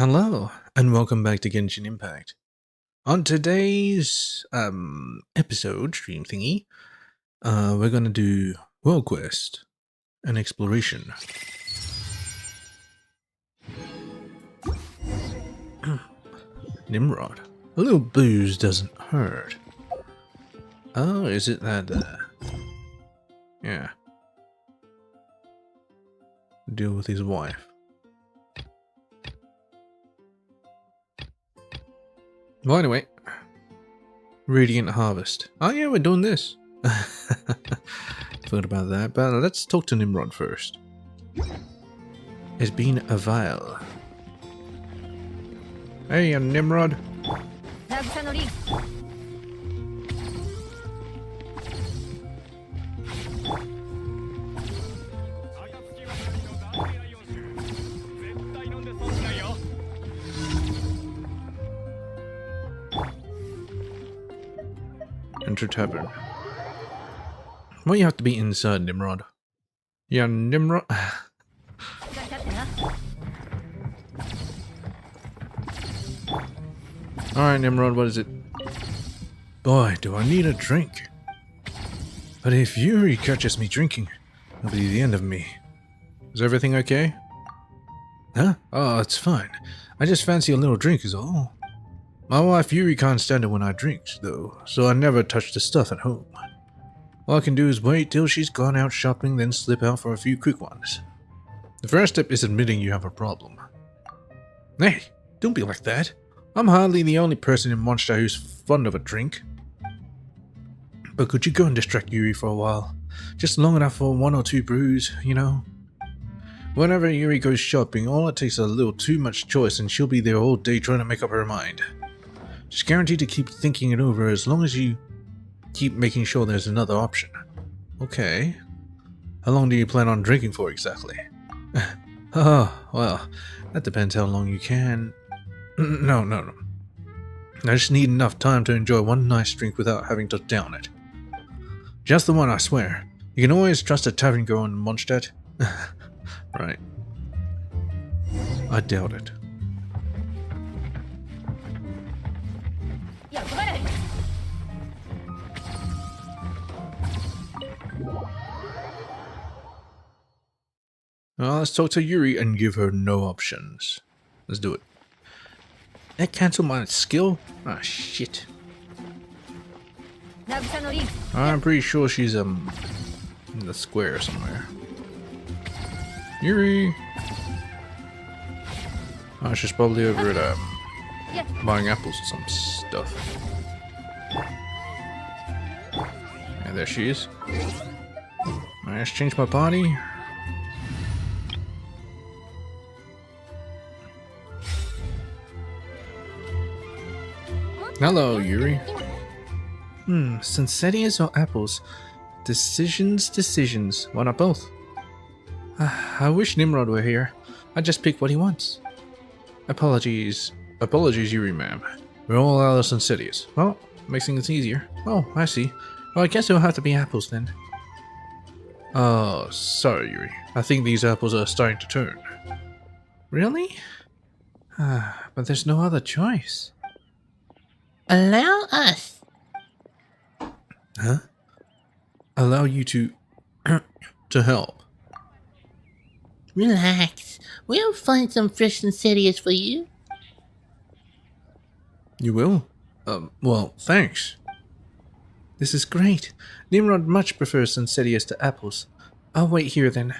Hello, and welcome back to Genshin Impact. On today's episode stream thingy, we're gonna do World Quest and Exploration. Nimrod. A little booze doesn't hurt. Oh, is it that, yeah. Deal with his wife. Well, anyway. Radiant Harvest. Oh yeah, we're doing this. Thought about that, but let's talk to Nimrod first. It's been a while. Hey, I'm Nimrod. Enter tavern. Well, you have to be inside, Nimrod. Yeah, Nimrod. Alright, Nimrod, what is it? Boy, do I need a drink. But if Yuri catches me drinking, it'll be the end of me. Is everything okay? Huh? Oh, it's fine. I just fancy a little drink is all. My wife Yuri can't stand it when I drink, though, so I never touch the stuff at home. All I can do is wait till she's gone out shopping, then slip out for a few quick ones. The first step is admitting you have a problem. Hey, don't be like that. I'm hardly the only person in Monster who's fond of a drink. But could you go and distract Yuri for a while? Just long enough for one or two brews, you know? Whenever Yuri goes shopping, all it takes is a little too much choice and she'll be there all day trying to make up her mind. She's guaranteed to keep thinking it over as long as you keep making sure there's another option. Okay. How long do you plan on drinking for exactly? Oh, well, that depends how long you can. No. I just need enough time to enjoy one nice drink without having to down it. Just the one, I swear. You can always trust a tavern girl in Mondstadt. Right. I doubt it. Well, let's talk to Yuri and give her no options. Let's do it. That cancel my skill? Ah, shit. I'm pretty sure she's in the square somewhere. Yuri! Oh, she's probably over at buying apples or some stuff. Yeah, there she is. Alright, let's change my body. Hello, Yuri. Sensedias or apples? Decisions. Why not both? I wish Nimrod were here. I'd just pick what he wants. Apologies, Yuri, ma'am. We're all out of Sensedias. Well, makes things easier. Oh, I see. Well, I guess it'll have to be apples then. Oh, sorry, Yuri. I think these apples are starting to turn. Really? But there's no other choice. Allow us. Huh? Allow you to to help. Relax. We'll find some fresh Sensedias for you. You will? Well, thanks. This is great. Nimrod much prefers Sensedias to apples. I'll wait here then.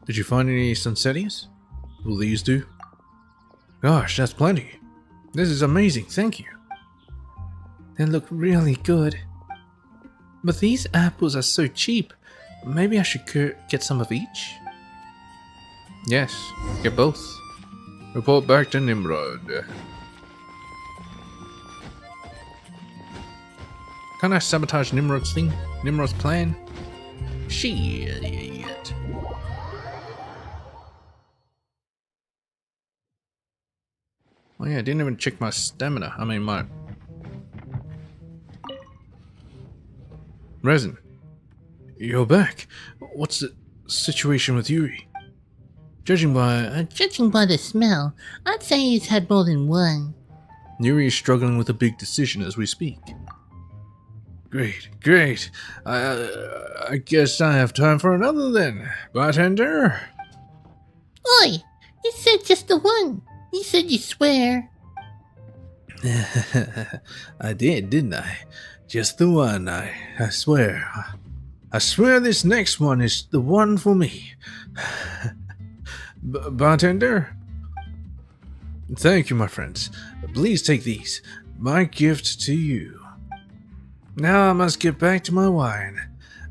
Did you find any Sensedias? Will these do? Gosh, that's plenty. This is amazing, thank you. They look really good. But these apples are so cheap. Maybe I should get some of each? Yes, get both. Report back to Nimrod. Can't I sabotage Nimrod's thing? Nimrod's plan? Shit. Oh yeah, I didn't even check my stamina. I mean my resin. You're back. What's the situation with Yuri? Judging by... Judging by the smell, I'd say he's had more than one. Yuri is struggling with a big decision as we speak. Great, great. I guess I have time for another then. Bartender? Oi! You said just the one. You said you swear. I did, didn't I? Just the one, I swear. I swear this next one is the one for me. Bartender? Thank you, my friends. Please take these. My gift to you. Now I must get back to my wine.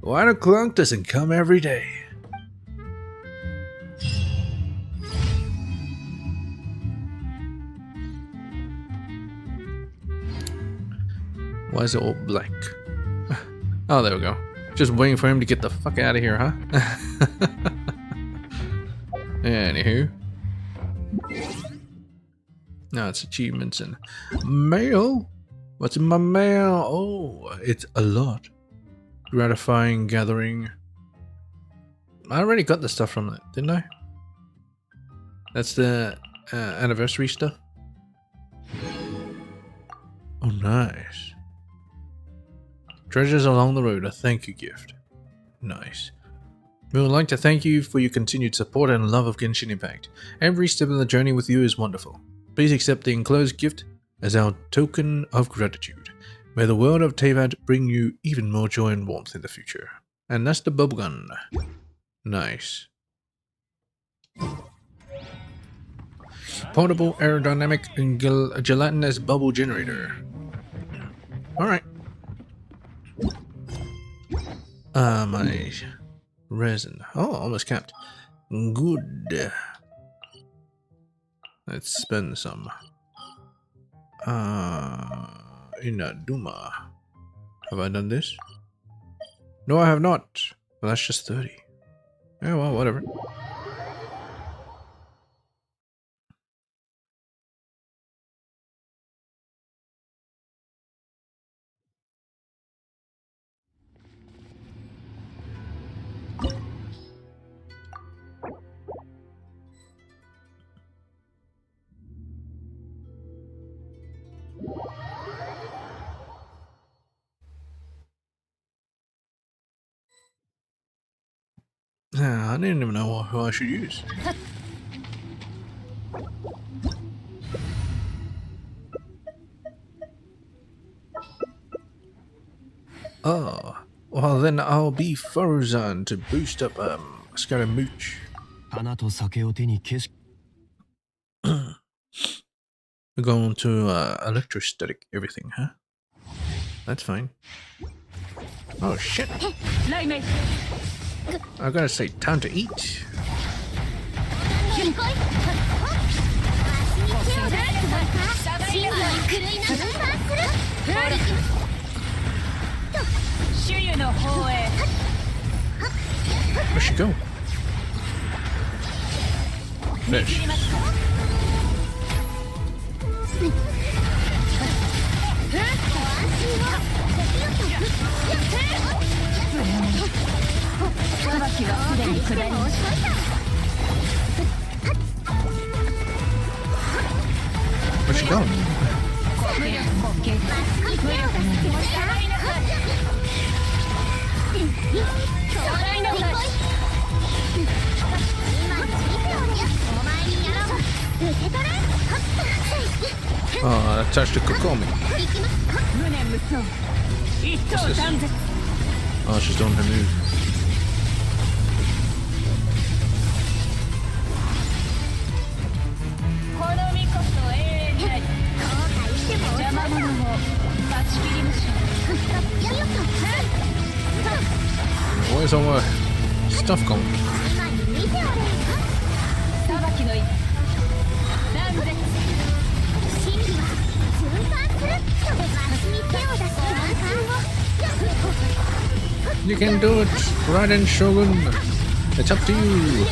Wine o'clock doesn't come every day. Why is it all black? Oh, there we go. Just waiting for him to get the fuck out of here, huh? Anywho. Now it's achievements and mail. What's in my mail? Oh, it's a lot. Gratifying gathering. I already got the stuff from that, didn't I? That's the anniversary stuff. Oh, nice. Treasures along the road, a thank you gift. Nice. We would like to thank you for your continued support and love of Genshin Impact. Every step of the journey with you is wonderful. Please accept the enclosed gift as our token of gratitude. May the world of Teyvat bring you even more joy and warmth in the future. And that's the bubblegum. Nice. Portable aerodynamic and gelatinous bubble generator. Alright. My resin. Oh, almost capped. Good. Let's spend some. Inaduma. Have I done this? No, I have not. Well, that's just 30. Yeah, well, whatever. I didn't even know who I should use. Oh, well then I'll be frozen to boost up Scaramouche. We're going to electrostatic everything, huh? That's fine. Oh shit! I gotta say, time to eat. Where'd she go? Fish. Where's she going? Oh, I touched the Kokomi. What's this? Oh, she's doing her move. Where's all my stuff going? You can do it, Raiden Shogun. It's up to you.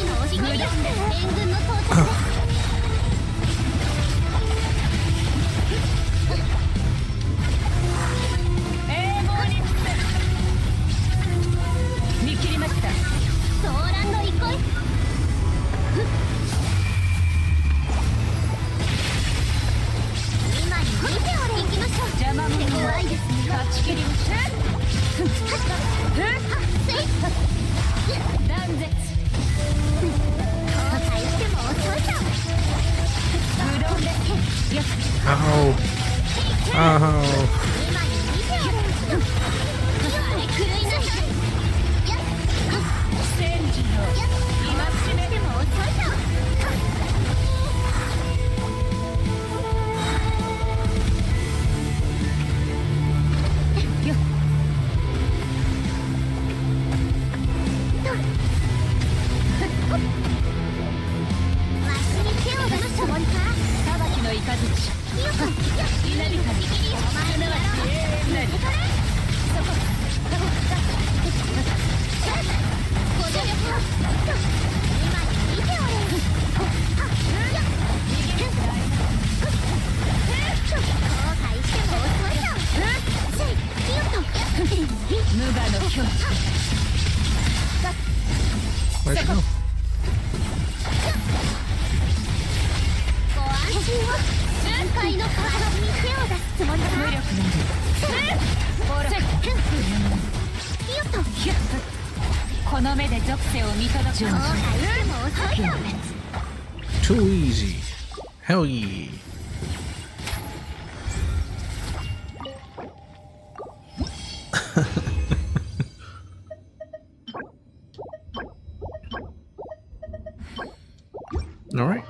Ow! Ow! Where'd she go? Too easy. Hell yeah. Alright.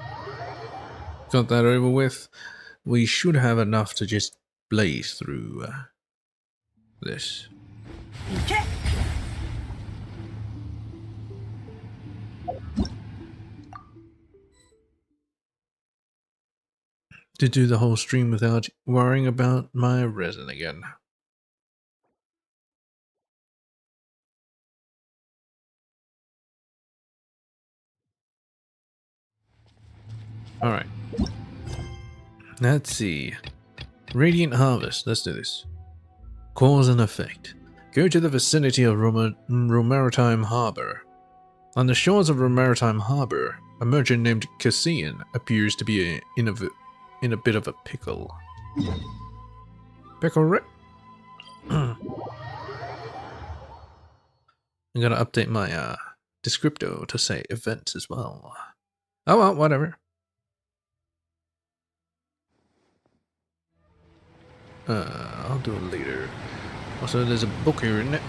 Got that over with. We should have enough to just blaze through this. To do the whole stream without worrying about my resin again. Alright. Let's see. Radiant Harvest. Let's do this. Cause and effect. Go to the vicinity of Romaritime Harbor. On the shores of Romaritime Harbor, a merchant named Cassian appears to be in a bit of a pickle. Pickle I'm gonna update my descripto to say events as well. Oh well, whatever. I'll do it later. Also, there's a book here, isn't it?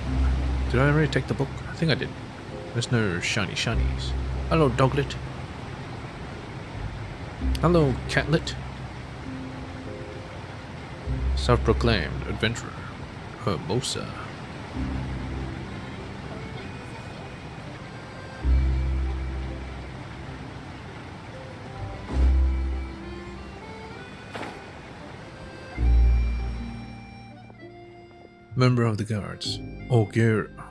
Did I already take the book? I think I did. There's no shiny shinies. Hello, doglet. Hello, catlet. Self-proclaimed adventurer, Hermosa. Member of the guards, Ogeru.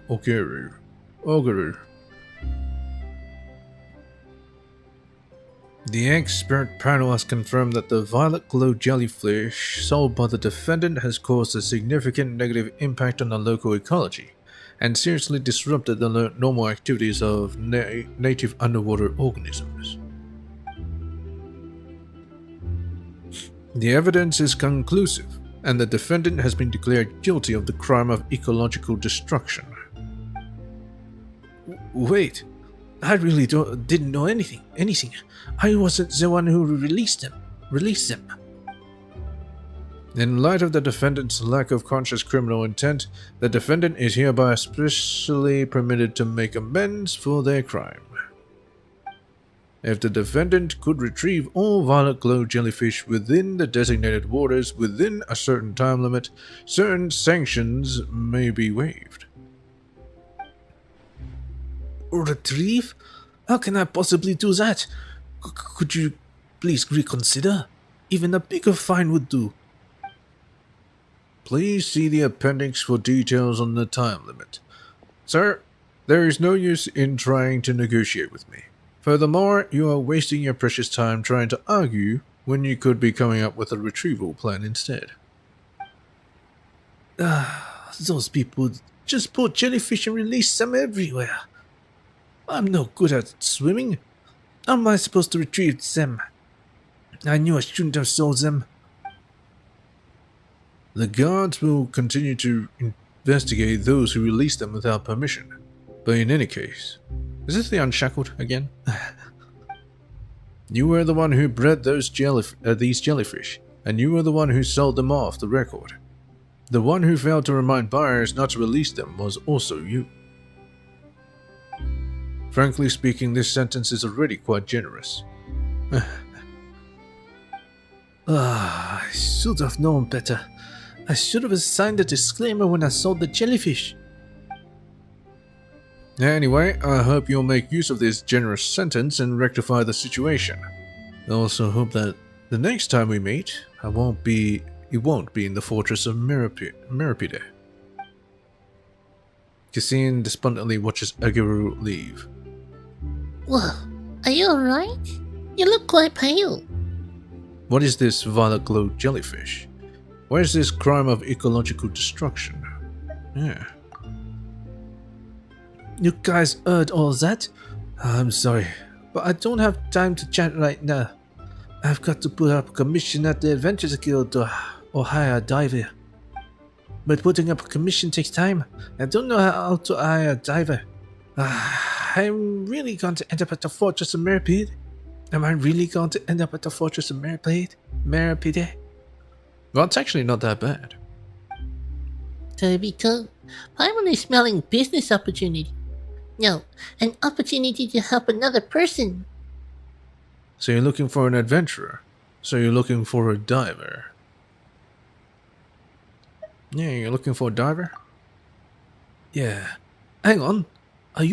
The expert panel has confirmed that the violet glow jellyfish sold by the defendant has caused a significant negative impact on the local ecology and seriously disrupted the normal activities of native underwater organisms. The evidence is conclusive, and the defendant has been declared guilty of the crime of ecological destruction. Wait, I really didn't know anything. I wasn't the one who released them. In light of the defendant's lack of conscious criminal intent, the defendant is hereby especially permitted to make amends for their crime. If the defendant could retrieve all violet glow jellyfish within the designated waters within a certain time limit, certain sanctions may be waived. Retrieve? How can I possibly do that? Could you please reconsider? Even a bigger fine would do. Please see the appendix for details on the time limit. Sir, there is no use in trying to negotiate with me. Furthermore, you are wasting your precious time trying to argue when you could be coming up with a retrieval plan instead. Those people just put jellyfish and release them everywhere. I'm no good at swimming. How am I supposed to retrieve them? I knew I shouldn't have sold them. The guards will continue to investigate those who release them without permission. But in any case, is this the Unshackled again? You were the one who bred these jellyfish, and you were the one who sold them off the record. The one who failed to remind buyers not to release them was also you. Frankly speaking, this sentence is already quite generous. I should have known better. I should have signed a disclaimer when I sold the jellyfish. Anyway, I hope you'll make use of this generous sentence and rectify the situation. I also hope that the next time we meet, it won't be in the fortress of Meripide. Cassine despondently watches Agiru leave. Whoa, are you alright? You look quite pale. What is this violet glow jellyfish? Where's this crime of ecological destruction? Yeah. You guys heard all that? I'm sorry, but I don't have time to chat right now. I've got to put up a commission at the Adventurers Guild or hire a diver. But putting up a commission takes time. I don't know how to hire a diver. I'm really going to end up at the Fortress of Meripide. Am I really going to end up at the Fortress of Meripide? Well, it's actually not that bad. Tobito, finally smelling business opportunity. No, an opportunity to help another person. So you're looking for an adventurer. So you're looking for a diver. Yeah, you're looking for a diver? Yeah. Hang on. Are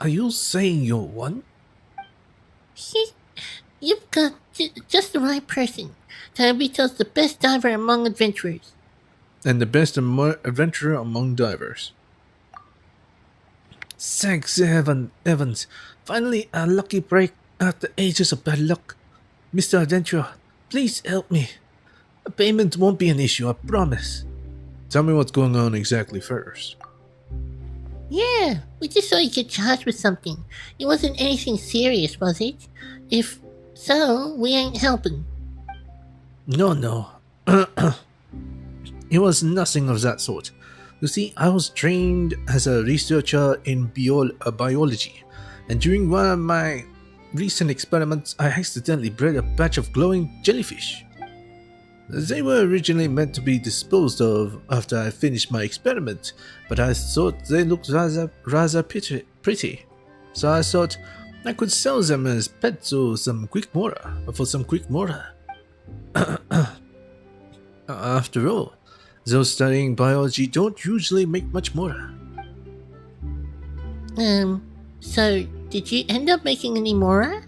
you saying you're one? You've got just the right person. Tobito's the best diver among adventurers. And the best adventurer among divers. Thanks, Evans. Finally, a lucky break after ages of bad luck. Mr. Adventurer, please help me. Payment won't be an issue, I promise. Tell me what's going on exactly first. Yeah, we just saw you get charged with something. It wasn't anything serious, was it? If so, we ain't helping. No. It was nothing of that sort. You see, I was trained as a researcher in biology, and during one of my recent experiments, I accidentally bred a batch of glowing jellyfish. They were originally meant to be disposed of after I finished my experiment, but I thought they looked rather pretty. So I thought I could sell them as pets or some quick mora. After all, those studying biology don't usually make much mora. So did you end up making any mora?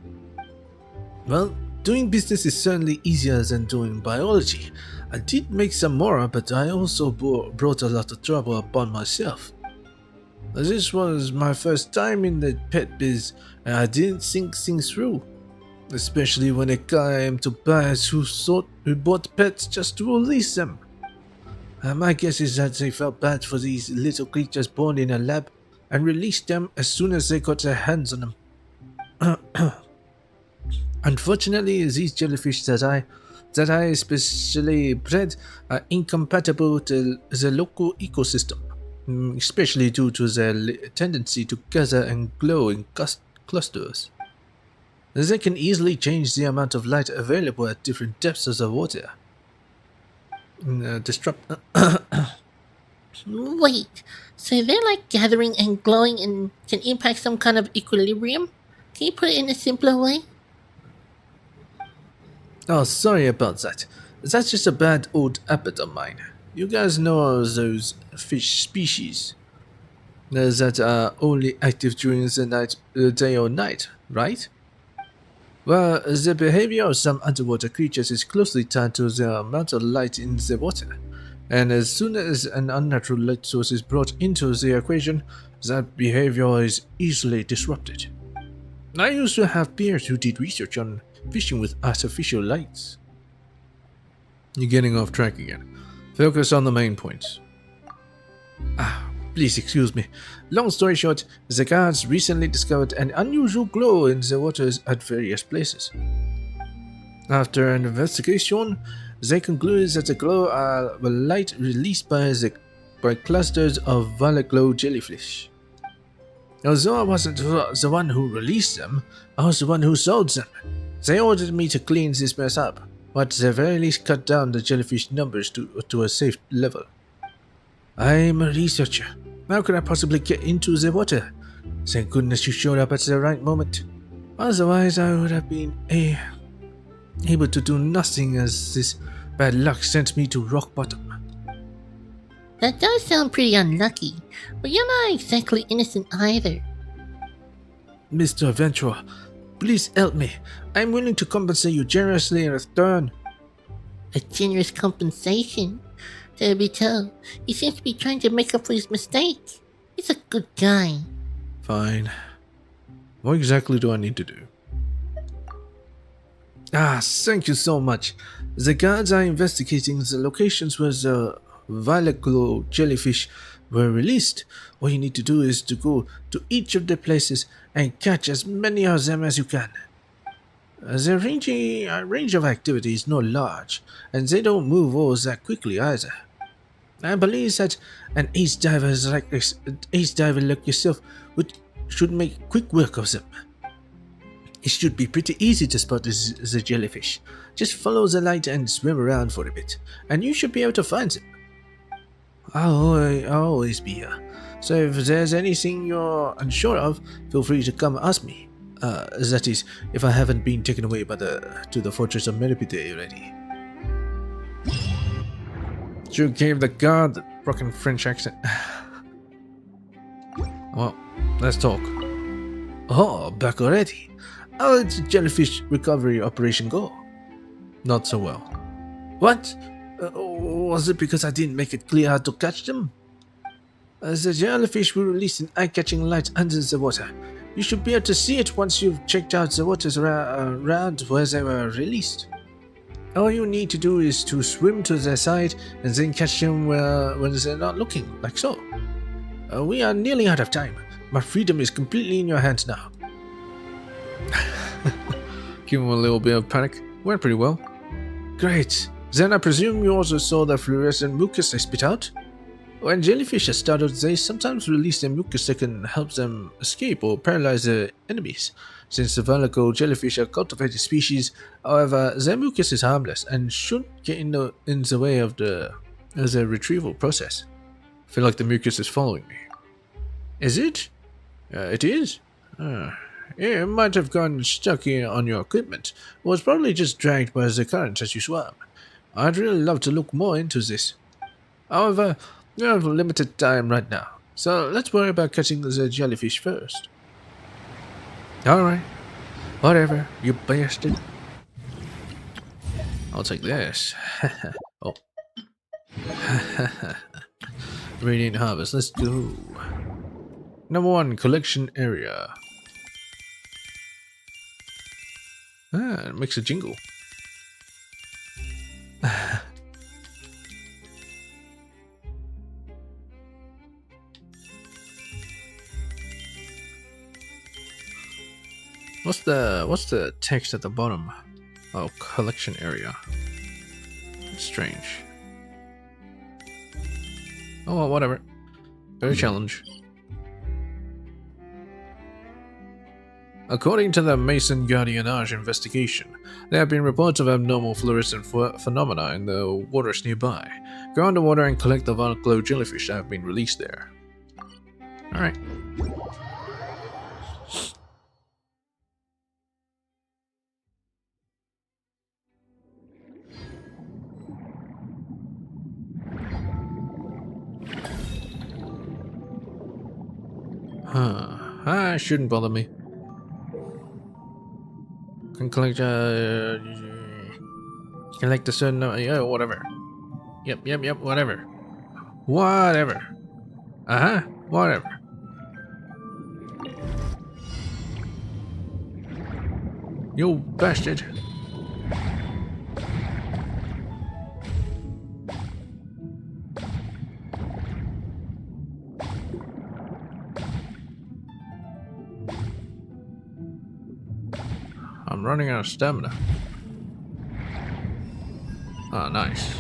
Well, doing business is certainly easier than doing biology. I did make some mora, but I also brought a lot of trouble upon myself. This was my first time in the pet biz, and I didn't think things through. Especially when it came to buyers who bought pets just to release them. My guess is that they felt bad for these little creatures born in a lab and released them as soon as they got their hands on them. Unfortunately, these jellyfish that I specially bred are incompatible with the local ecosystem, especially due to their tendency to gather and glow in clusters. They can easily change the amount of light available at different depths of the water. Wait, so they're like gathering and glowing and can impact some kind of equilibrium? Can you put it in a simpler way? Oh, sorry about that. That's just a bad old habit of mine. You guys know those fish species that are only active during the day or night, right? Well, the behavior of some underwater creatures is closely tied to the amount of light in the water, and as soon as an unnatural light source is brought into the equation, that behavior is easily disrupted. I used to have peers who did research on fishing with artificial lights. You're getting off track again. Focus on the main points. Please excuse me. Long story short, the guards recently discovered an unusual glow in the waters at various places. After an investigation, they concluded that the glow were light released by clusters of violet glow jellyfish. Although I wasn't the one who released them, I was the one who sold them. They ordered me to clean this mess up, or at the very least cut down the jellyfish numbers to a safe level. I'm a researcher. How could I possibly get into the water? Thank goodness you showed up at the right moment. Otherwise, I would have been able to do nothing as this bad luck sent me to rock bottom. That does sound pretty unlucky, but you're not exactly innocent either. Mr. Adventurer, please help me. I'm willing to compensate you generously in return. A generous compensation? Truth be told, he seems to be trying to make up for his mistakes. He's a good guy. Fine. What exactly do I need to do? Thank you so much. The guards are investigating the locations where the violet glow jellyfish were released. What you need to do is to go to each of the places and catch as many of them as you can. The range of activity is not large, and they don't move all that quickly either. I believe that an ace diver like yourself should make quick work of them. It should be pretty easy to spot the jellyfish. Just follow the light and swim around for a bit, and you should be able to find them. I'll always be here, so if there's anything you're unsure of, feel free to come ask me. That is, if I haven't been taken away to the fortress of Meripide already. You gave the guard the fucking French accent. Well, let's talk. Oh, back already? How did the jellyfish recovery operation go? Not so well. What? Was it because I didn't make it clear how to catch them? The jellyfish will release an eye-catching light under the water. You should be able to see it once you've checked out the waters around where they were released. All you need to do is to swim to their side and then catch them when they're not looking, like so. We are nearly out of time. My freedom is completely in your hands now. Give him a little bit of panic. Went pretty well. Great. Then I presume you also saw the fluorescent mucus they spit out? When jellyfish are startled, they sometimes release their mucus that can help them escape or paralyze their enemies. Since the violet glow jellyfish are cultivated species, however, their mucus is harmless and shouldn't get in the way of the retrieval process. I feel like the mucus is following me. Is it? It is? It might have gotten stuck on your equipment, or was probably just dragged by the current as you swam. I'd really love to look more into this. However, we have limited time right now, so let's worry about catching the jellyfish first. Alright. Whatever, you bastard. I'll take this. Oh. Radiant Harvest, let's go. Number 1, collection area. It makes a jingle. What's the text at the bottom? Oh, collection area. It's strange. Oh well, whatever. Very challenge. According to the Mason Guardianage investigation, there have been reports of abnormal fluorescent phenomena in the waters nearby. Go underwater and collect the violet glow jellyfish that have been released there. Alright. Shouldn't bother me. Can collect a certain number, whatever. Yep, whatever. Whatever. You bastard. I'm running out of stamina. Ah, nice.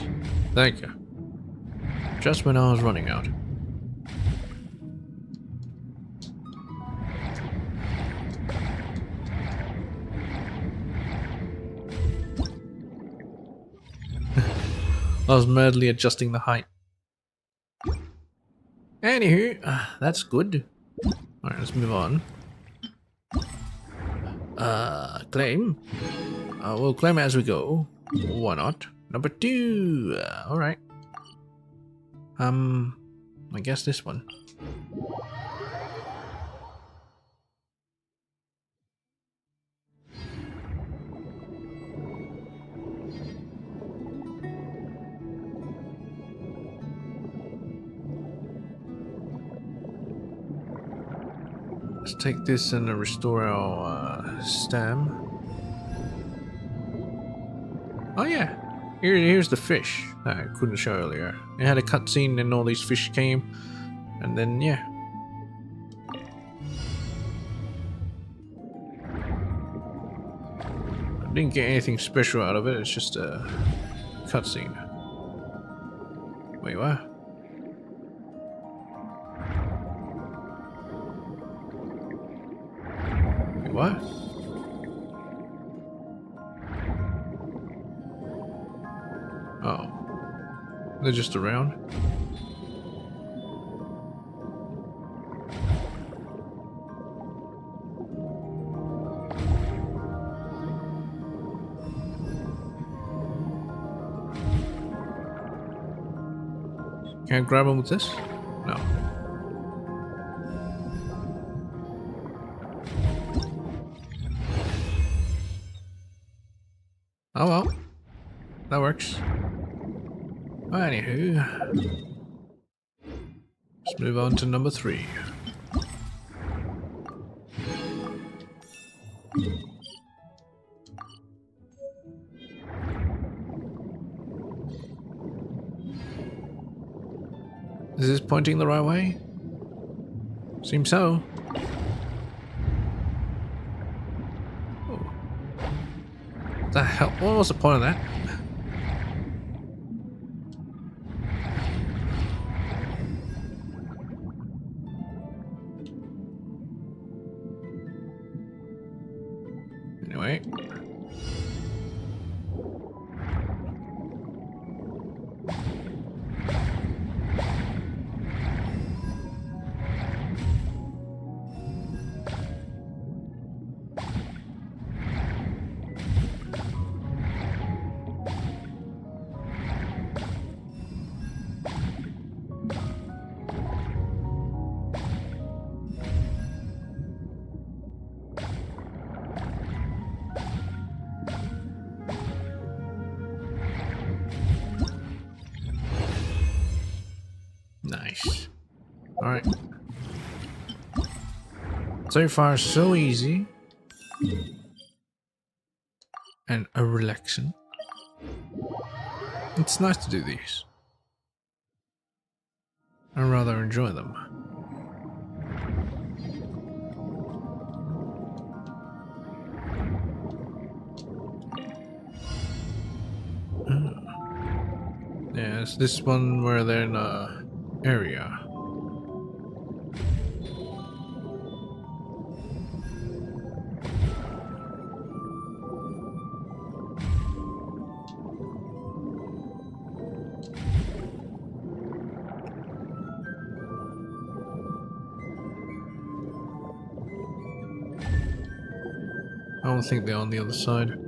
Thank you. Just when I was running out. I was madly adjusting the height. Anywho, that's good. Alright, let's move on. Claim. We'll claim it as we go. Why not? Number 2. Alright. I guess this one. Let's take this and restore our stam. Oh yeah, here's the fish that I couldn't show earlier. It had a cutscene and all these fish came, and then yeah. I didn't get anything special out of it, it's just a cutscene. Wait, what? Wait, what? Oh. They're just around? Can't grab them with this? No. Oh well. That works. Anywho, let's move on to number 3. Is this pointing the right way? Seems so. Oh. What the hell? What was the point of that? Anyway. Nice. Alright. So far, so easy. And a relaxing. It's nice to do these. I rather enjoy them. Yeah, it's this one where they're in a area. I don't think they're on the other side.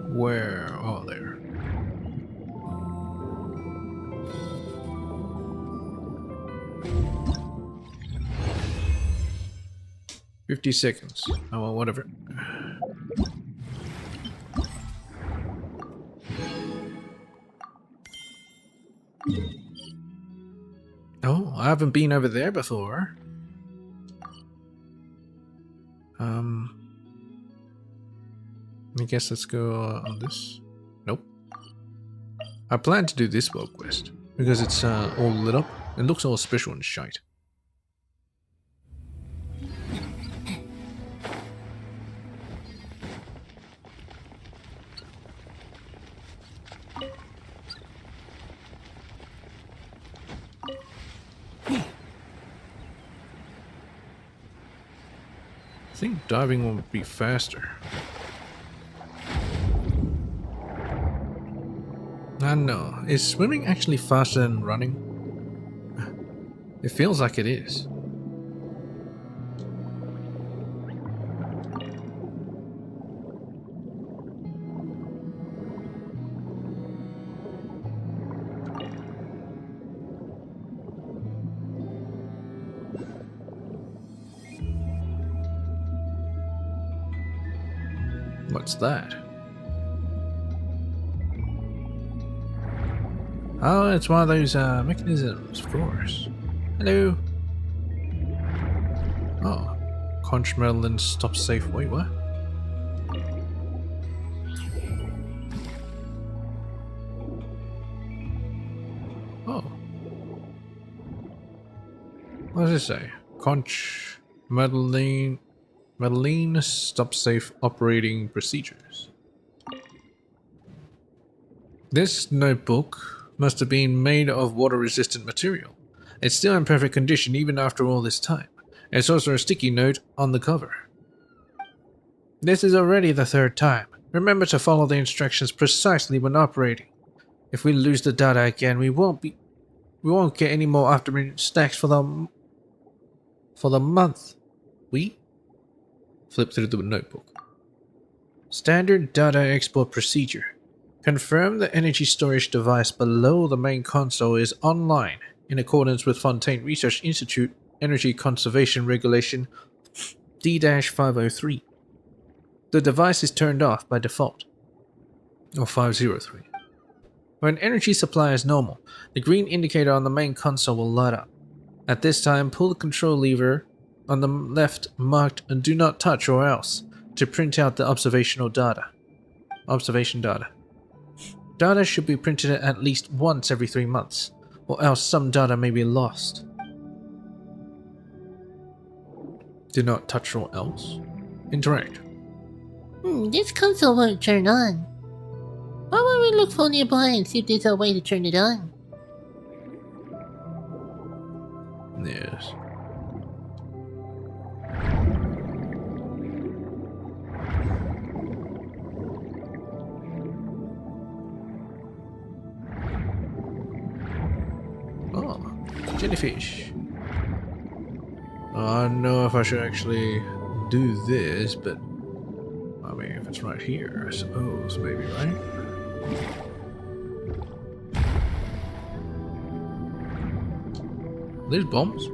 Where? Oh, there. "50 seconds. Oh, well, whatever. Oh, I haven't been over there before. I guess let's go on this. Nope. I plan to do this world quest because it's all lit up and looks all special and shite. I think diving will be faster. I don't know. Is swimming actually faster than running? It feels like it is. What's that? Oh, it's one of those mechanisms, of course. Hello. Oh, conch metal and stop safe. Wait, what? Oh. What does it say? Conch metalline stop safe operating procedures. This notebook must have been made of water-resistant material. It's still in perfect condition even after all this time. There's also a sticky note on the cover. This is already the third time. Remember to follow the instructions precisely when operating. If we lose the data again, we won't get any more afternoon stacks for the month. We flip through the notebook. Standard data export procedure. Confirm the energy storage device below the main console is online in accordance with Fontaine Research Institute Energy Conservation Regulation D-503. The device is turned off by default. Or 503. When energy supply is normal, the green indicator on the main console will light up. At this time, pull the control lever on the left marked and do not touch or else to print out the observation data. Data should be printed at least once every 3 months, or else some data may be lost. Do not touch or else. Interact. This console won't turn on. Why don't we look for nearby and see if there's a way to turn it on? Yes. Oh, jellyfish. I don't know if I should actually do this, but I mean, if it's right here, I suppose, maybe, right? There's bombs.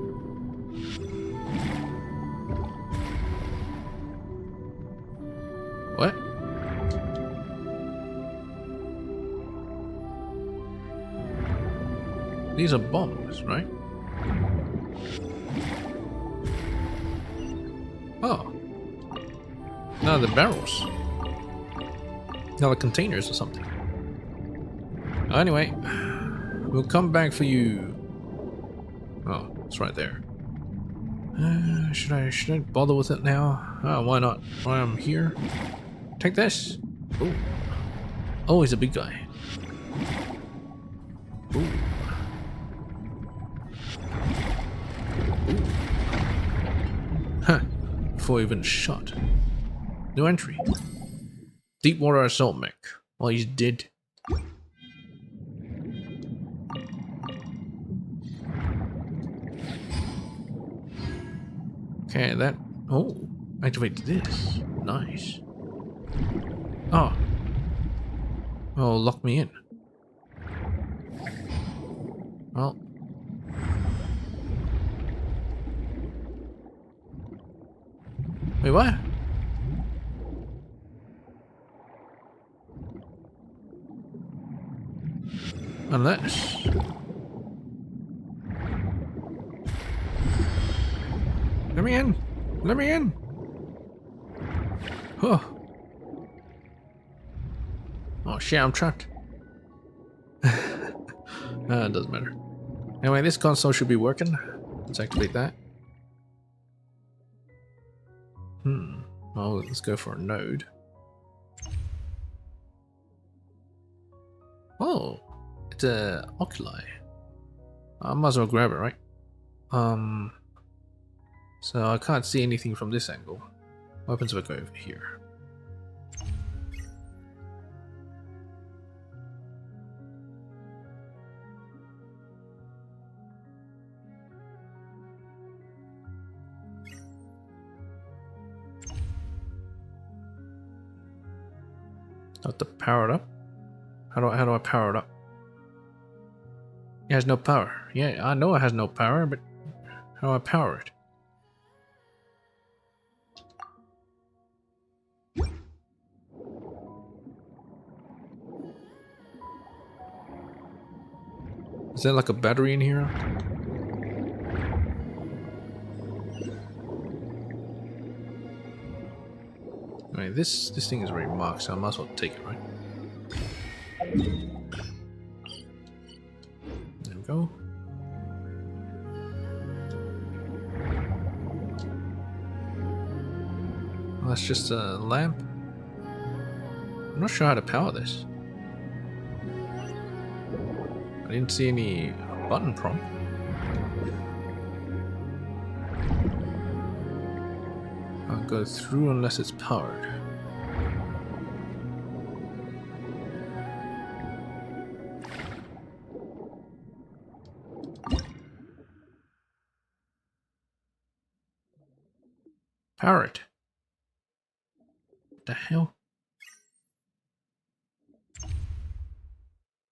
What? These are bombs, right? Oh. No, the barrels. No, the containers or something. Anyway, we'll come back for you. Oh, it's right there. Should I bother with it now? Oh, why not? While I'm here. Take this. Ooh. Oh, he's a big guy. Ooh. Ooh. Huh. Before even shot. New entry. Deepwater assault mech. Well, he's dead. Okay, that... Oh, activate this. Nice. Oh. Oh, lock me in. Well. Wait, what? Unless... Let me in! Let me in! Oh. Oh shit, I'm trapped. It doesn't matter. Anyway, this console should be working. Let's activate that. Well, let's go for a node. Oh, it's a oculi. I might as well grab it, right? So I can't see anything from this angle. What happens if I go over here? I have to power it up. How do I power it up? It has no power. Yeah, I know it has no power, but how do I power it? Is there like a battery in here? Alright, this thing is already marked, so I might as well take it, right? There we go. Well, that's just a lamp. I'm not sure how to power this. I didn't see any button prompt. I'll go through unless it's powered. Power it. What the hell?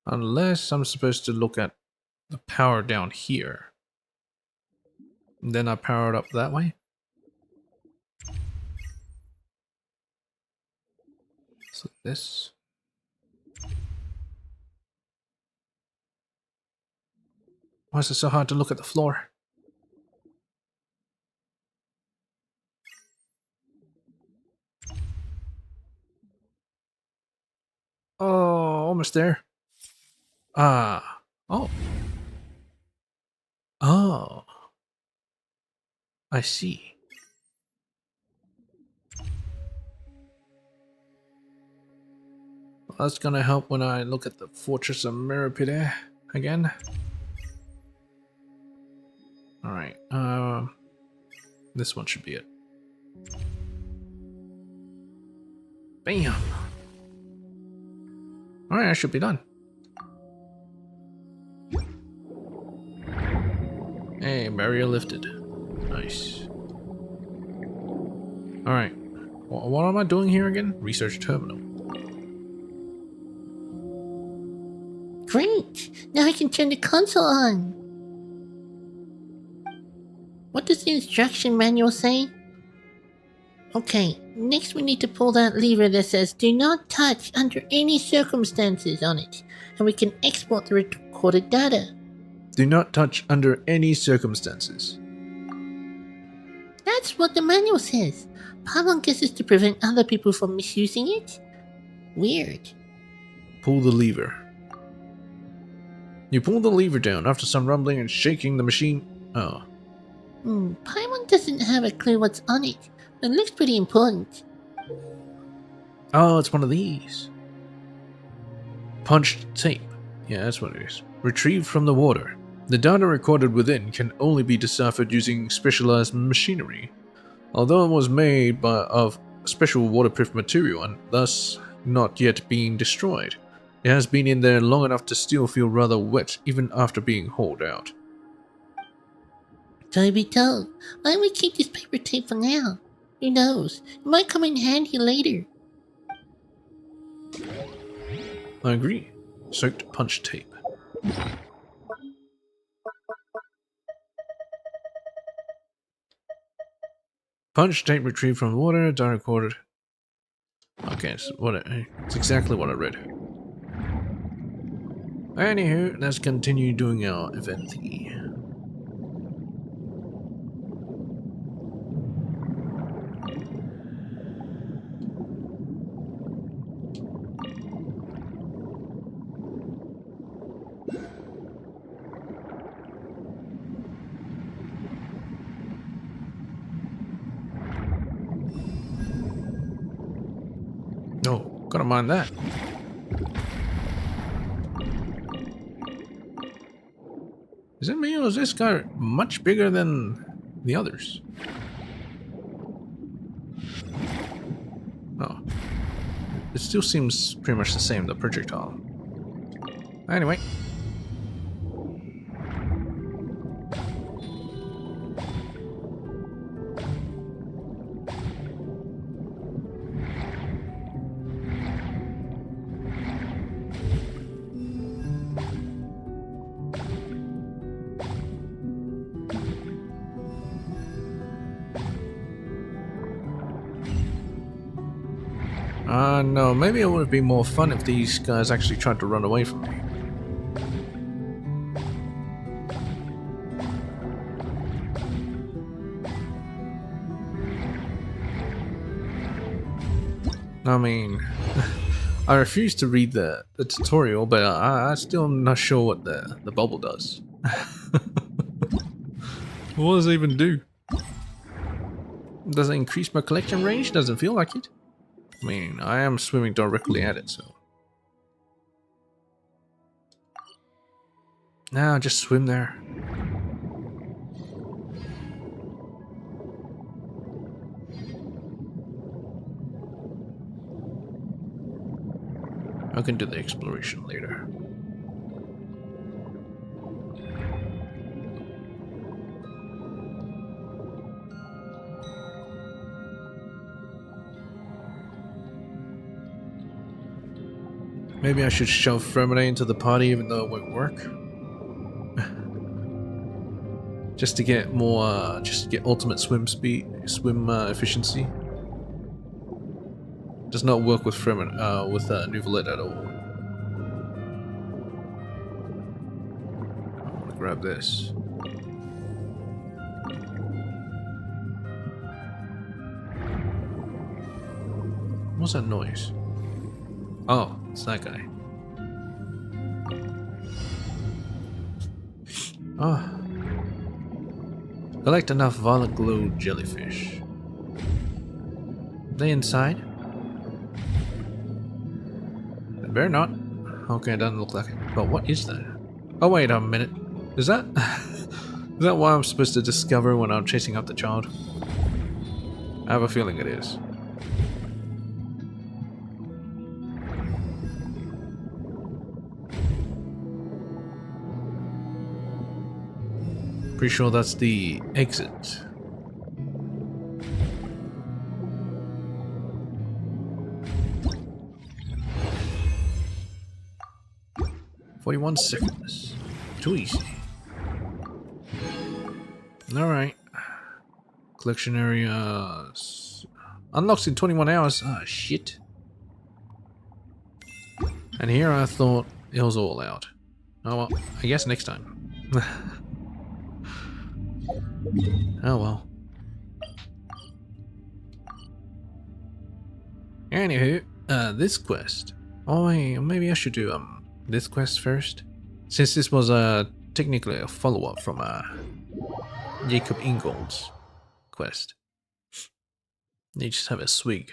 Unless I'm supposed to look at the power down here. And then I power it up that way. So this. Why is it so hard to look at the floor? Oh, almost there. Ah. Oh. Oh. I see. Well, that's gonna help when I look at the Fortress of Mirrorpide again. Alright, this one should be it. Bam! Alright, I should be done. Hey, barrier lifted. Nice. Alright. What am I doing here again? Research terminal. Great! Now I can turn the console on. What does the instruction manual say? Okay, next we need to pull that lever that says do not touch under any circumstances on it, and we can export the recorded data. Do not touch under any circumstances. That's what the manual says. Paimon guess is to prevent other people from misusing it? Weird. Pull the lever. You pull the lever down after some rumbling and shaking the machine. Oh. Paimon doesn't have a clue what's on it, but it looks pretty important. Oh, it's one of these. Punched tape. Yeah, that's what it is. Retrieved from the water. The data recorded within can only be deciphered using specialized machinery. Although it was made of special waterproof material and thus not yet being destroyed, it has been in there long enough to still feel rather wet even after being hauled out. Truth be told, why don't we keep this paper tape for now? Who knows, it might come in handy later. I agree. Soaked punch tape. Punch tape retrieved from the water, data recorded. Okay, so it's exactly what I read. Anywho, let's continue doing our event thingy. Gotta mind that. Is it me or is this guy much bigger than the others? Oh. It still seems pretty much the same, the projectile. Anyway. No, maybe it would be more fun if these guys actually tried to run away from me. I mean, I refuse to read the tutorial, but I'm still not sure what the bubble does. What does it even do? Does it increase my collection range? Doesn't feel like it. I mean, I am swimming directly at it, so. Now just swim there. I can do the exploration later. Maybe I should shove Fremine into the party even though it won't work. Just to get more, just to get ultimate swim speed, efficiency. Does not work with Fremine, with Nouvelette at all. I want to grab this. What's that noise? Oh, it's that guy. Oh. Collect enough violet glow jellyfish. They inside? They better not. Okay, it doesn't look like it. But what is that? Oh, wait a minute. Is that... is that what I'm supposed to discover when I'm chasing up the child? I have a feeling it is. Pretty sure that's the exit. "41 seconds. Too easy." Alright. Collection area unlocks in 21 hours. Ah, shit. And here I thought it was all out. Oh well, I guess next time. Oh well. Anywho, this quest. Oh wait, maybe I should do this quest first, since this was technically a follow-up from Jacob Ingold's quest. They just have a swig.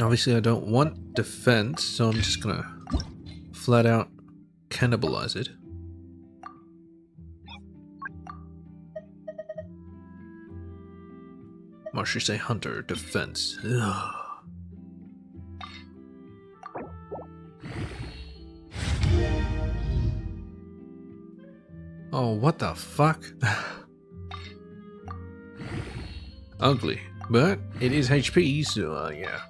Obviously I don't want defense, so I'm just gonna flat out cannibalize it. Or should I say hunter, defense. Ugh. Oh, what the fuck? Ugly, but it is HP, so yeah.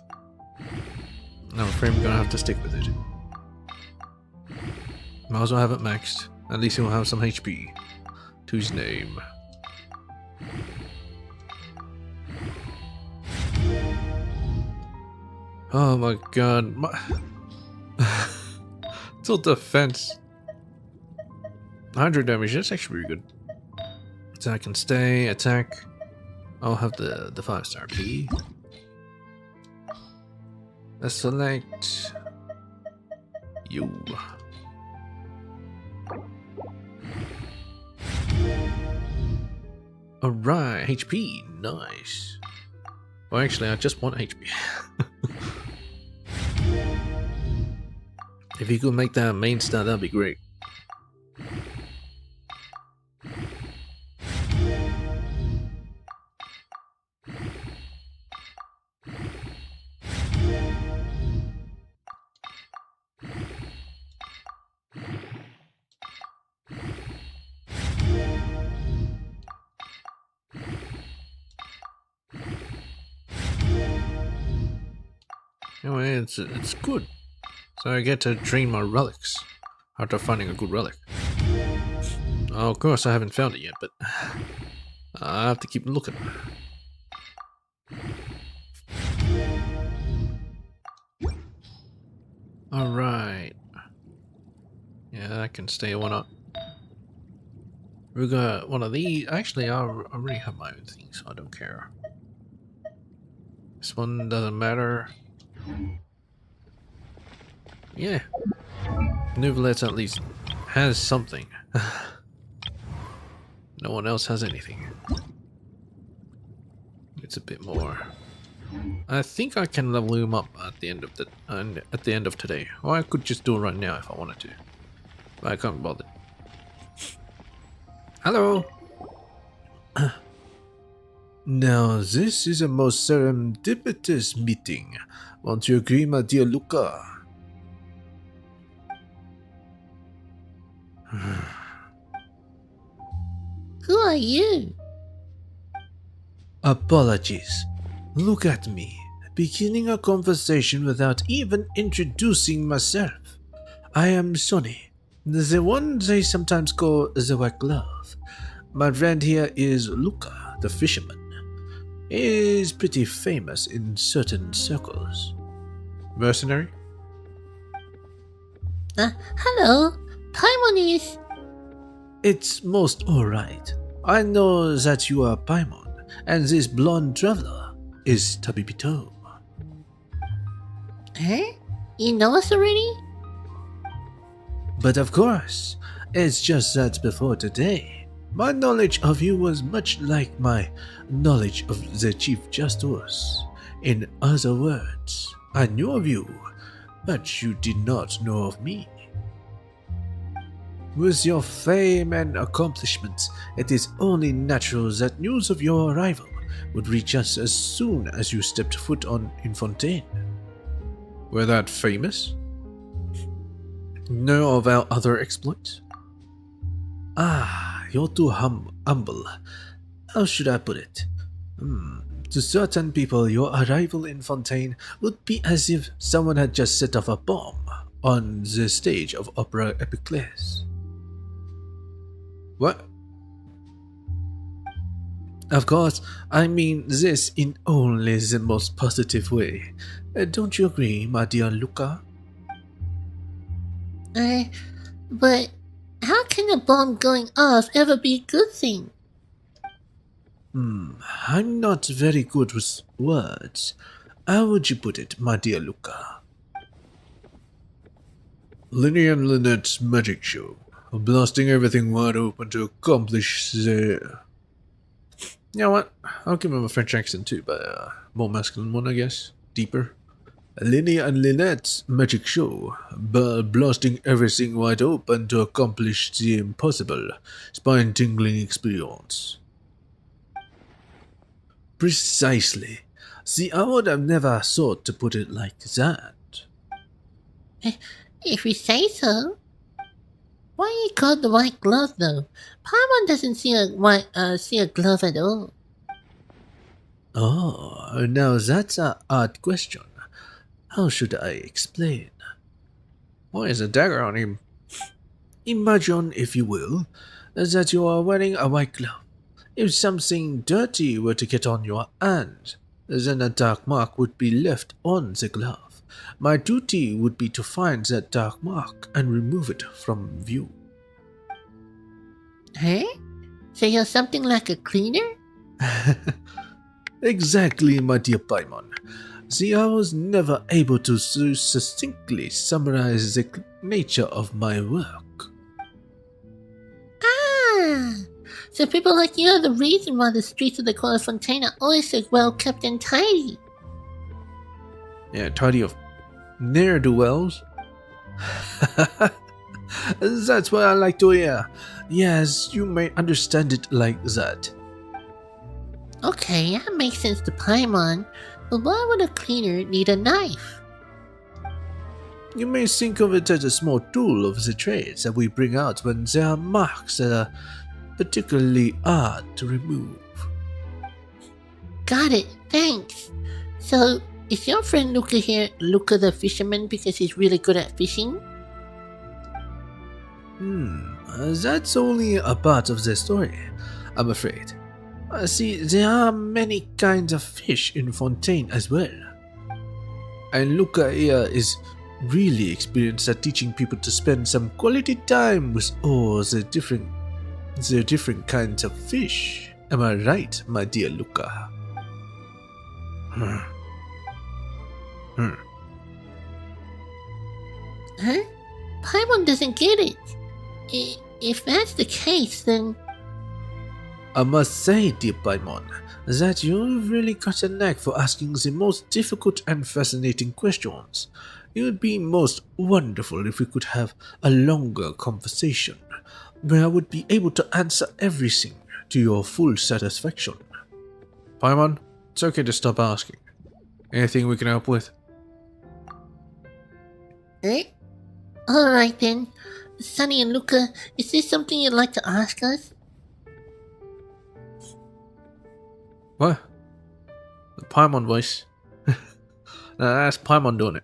I'm afraid I'm gonna have to stick with it. Might as well have it maxed. At least he'll have some HP to his name. Oh my god. Tilt defense. 100 damage, that's actually pretty good. Attack and stay, attack. I'll have the 5-star P. Let's select you. Alright, HP, nice. Well, actually, I just want HP. If you could make that main stat, that'd be great. Anyway, it's good. So I get to train my relics after finding a good relic. Oh, of course, I haven't found it yet, but I have to keep looking. Alright. Yeah, that can stay one up. We got one of these. Actually, I already have my own thing, so I don't care. This one doesn't matter. Yeah. Nuvelet at least has something. No one else has anything. It's a bit more. I think I can level him up at the end of today. Or I could just do it right now if I wanted to. But I can't bother. Hello. Now, this is a most serendipitous meeting. Won't you agree, my dear Luca? Who are you? Apologies. Look at me, beginning a conversation without even introducing myself. I am Sonny, the one they sometimes call the White Glove. My friend here is Luca, the fisherman. He is pretty famous in certain circles. Mercenary? Hello. Paimon is... It's most alright. I know that you are Paimon, and this blonde traveler is Tabibito. Huh? You know us already? But of course, it's just that before today, my knowledge of you was much like my knowledge of the Chief Justice. In other words, I knew of you, but you did not know of me. With your fame and accomplishments, it is only natural that news of your arrival would reach us as soon as you stepped foot in Fontaine. We're that famous? Know of our other exploits? Ah, you're too humble. How should I put it? To certain people, your arrival in Fontaine would be as if someone had just set off a bomb on the stage of Opera Epiclese. What? Of course, I mean this in only the most positive way. Don't you agree, my dear Luca? But how can a bomb going off ever be a good thing? I'm not very good with words. How would you put it, my dear Luca? Linny and Lynette's magic show. Blasting everything wide open to accomplish the... You know what? I'll give him a French accent too, but more masculine one, I guess. Deeper. Linny and Lynette's magic show. Blasting everything wide open to accomplish the impossible. Spine-tingling experience. Precisely. See, I would have never thought to put it like that. If you say so. Why are you called the White Glove, though? Paimon doesn't see a glove at all. Oh, now that's an odd question. How should I explain? Why is a dagger on him? Imagine, if you will, that you are wearing a white glove. If something dirty were to get on your hand, then a dark mark would be left on the glove. My duty would be to find that dark mark and remove it from view. Huh? So you're something like a cleaner? Exactly, my dear Paimon. See, I was never able to so succinctly summarize the nature of my work. Ah! So people like you are the reason why the streets of the Cola Fontaine are always so well kept and tidy. Yeah, tidy of ne'er-do-wells. That's what I like to hear. Yes, you may understand it like that. Okay, that makes sense to Paimon, but why would a cleaner need a knife? You may think of it as a small tool of the trades that we bring out when there are marks that are particularly hard to remove. Got it, thanks. So, is your friend Luca here Luca the fisherman because he's really good at fishing? That's only a part of the story, I'm afraid. See, there are many kinds of fish in Fontaine as well. And Luca here is really experienced at teaching people to spend some quality time with all the different kinds of fish. Am I right, my dear Luca? Huh? Paimon doesn't get it. If that's the case, then... I must say, dear Paimon, that you've really got a knack for asking the most difficult and fascinating questions. It would be most wonderful if we could have a longer conversation, where I would be able to answer everything to your full satisfaction. Paimon, it's okay to stop asking. Anything we can help with? Alright then. Sunny and Luca, is there something you'd like to ask us? What? The Paimon voice. Now that's Paimon doing it.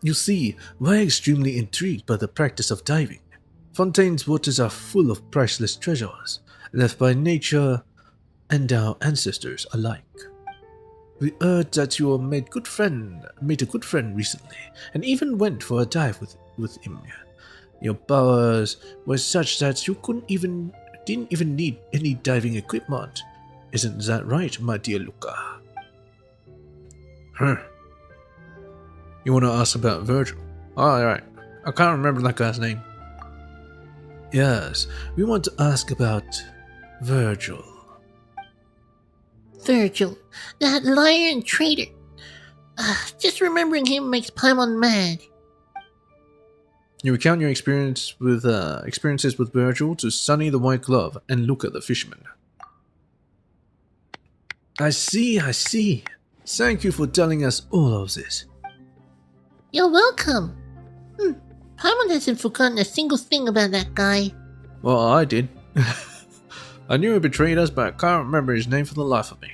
You see, we're extremely intrigued by the practice of diving. Fontaine's waters are full of priceless treasures, left by nature and our ancestors alike. We heard that you made a good friend recently, and even went for a dive with him. Your powers were such that you didn't even need any diving equipment. Isn't that right, my dear Luca? You want to ask about Virgil? Alright. I can't remember that guy's name. Yes, we want to ask about Virgil. Virgil, that liar and traitor. Just remembering him makes Paimon mad. You recount your experiences with Virgil to Sunny the White Glove and Luca the Fisherman. I see. Thank you for telling us all of this. You're welcome. Paimon hasn't forgotten a single thing about that guy. Well, I did. I knew he betrayed us, but I can't remember his name for the life of me.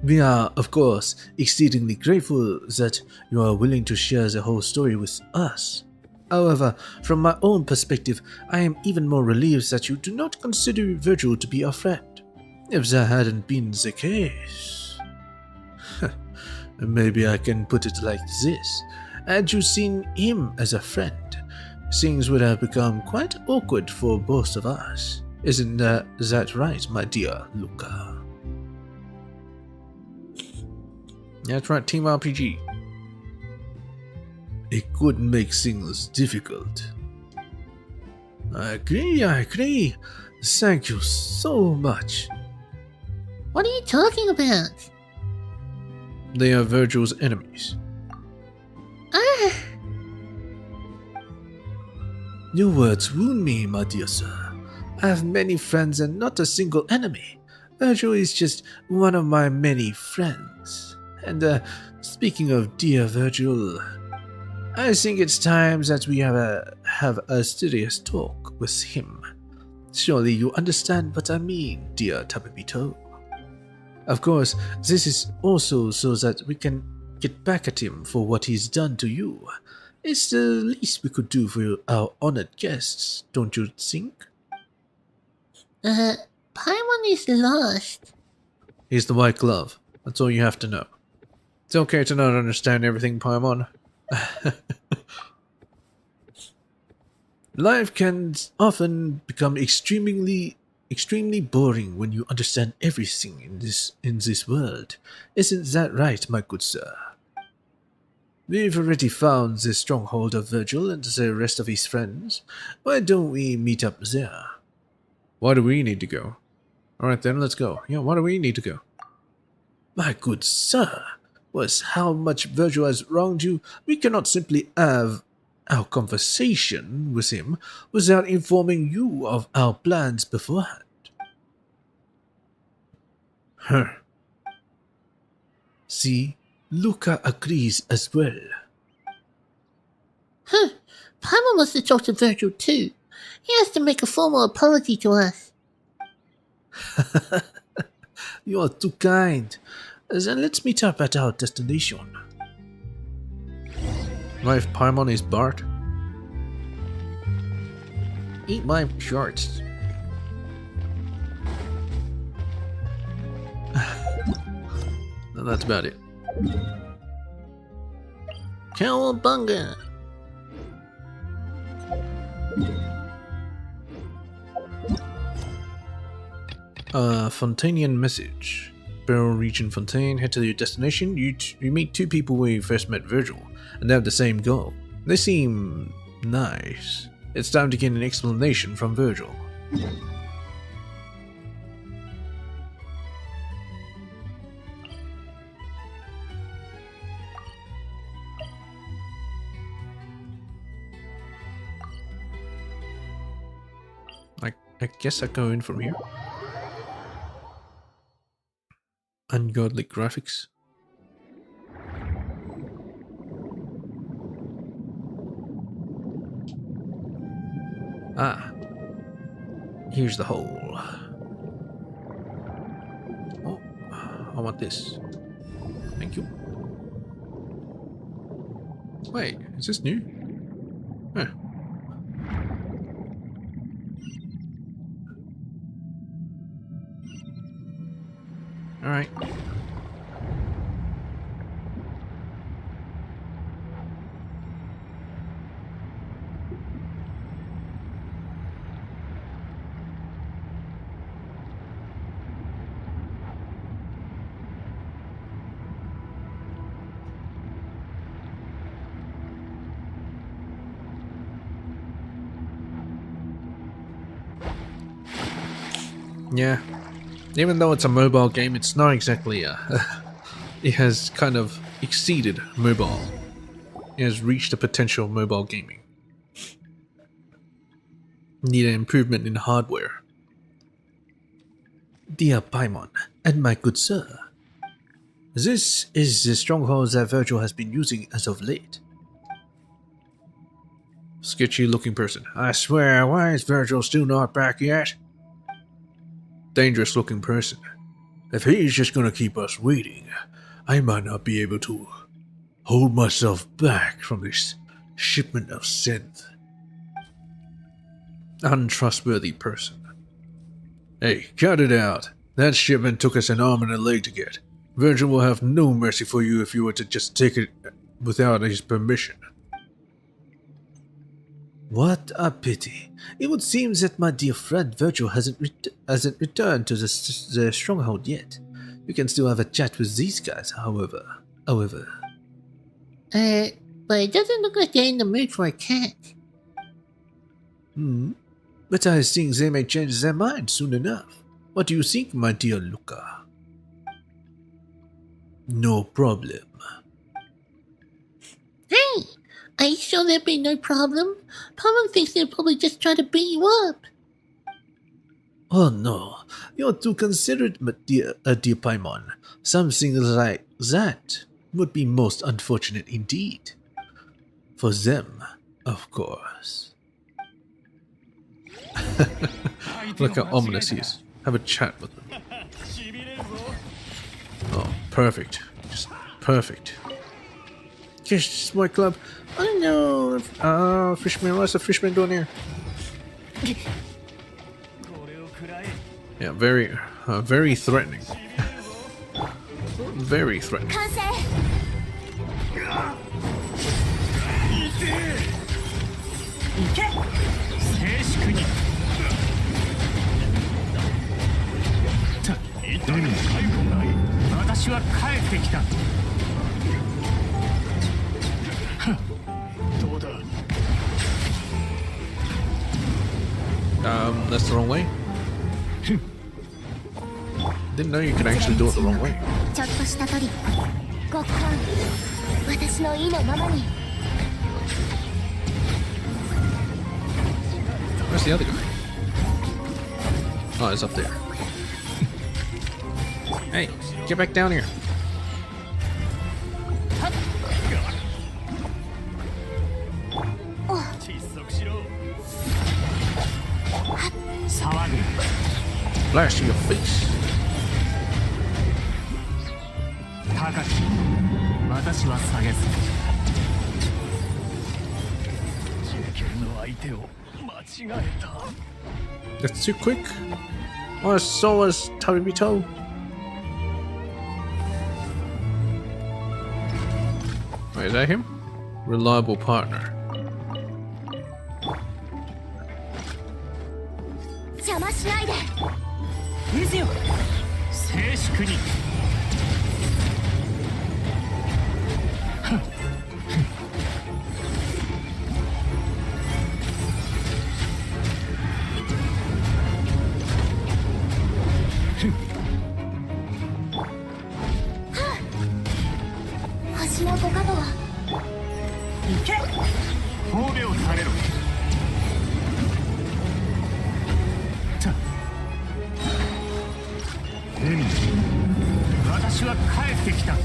We are, of course, exceedingly grateful that you are willing to share the whole story with us. However, from my own perspective, I am even more relieved that you do not consider Virgil to be a friend. If that hadn't been the case... Maybe I can put it like this. Had you seen him as a friend, things would have become quite awkward for both of us. Isn't that right, my dear Luca? That's right, Team RPG. It could make things difficult. I agree. Thank you so much. What are you talking about? They are Virgil's enemies. Your words wound me, my dear sir. I have many friends and not a single enemy. Virgil is just one of my many friends. And speaking of dear Virgil, I think it's time that we have a serious talk with him. Surely you understand what I mean, dear Tabibito. Of course, this is also so that we can get back at him for what he's done to you. It's the least we could do for our honored guests, don't you think? Paimon is lost. He's the White Glove. That's all you have to know. It's okay to not understand everything, Paimon. Life can often become extremely extremely boring when you understand everything in this world. Isn't that right, my good sir? We've already found the stronghold of Virgil and the rest of his friends. Why don't we meet up there? Why do we need to go? Alright then, let's go. Yeah, why do we need to go? My good sir, with how much Virgil has wronged you, we cannot simply have our conversation with him without informing you of our plans beforehand. Huh. See, Luca agrees as well. Huh. Paimon wants to talk to Virgil too. He has to make a formal apology to us. You are too kind. Then let's meet up at our destination. What if Paimon is Bart? Eat my shorts. And that's about it. Cowabunga! Fontanian message. Barrel region Fontaine, head to your destination. You meet two people where you first met Virgil, and they have the same goal. They seem nice. It's time to get an explanation from Virgil. I guess I go in from here. Ungodly graphics. Ah. Here's the hole. Oh, I want this. Thank you. Wait, is this new? Huh. Alright. Yeah. Even though it's a mobile game, it's not exactly it has kind of exceeded mobile. It has reached the potential of mobile gaming. Need an improvement in hardware. Dear Paimon, and my good sir, this is the stronghold that Virgil has been using as of late. Sketchy looking person. I swear, why is Virgil still not back yet? Dangerous looking person. If he's just gonna keep us waiting, I might not be able to hold myself back from this shipment of synth. Untrustworthy person. Hey, cut it out. That shipment took us an arm and a leg to get. Virgil will have no mercy for you if you were to just take it without his permission. What a pity. It would seem that my dear friend Virgil hasn't returned to the stronghold yet. You can still have a chat with these guys, however. But it doesn't look like they're in the mood for a chat. But I think they may change their mind soon enough. What do you think, my dear Luca? No problem. Hey! Are you sure there'll be no problem? Paimon thinks they'll probably just try to beat you up. Oh no, you're too considerate, my dear Paimon. Something like that would be most unfortunate indeed. For them, of course. Look how ominous he is. Have a chat with them. Oh, perfect. Just perfect. Yes, my club. I don't know. Fishman, what's the fishman doing here? Yeah, very threatening. Very threatening. 私は帰ってきた。どうだ。 That's the wrong way. Didn't know you could actually do it the wrong way. ちょっとしたトリック。ごっくん。私の意のままに。 Where's the other guy? Oh, it's up there. Hey, get back down here. Blast in your face. 高き私は下げず。中堅の相手を間違えた。 That's too quick. Oh, so was Tabibito. Wait, is that him? Reliable partner. 邪魔しないで。水よ。静粛に。 星のご加護は。行け。褒美をされろ。海。私は帰ってきた。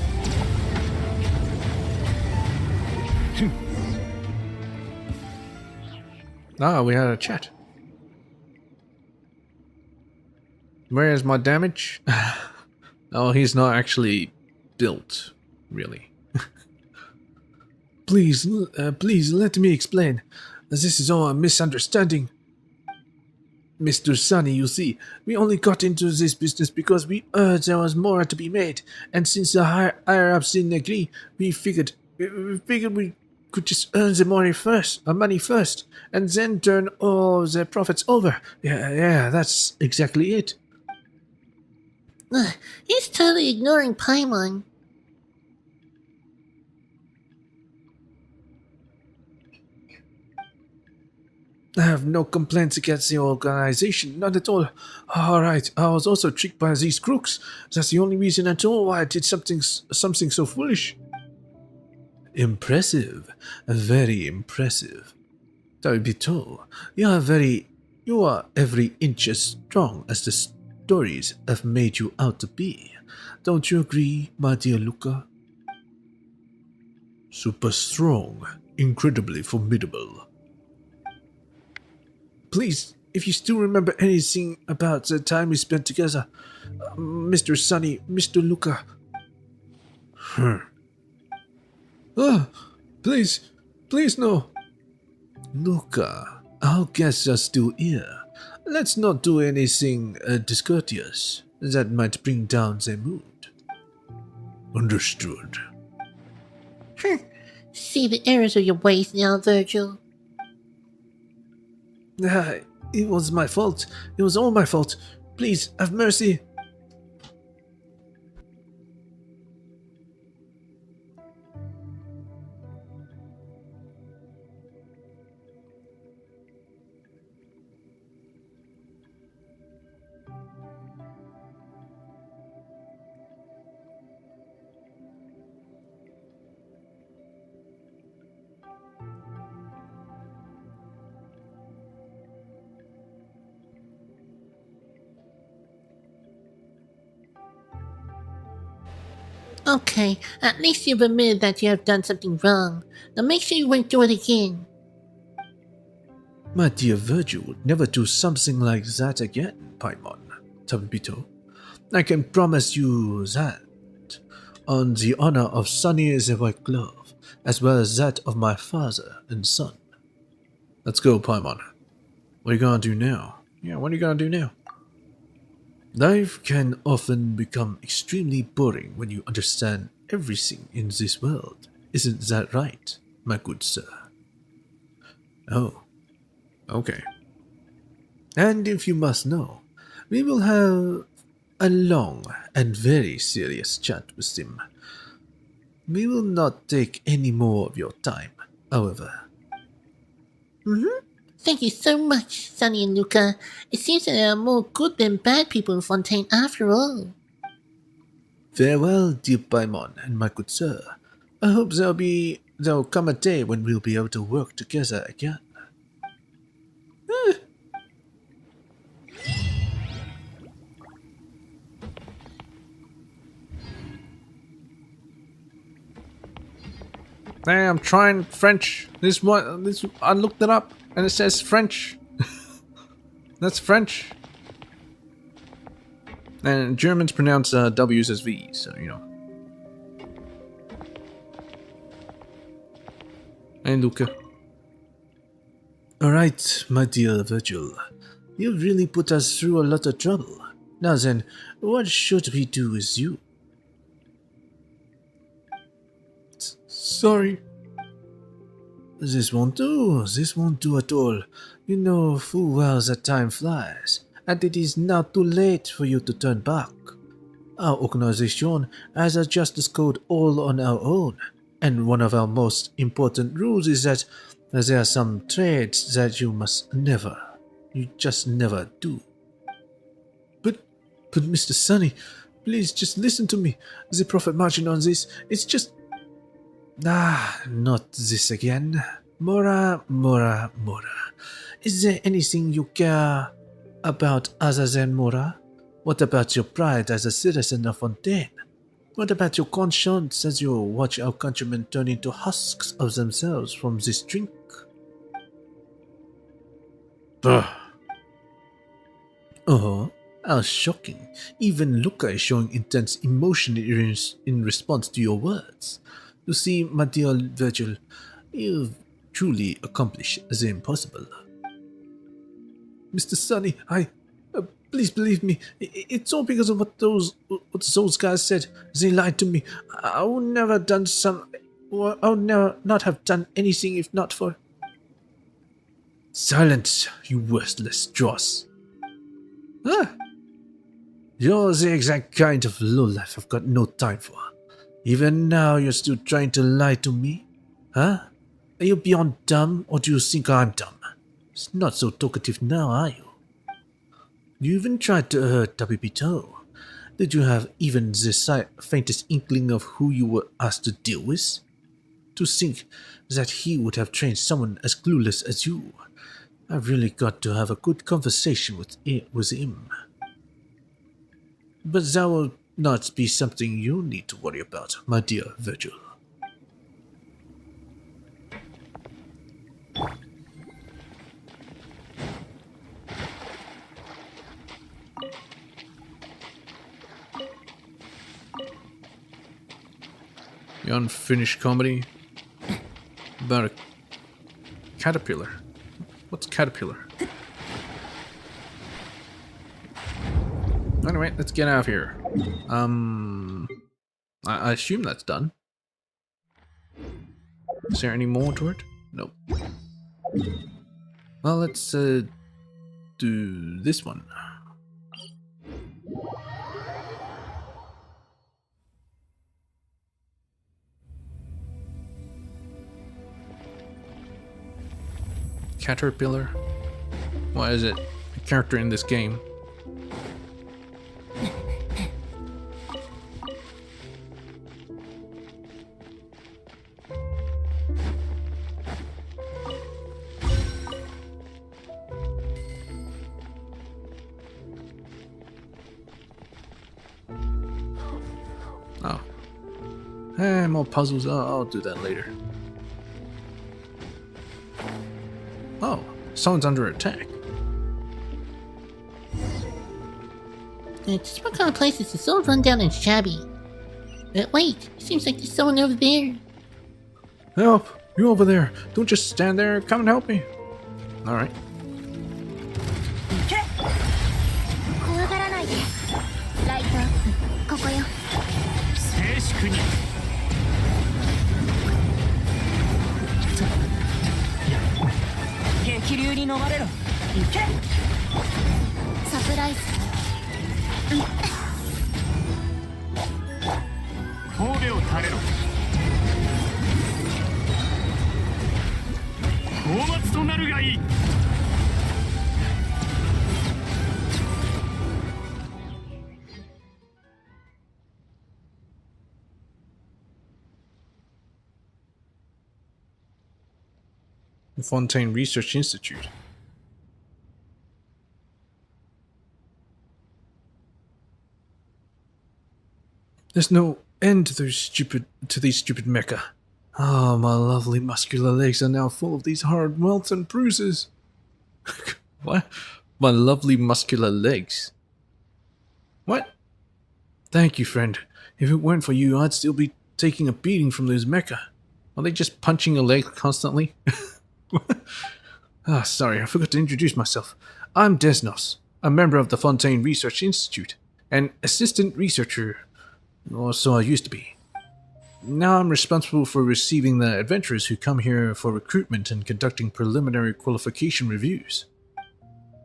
Ah, we had a chat. Where is my damage? Oh, he's not actually built, really. Please let me explain. This is all a misunderstanding. Mr. Sunny, you see, we only got into this business because we heard there was more to be made, and since the higher-ups didn't agree, we figured we could just earn the money first, and then turn all the profits over. Yeah, that's exactly it. He's totally ignoring Paimon. I have no complaints against the organization, not at all. Alright, I was also tricked by these crooks. That's the only reason at all why I did something so foolish. Impressive. Very impressive. Tabibito, you are every inch as strong as the stories have made you out to be. Don't you agree, my dear Luca? Super strong, incredibly formidable. Please, if you still remember anything about the time we spent together, Mr. Sunny, Mr. Luca. Please no. Luca, our guests are still here. Let's not do anything discourteous that might bring down their mood. Understood. See the errors of your ways now, Virgil. It was my fault. It was all my fault. Please, have mercy. Okay, at least you've admitted that you have done something wrong. Now make sure you won't do it again. My dear Virgil would never do something like that again, Paimon. Tabibito. I can promise you that. On the honor of Sunny the White Glove, as well as that of my father and son. Let's go, Paimon. What are you gonna do now? Yeah, what are you gonna do now? Life can often become extremely boring when you understand everything in this world. Isn't that right, my good sir? Oh, okay. And if you must know, we will have a long and very serious chat with him. We will not take any more of your time, however. Thank you so much, Sunny and Luca. It seems that there are more good than bad people in Fontaine after all. Farewell, dear Paimon and my good sir. I hope there'll come a day when we'll be able to work together again. Hey, I'm trying French. This I looked it up and it says French. That's French. And Germans pronounce W's as V's, so you know. Hey, Luca. Alright, my dear Virgil. You've really put us through a lot of trouble. Now then, what should we do with you? Sorry. This won't do. This won't do at all. You know full well that time flies, and it is now too late for you to turn back. Our organization has a justice code all on our own, and one of our most important rules is that there are some trades that you just never do. But Mr. Sunny, please just listen to me. The profit margin on this, it's just... not this again. Mora. Is there anything you care about other than Mora? What about your pride as a citizen of Fontaine? What about your conscience as you watch our countrymen turn into husks of themselves from this drink? Oh, how shocking. Even Luca is showing intense emotion in response to your words. You see, my dear Virgil, you've truly accomplished the impossible. Mr. Sunny, please believe me, it's all because of what those guys said. They lied to me. I would never not have done anything if not for... Silence, you worthless dross. You're the exact kind of lowlife I've got no time for. Even now you're still trying to lie to me? Huh? Are you beyond dumb, or do you think I'm dumb? It's not so talkative now, are you? You even tried to hurt WP. Did you have even the faintest inkling of who you were asked to deal with? To think that he would have trained someone as clueless as you. I've really got to have a good conversation with him. But that will not be something you need to worry about, my dear Virgil. The unfinished comedy about a caterpillar. What's caterpillar? Anyway, let's get out of here. I assume that's done. Is there any more to it? Nope. Well, let's do this one. Caterpillar? Why is it a character in this game? Oh. More puzzles. I'll do that later. Oh, someone's under attack. Just what kind of place is this? So run down and shabby. Wait, it seems like there's someone over there. Help! You over there. Don't just stand there. Come and help me. Alright. 怖がらないで。ライト、ここよ。静粛に。激流に飲まれろ。行け。サプライズ。尾を垂れろ。討伐となるがいい。Fontaine Research Institute. There's no end to these stupid mecha. Ah, my lovely muscular legs are now full of these hard welts and bruises. What? My lovely muscular legs? What? Thank you, friend. If it weren't for you, I'd still be taking a beating from those mecha. Are they just punching your leg constantly? Ah, sorry, I forgot to introduce myself. I'm Desnos, a member of the Fontaine Research Institute, an assistant researcher, or so I used to be. Now I'm responsible for receiving the adventurers who come here for recruitment and conducting preliminary qualification reviews.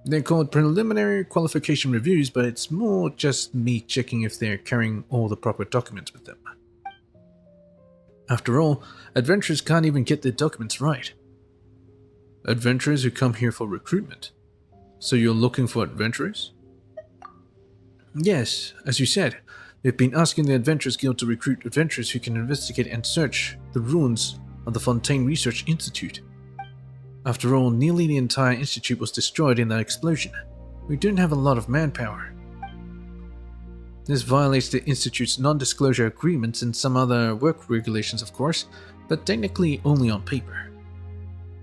They're called preliminary qualification reviews, but it's more just me checking if they're carrying all the proper documents with them. After all, adventurers can't even get their documents right. Adventurers who come here for recruitment. So you're looking for adventurers? Yes, as you said, we've been asking the Adventurers Guild to recruit adventurers who can investigate and search the ruins of the Fontaine Research Institute. After all, nearly the entire institute was destroyed in that explosion. We don't have a lot of manpower. This violates the institute's non-disclosure agreements and some other work regulations, of course, but technically only on paper.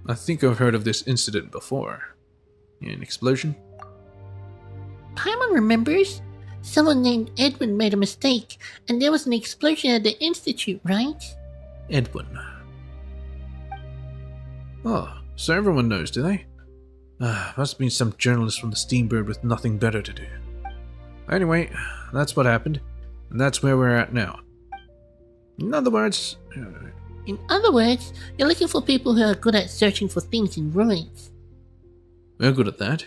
I think I've heard of this incident before. An explosion? Paimon remembers. Someone named Edwin made a mistake, and there was an explosion at the institute, right? Edwin. Oh, so everyone knows, do they? Must have been some journalist from the Steambird with nothing better to do. Anyway, that's what happened, and that's where we're at now. In other words, you're looking for people who are good at searching for things in ruins. we're good at that.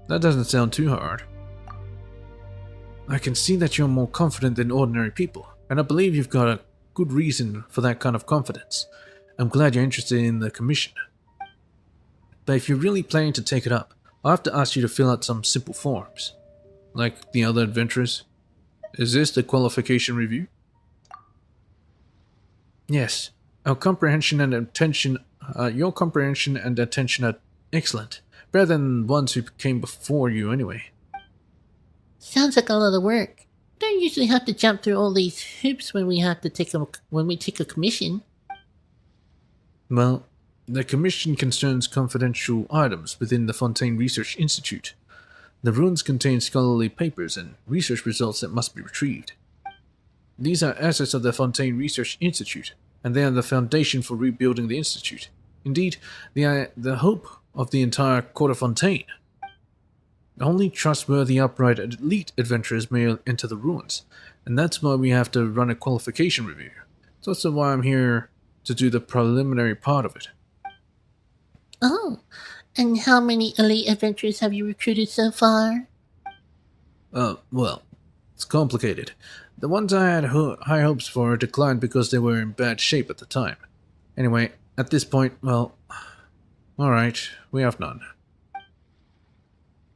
That doesn't sound too hard. I can see that you're more confident than ordinary people, and I believe you've got a good reason for that kind of confidence. I'm glad you're interested in the commission. But if you're really planning to take it up, I'll have to ask you to fill out some simple forms. Like the other adventurers. Is this the qualification review? Yes. Our comprehension and attention, your comprehension and attention are excellent. Better than ones who came before you anyway. Sounds like a lot of work. Don't usually have to jump through all these hoops when we take a commission. Well, the commission concerns confidential items within the Fontaine Research Institute. The ruins contain scholarly papers and research results that must be retrieved. These are assets of the Fontaine Research Institute, and they are the foundation for rebuilding the institute. Indeed, they are the hope of the entire court of Fontaine. Only trustworthy, upright, and elite adventurers may enter the ruins, and that's why we have to run a qualification review. It's also why I'm here to do the preliminary part of it. Oh, and how many elite adventurers have you recruited so far? Well, it's complicated. The ones I had high hopes for declined because they were in bad shape at the time. Anyway, at this point, well, alright, we have none.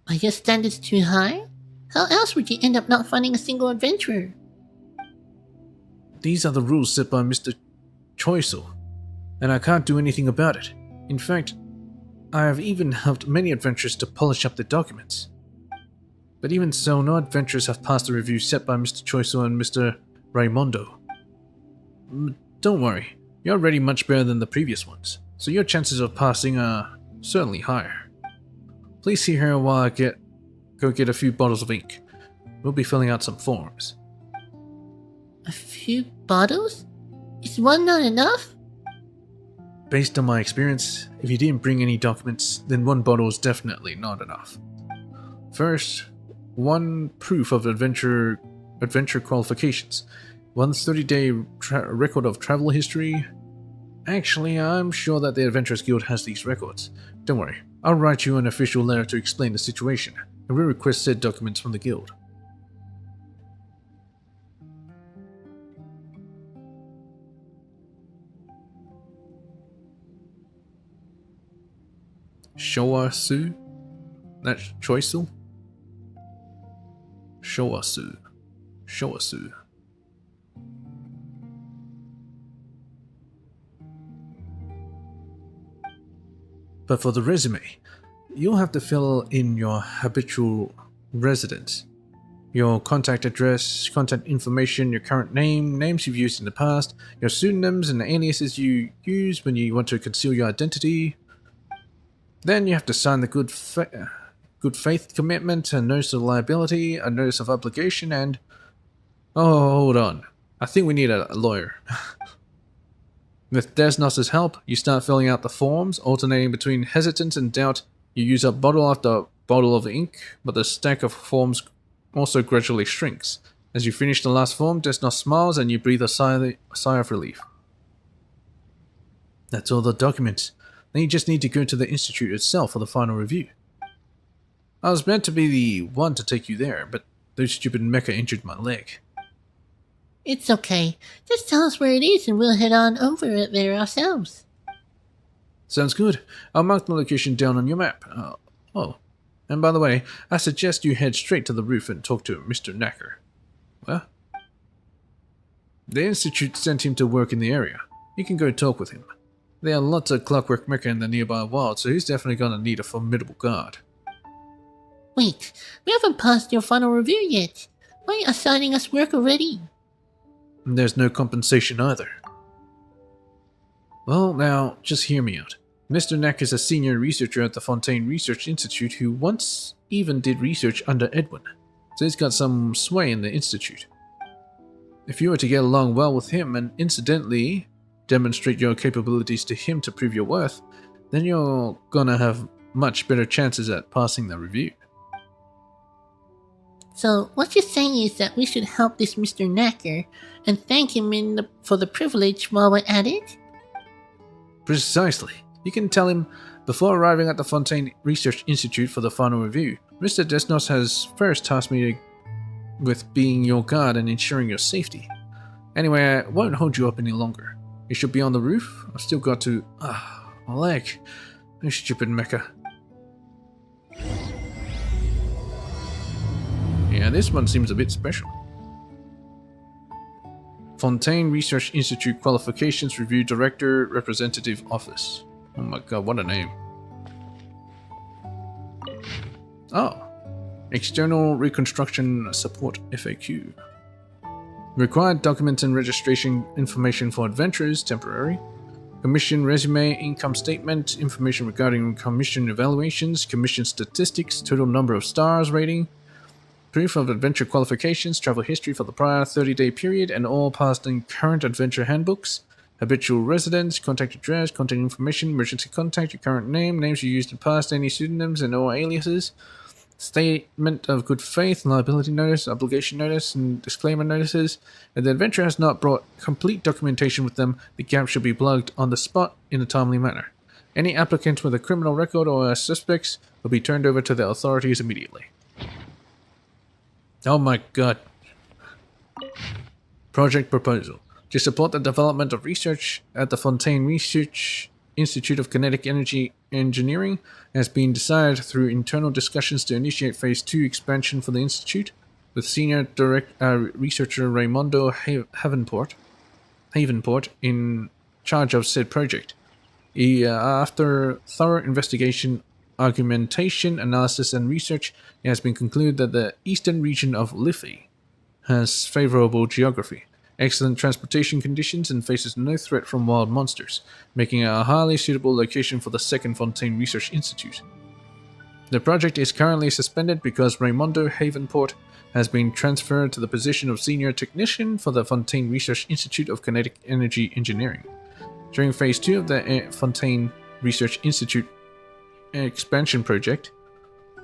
Are your standards too high? How else would you end up not finding a single adventurer? These are the rules set by Mr. Choiso, and I can't do anything about it. In fact, I have even helped many adventurers to polish up their documents. But even so, no adventurers have passed the review set by Mr. Choiso and Mr. Raimondo. Don't worry, you're already much better than the previous ones, so your chances of passing are certainly higher. Please sit here while I go get a few bottles of ink. We'll be filling out some forms. A few bottles? Is one not enough? Based on my experience, if you didn't bring any documents, then one bottle is definitely not enough. First, one proof of adventure qualifications, one's 30-day record of travel history. Actually, I'm sure that the Adventurers Guild has these records. Don't worry, I'll write you an official letter to explain the situation, and we'll request said documents from the guild. Showasu? That's Choisu? Showasu. Showasu. But for the resume, you'll have to fill in your habitual residence, your contact address, contact information, your current name, names you've used in the past, your pseudonyms and aliases you use when you want to conceal your identity. Then you have to sign the good faith commitment, a notice of liability, a notice of obligation, and... Oh, hold on. I think we need a lawyer. With Desnos' help, you start filling out the forms, alternating between hesitance and doubt. You use up bottle after bottle of ink, but the stack of forms also gradually shrinks. As you finish the last form, Desnos smiles and you breathe a sigh of relief. That's all the documents. Then you just need to go to the institute itself for the final review. I was meant to be the one to take you there, but those stupid mecha injured my leg. It's okay. Just tell us where it is and we'll head on over it there ourselves. Sounds good. I'll mark the location down on your map. Oh, and by the way, I suggest you head straight to the roof and talk to Mr. Knacker. Well, the institute sent him to work in the area. You can go talk with him. There are lots of clockwork mecha in the nearby wild, so he's definitely gonna need a formidable guard. Wait, we haven't passed your final review yet. Why are you assigning us work already? And there's no compensation either. Well, now, just hear me out. Mr. Knack is a senior researcher at the Fontaine Research Institute who once even did research under Edwin, so he's got some sway in the institute. If you were to get along well with him and incidentally demonstrate your capabilities to him to prove your worth, then you're gonna have much better chances at passing the review. So what you're saying is that we should help this Mr. Knacker and thank him for the privilege while we're at it? Precisely. You can tell him, before arriving at the Fontaine Research Institute for the final review, Mr. Desnos has first tasked me with being your guard and ensuring your safety. Anyway, I won't hold you up any longer. You should be on the roof. I've still got to... my leg. You stupid mecha. Yeah, this one seems a bit special. Fontaine Research Institute Qualifications Review Director Representative Office. Oh my god, what a name. Oh. External Reconstruction Support FAQ. Required documents and registration information for adventurers, temporary. Commission resume, income statement, information regarding commission evaluations, commission statistics, total number of stars rating, proof of adventure qualifications, travel history for the prior 30-day period, and all past and current adventure handbooks, habitual residence, contact address, contact information, emergency contact, your current name, names you used in the past, any pseudonyms and all aliases, statement of good faith, liability notice, obligation notice, and disclaimer notices. If the adventurer has not brought complete documentation with them, the gap should be plugged on the spot in a timely manner. Any applicants with a criminal record or suspects will be turned over to the authorities immediately. Oh my god. Project proposal. To support the development of research at the Fontaine Research Institute of Kinetic Energy Engineering, has been decided through internal discussions to initiate Phase 2 expansion for the Institute, with Senior Researcher Raimundo Havenport in charge of said project. After thorough investigation, argumentation, analysis, and research, it has been concluded that the eastern region of Liffey has favorable geography, excellent transportation conditions, and faces no threat from wild monsters, making it a highly suitable location for the second Fontaine Research Institute. The project is currently suspended because Raimundo Havenport has been transferred to the position of Senior Technician for the Fontaine Research Institute of Kinetic Energy Engineering. During Phase 2 of the Fontaine Research Institute expansion project,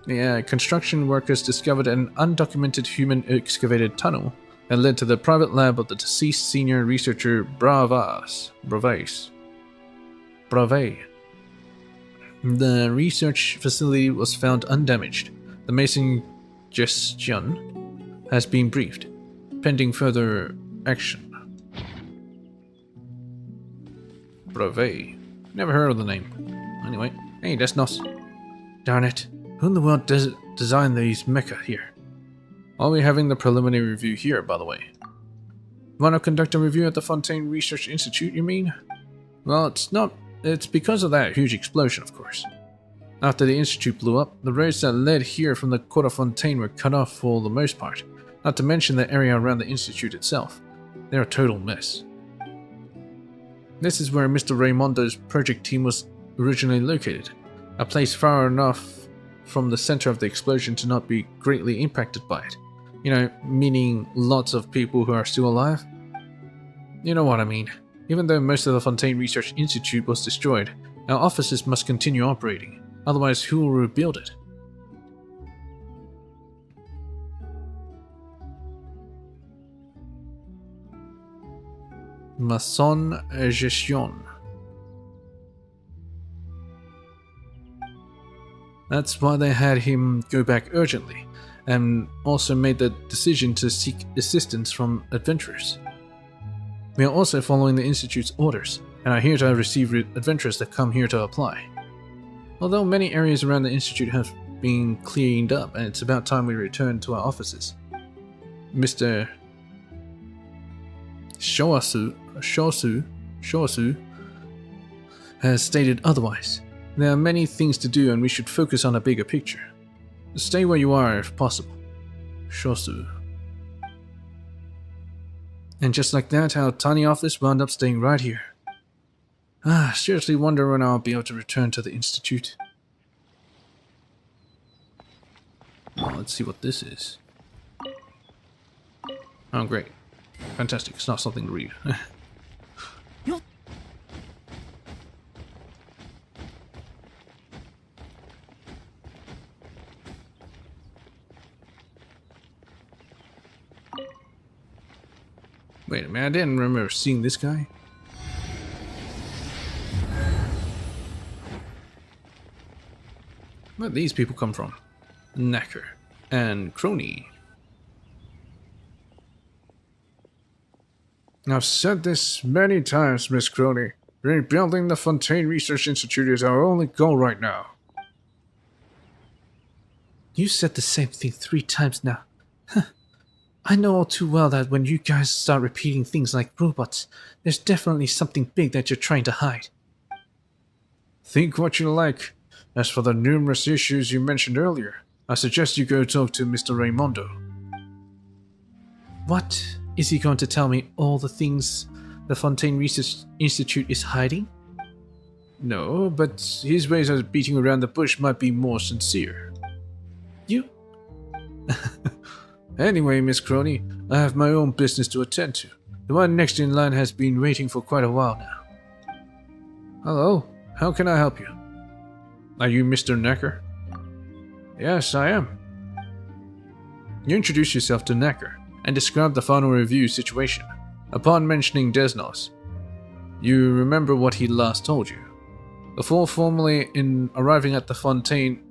the construction workers discovered an undocumented human excavated tunnel that led to the private lab of the deceased senior researcher Bravais. The research facility was found undamaged. The Mason Gestion has been briefed, pending further action. Bravais. Never heard of the name. Anyway, hey, that's nice. Darn it. Who in the world designed these mecha here? Are we having the preliminary review here, by the way? Want to conduct a review at the Fontaine Research Institute, you mean? Well, it's not. It's because of that huge explosion, of course. After the Institute blew up, the roads that led here from the Court of Fontaine were cut off for the most part, not to mention the area around the Institute itself. They're a total mess. This is where Mr. Raimondo's project team was originally located, a place far enough from the center of the explosion to not be greatly impacted by it. You know, meaning lots of people who are still alive? You know what I mean. Even though most of the Fontaine Research Institute was destroyed, our offices must continue operating, otherwise who will rebuild it? Maçon Gestion. That's why they had him go back urgently, and also made the decision to seek assistance from adventurers. We are also following the Institute's orders, and are here to receive adventurers that come here to apply. Although many areas around the Institute have been cleaned up, and it's about time we return to our offices. Mr. Shosu has stated otherwise. There are many things to do and we should focus on a bigger picture. Stay where you are if possible. Shosu. And just like that, our tiny office wound up staying right here. Seriously wonder when I'll be able to return to the Institute. Well, let's see what this is. Oh, great. Fantastic. It's not something to read. Wait a minute, I didn't remember seeing this guy. Where'd these people come from? Knacker and Crony. I've said this many times, Miss Crony. Rebuilding the Fontaine Research Institute is our only goal right now. You said the same thing 3 times now. I know all too well that when you guys start repeating things like robots, there's definitely something big that you're trying to hide. Think what you like. As for the numerous issues you mentioned earlier, I suggest you go talk to Mr. Raimondo. What? Is he going to tell me all the things the Fontaine Research Institute is hiding? No, but his ways of beating around the bush might be more sincere. You... Anyway, Miss Crony, I have my own business to attend to. The one next in line has been waiting for quite a while now. Hello, how can I help you? Are you Mr. Knacker? Yes, I am. You introduce yourself to Knacker and describe the final review situation. Upon mentioning Desnos, you remember what he last told you. Before formally arriving at the Fontaine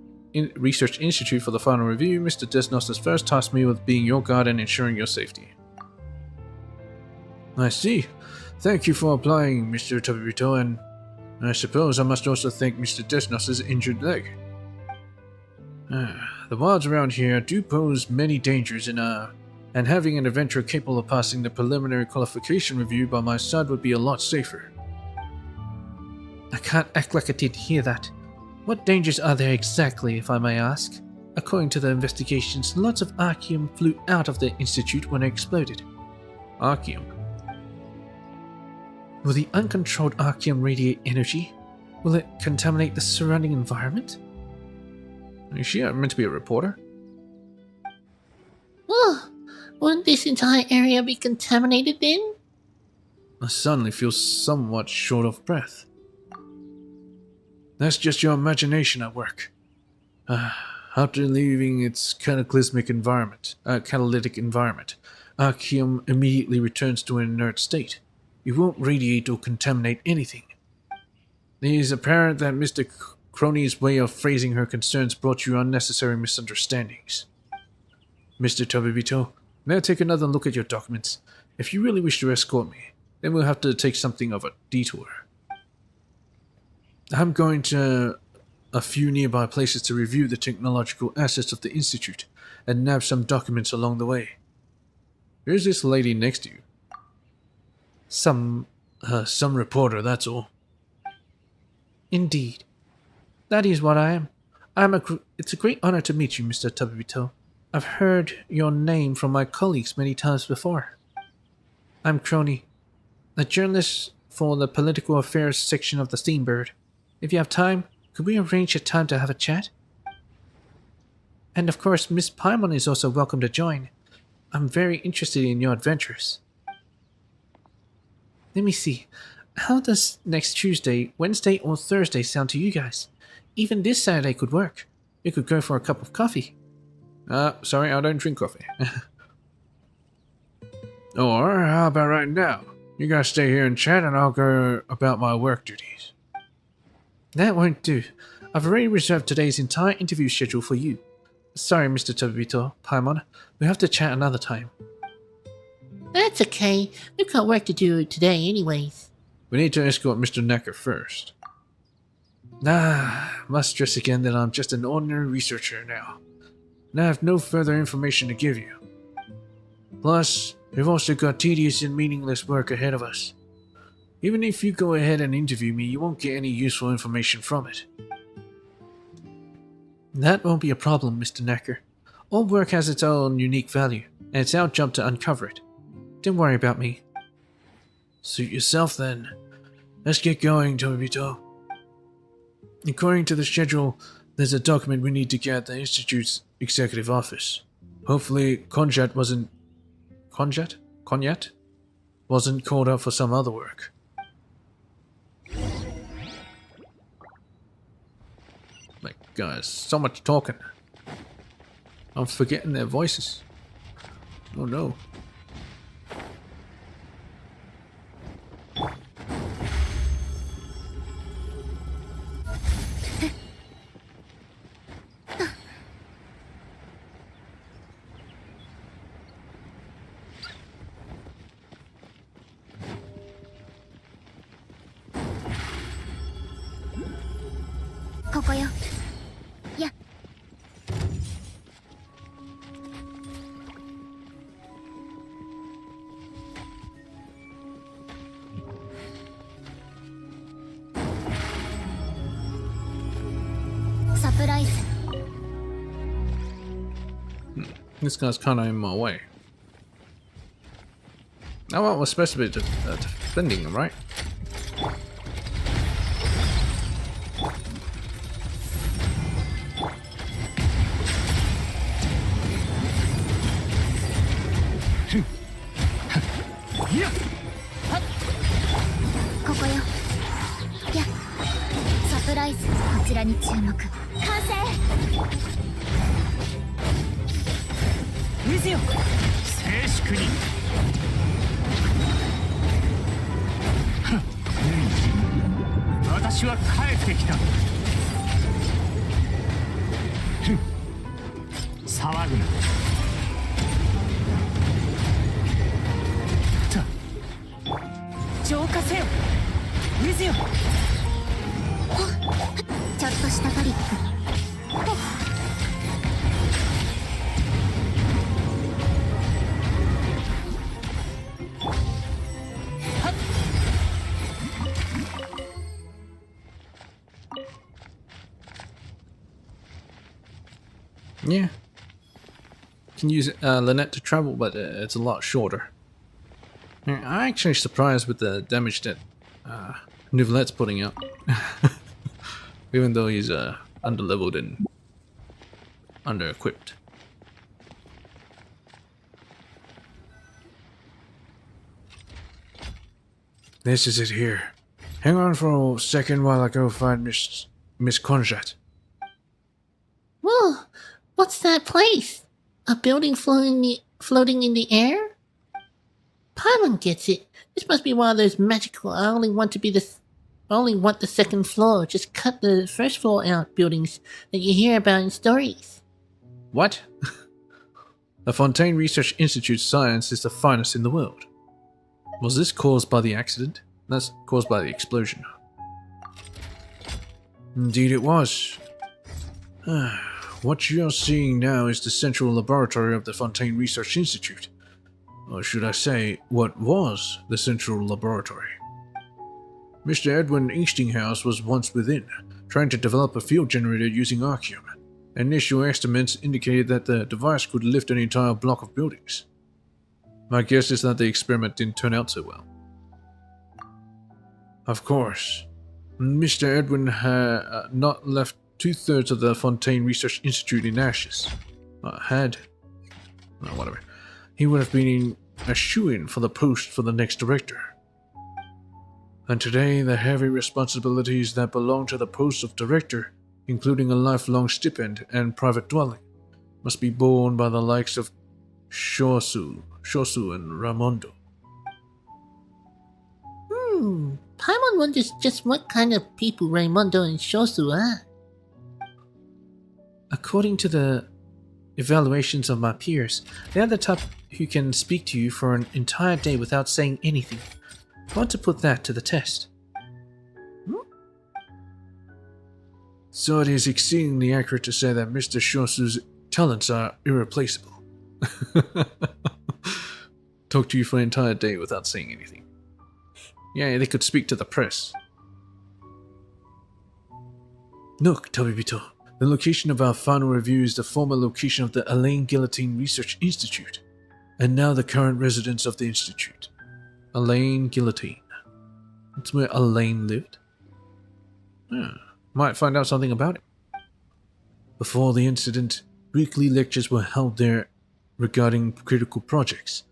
Research Institute for the final review, Mr. Desnos has first tasked me with being your guard and ensuring your safety. I see. Thank you for applying, Mr. Tobibito, and I suppose I must also thank Mr. Desnos' injured leg. The wilds around here do pose many dangers, and having an adventurer capable of passing the preliminary qualification review by my side would be a lot safer. I can't act like I didn't hear that. What dangers are there exactly, if I may ask? According to the investigations, lots of archaeum flew out of the Institute when it exploded. Archaeum? Will the uncontrolled archaeum radiate energy? Will it contaminate the surrounding environment? Is she meant to be a reporter? Oh, wouldn't this entire area be contaminated then? I suddenly feel somewhat short of breath. That's just your imagination at work. After leaving its catalytic environment, archaeum immediately returns to an inert state. It won't radiate or contaminate anything. It is apparent that Mr. Crony's way of phrasing her concerns brought you unnecessary misunderstandings. Mr. Tobibito, may I take another look at your documents? If you really wish to escort me, then we'll have to take something of a detour. I'm going to a few nearby places to review the technological assets of the Institute and nab some documents along the way. Who's this lady next to you? Some reporter, that's all. Indeed. That is what I am. It's a great honor to meet you, Mr. Tabito. I've heard your name from my colleagues many times before. I'm Crony, a journalist for the political affairs section of the Steambird. If you have time, could we arrange a time to have a chat? And of course, Miss Paimon is also welcome to join. I'm very interested in your adventures. Let me see. How does next Tuesday, Wednesday, or Thursday sound to you guys? Even this Saturday could work. We could go for a cup of coffee. Sorry, I don't drink coffee. Or how about right now? You guys stay here and chat and I'll go about my work duties. That won't do. I've already reserved today's entire interview schedule for you. Sorry, Mr. Tobito, Paimon. We have to chat another time. That's okay. We've got work to do today anyways. We need to escort Mr. Necker first. Must stress again that I'm just an ordinary researcher now. And I have no further information to give you. Plus, we've also got tedious and meaningless work ahead of us. Even if you go ahead and interview me, you won't get any useful information from it. That won't be a problem, Mr. Necker. All work has its own unique value, and it's our job to uncover it. Don't worry about me. Suit yourself then. Let's get going, Tobito. According to the schedule, there's a document we need to get at the Institute's executive office. Hopefully, Konjat wasn't called up for some other work. My God, so much talking. I'm forgetting their voices. Oh no. This guy's kind of in my way. Oh, well, we're supposed to be defending him, right? Yeah. Can use Lynette to travel, but it's a lot shorter. I'm actually surprised with the damage that Nouvelette's putting out. Even though he's underleveled and under-equipped. This is it here. Hang on for a second while I go find Miss Konjat. Whoa! What's that place? A building floating in the air? Paimon gets it. This must be one of those magical I only want the second floor. Just cut the first floor out buildings that you hear about in stories. What? The Fontaine Research Institute's science is the finest in the world. Was this caused by the accident? That's caused by the explosion. Indeed it was. What you're seeing now is the central laboratory of the Fontaine Research Institute. Or should I say, what was the central laboratory. Mr. Edwin Eastinghouse was once within, trying to develop a field generator using Arceum. Initial estimates indicated that the device could lift an entire block of buildings. My guess is that the experiment didn't turn out so well. Of course, Mr. Edwin had not left 2/3 of the Fontaine Research Institute in ashes. Whatever. He would have been a shoo-in for the post for the next director. And today, the heavy responsibilities that belong to the post of director, including a lifelong stipend and private dwelling, must be borne by the likes of Shosu and Raimondo. Paimon wonders just what kind of people Raimundo and Shosu are. According to the evaluations of my peers, they are the type who can speak to you for an entire day without saying anything. I want to put that to the test. So it is exceedingly accurate to say that Mr. Shosu's talents are irreplaceable. Talk to you for an entire day without saying anything. Yeah, they could speak to the press. Look, Tabibito, the location of our final review is the former location of the Elaine Guillotine Research Institute, and now the current residence of the institute. Elaine Guillotine. That's where Elaine lived. Might find out something about it. Before the incident, weekly lectures were held there regarding critical projects.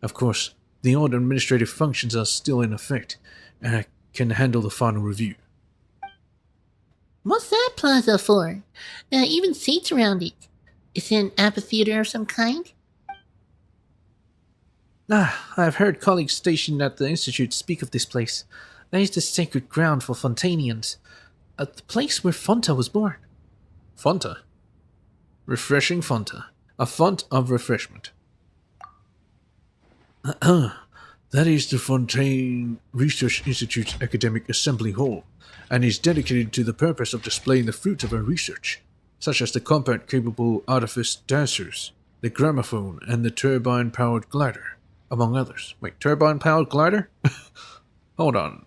Of course, the old administrative functions are still in effect, and I can handle the final review. What's that plaza for? Even seats around it. Is it an amphitheater of some kind? I've heard colleagues stationed at the institute speak of this place. That is the sacred ground for Fontanians. The place where Fonta was born. Fonta? Refreshing Fonta. A font of refreshment. That is the Fontaine Research Institute's academic assembly hall, and is dedicated to the purpose of displaying the fruits of our research, such as the combat-capable artifice dancers, the gramophone, and the turbine-powered glider, among others. Wait, turbine-powered glider? Hold on.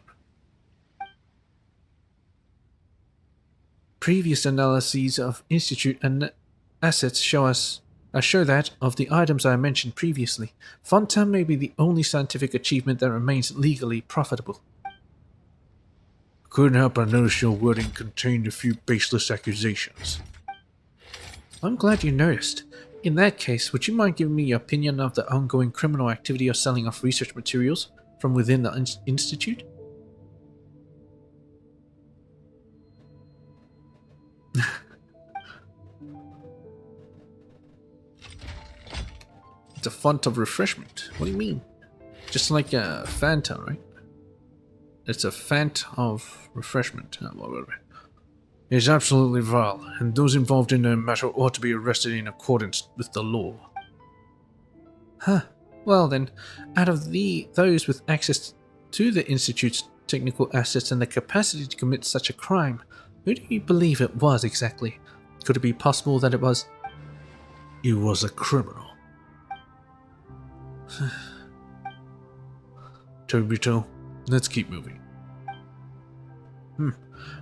Previous analyses of institute and assets show that, of the items I mentioned previously, Fonta may be the only scientific achievement that remains legally profitable. Couldn't help but notice your wording contained a few baseless accusations. I'm glad you noticed. In that case, would you mind giving me your opinion of the ongoing criminal activity of selling off research materials from within the institute? It's a font of refreshment. What do you mean? Just like a Fanta, right? It's a font of refreshment. It's absolutely vile, and those involved in the matter ought to be arrested in accordance with the law. Well then, out of those with access to the Institute's technical assets and the capacity to commit such a crime, who do you believe it was exactly? Could it be possible that it was... It was a criminal. Tobito, let's keep moving.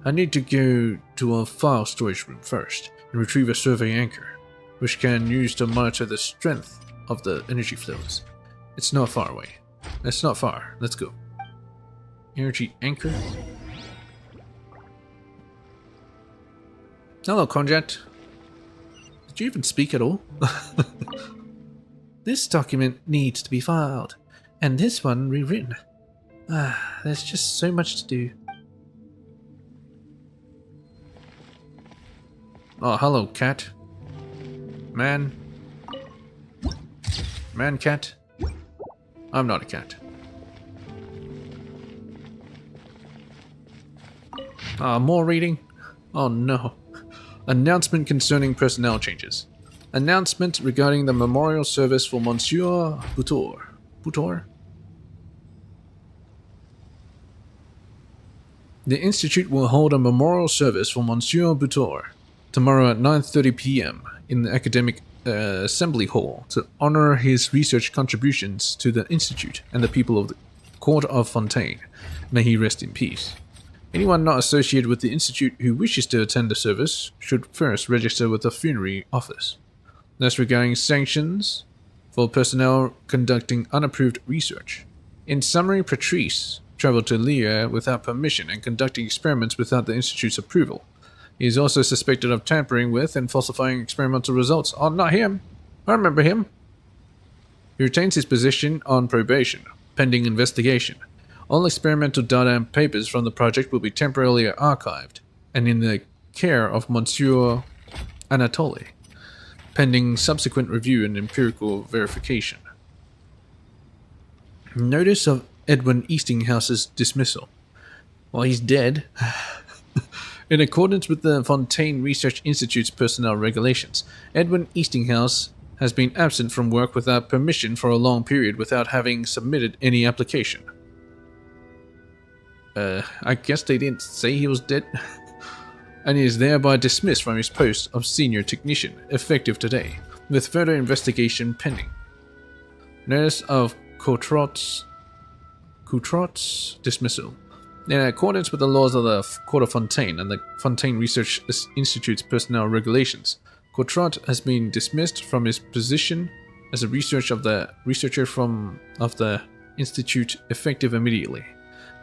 I need to go to a file storage room first and retrieve a survey anchor, which can use to monitor the strength of the energy flows. It's not far away. It's not far. Let's go. Energy anchor. Hello, Konjet. Did you even speak at all? This document needs to be filed, and this one rewritten. There's just so much to do. Oh, hello, cat. Man. Man, cat. I'm not a cat. More reading? Oh no. Announcement concerning personnel changes. Announcement regarding the memorial service for Monsieur Boutour. Boutour? The Institute will hold a memorial service for Monsieur Boutor tomorrow at 9:30 p.m. in the Academic Assembly Hall to honor his research contributions to the Institute and the people of the Court of Fontaine. May he rest in peace. Anyone not associated with the Institute who wishes to attend the service should first register with the funerary office. Thus regarding sanctions for personnel conducting unapproved research. In summary, Patrice traveled to Lille without permission and conducting experiments without the Institute's approval. He is also suspected of tampering with and falsifying experimental results. Oh, not him. I remember him. He retains his position on probation, pending investigation. All experimental data and papers from the project will be temporarily archived and in the care of Monsieur Anatole, pending subsequent review and empirical verification. Notice of Edwin Eastinghouse's dismissal. Well, he's dead. In accordance with the Fontaine Research Institute's personnel regulations, Edwin Eastinghouse has been absent from work without permission for a long period without having submitted any application. I guess they didn't say he was dead. And he is thereby dismissed from his post of senior technician, effective today, with further investigation pending. Notice of Coutrot's dismissal. In accordance with the laws of the Court of Fontaine and the Fontaine Research Institute's personnel regulations, Coutrot has been dismissed from his position as a researcher of the Institute effective immediately.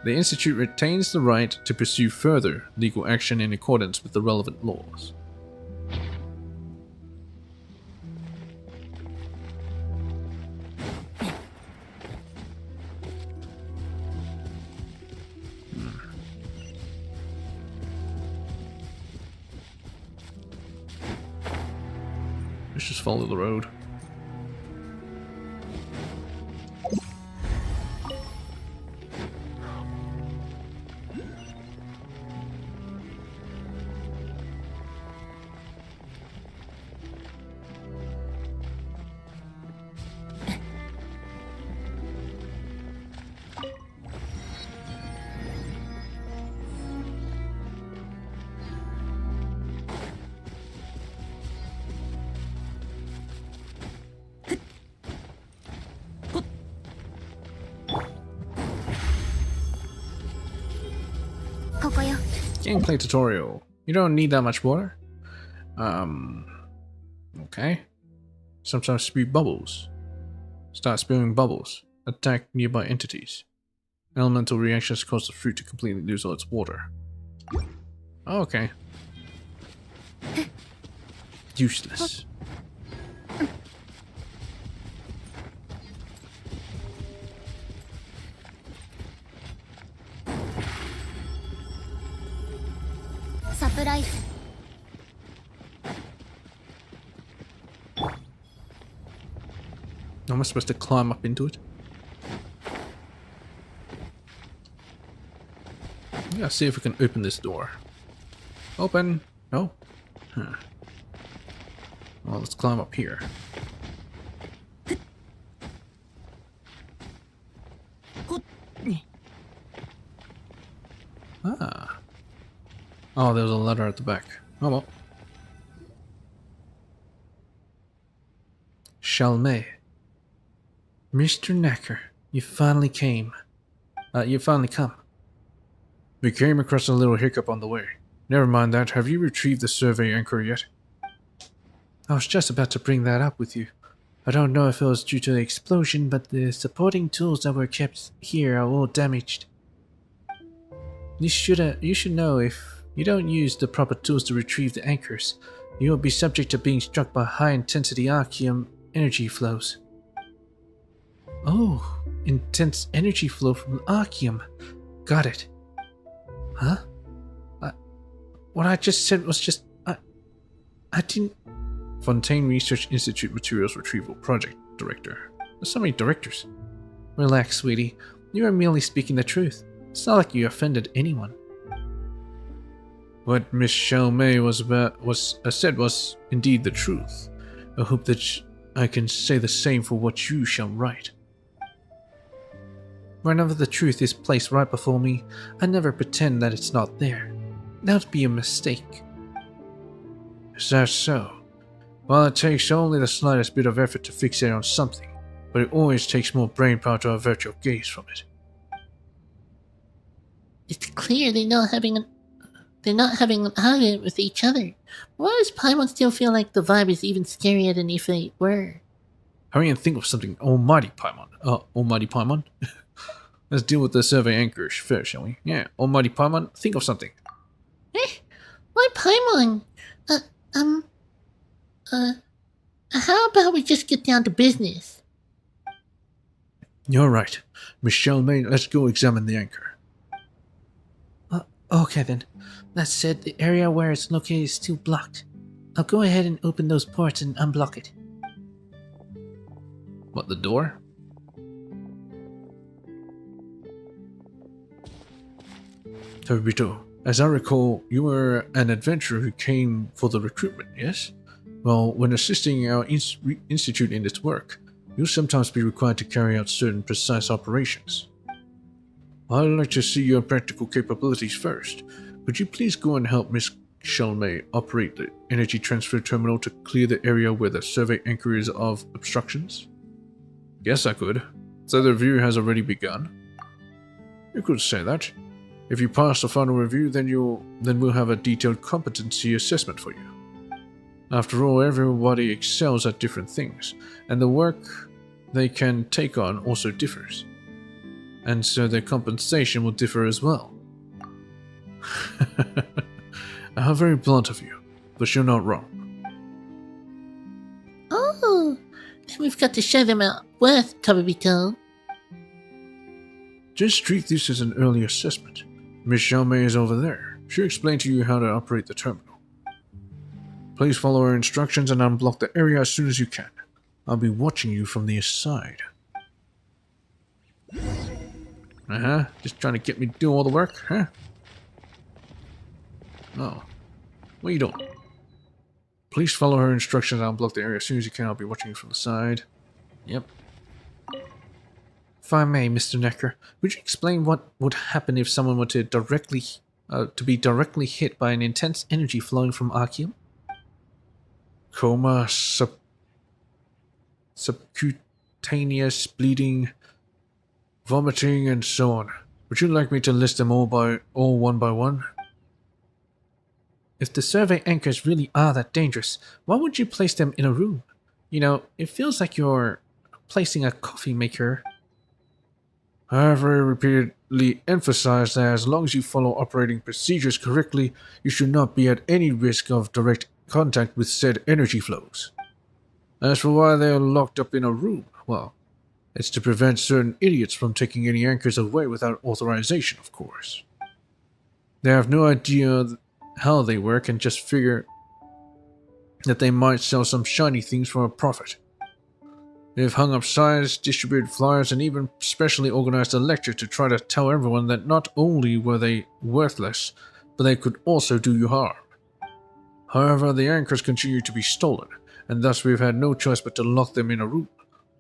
The Institute retains the right to pursue further legal action in accordance with the relevant laws. Let's just follow the road. Gameplay tutorial. You don't need that much water. Okay. Sometimes spew bubbles. Start spewing bubbles. Attack nearby entities. Elemental reactions cause the fruit to completely lose all its water. Oh, okay. Useless. Surprise. Am I supposed to climb up into it? Yeah, see if we can open this door. Open! No? Huh. Well, let's climb up here. Ah. Oh, there's a letter at the back. Oh well. Chalmé. Mr. Necker, you finally came. You finally come. We came across a little hiccup on the way. Never mind that. Have you retrieved the survey anchor yet? I was just about to bring that up with you. I don't know if it was due to the explosion, but the supporting tools that were kept here are all damaged. You should know if you don't use the proper tools to retrieve the anchors, you will be subject to being struck by high-intensity arceum energy flows. Oh, intense energy flow from arceum. Got it. Huh? What I just said was just... I didn't... Fontaine Research Institute Materials Retrieval Project Director. There's so many directors. Relax, sweetie. You are merely speaking the truth. It's not like you offended anyone. What Miss Chalmé said was indeed the truth. I hope that I can say the same for what you shall write. Whenever the truth is placed right before me, I never pretend that it's not there. That would be a mistake. Is that so? Well, it takes only the slightest bit of effort to fixate on something, but it always takes more brainpower to avert your gaze from it. It's clear they're not having an argument with each other. Why does Paimon still feel like the vibe is even scarier than if they were? Hurry and think of something, Almighty Paimon. Almighty Paimon? Let's deal with the survey anchors first, shall we? Yeah, Almighty Paimon, think of something. Why Paimon? How about we just get down to business? You're right. Michelle May, let's go examine the anchor. Okay then. That said, the area where it's located is still blocked. I'll go ahead and open those ports and unblock it. What, the door? Tobito, as I recall, you were an adventurer who came for the recruitment, yes? Well, when assisting our institute in its work, you'll sometimes be required to carry out certain precise operations. I'd like to see your practical capabilities first. Could you please go and help Miss Shelmay operate the energy transfer terminal to clear the area where the survey anchor is of obstructions? Yes, I could. So the review has already begun. You could say that. If you pass the final review, then we'll have a detailed competency assessment for you. After all, everybody excels at different things, and the work they can take on also differs. And so their compensation will differ as well. How very blunt of you, but you're not wrong. Oh, then we've got to show them our worth, Tobito. Just treat this as an early assessment. Miss Xiaomei is over there. She'll explain to you how to operate the terminal. Please follow her instructions and unblock the area as soon as you can. I'll be watching you from the side. Just trying to get me to do all the work, huh? Oh. What are you doing? Please follow her instructions and unblock the area as soon as you can. I'll be watching you from the side. Yep. If I may, Mr. Necker, would you explain what would happen if someone were to be directly hit by an intense energy flowing from Arceum? Coma, subcutaneous bleeding, vomiting, and so on. Would you like me to list them all one by one? If the survey anchors really are that dangerous, why would you place them in a room? You know, it feels like you're placing a coffee maker. I have very repeatedly emphasized that as long as you follow operating procedures correctly, you should not be at any risk of direct contact with said energy flows. As for why they are locked up in a room, well, it's to prevent certain idiots from taking any anchors away without authorization, of course. They have no idea how they work and just figure that they might sell some shiny things for a profit. They've hung up signs, distributed flyers, and even specially organized a lecture to try to tell everyone that not only were they worthless, but they could also do you harm. However, the anchors continue to be stolen, and thus we've had no choice but to lock them in a room.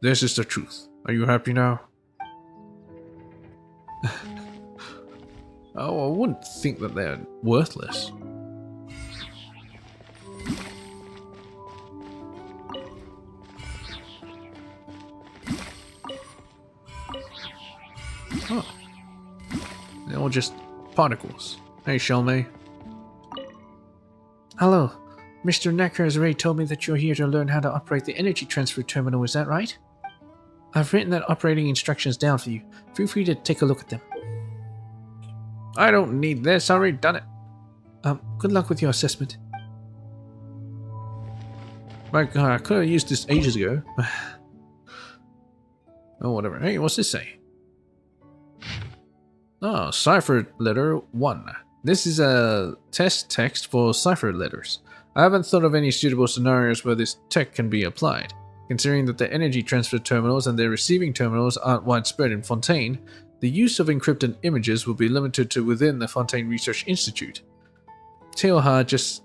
This is the truth. Are you happy now? Oh, I wouldn't think that they're worthless. Oh. They're all just particles. Hey, Shelmay. Hello. Mr. Necker has already told me that you're here to learn how to operate the energy transfer terminal, is that right? I've written that operating instructions down for you. Feel free to take a look at them. I don't need this, I've already done it. Good luck with your assessment. My god, I could have used this ages ago. Oh, whatever. Hey, what's this say? Oh, cipher letter 1. This is a test text for cipher letters. I haven't thought of any suitable scenarios where this tech can be applied. Considering that the energy transfer terminals and their receiving terminals aren't widespread in Fontaine, the use of encrypted images will be limited to within the Fontaine Research Institute. Teoha just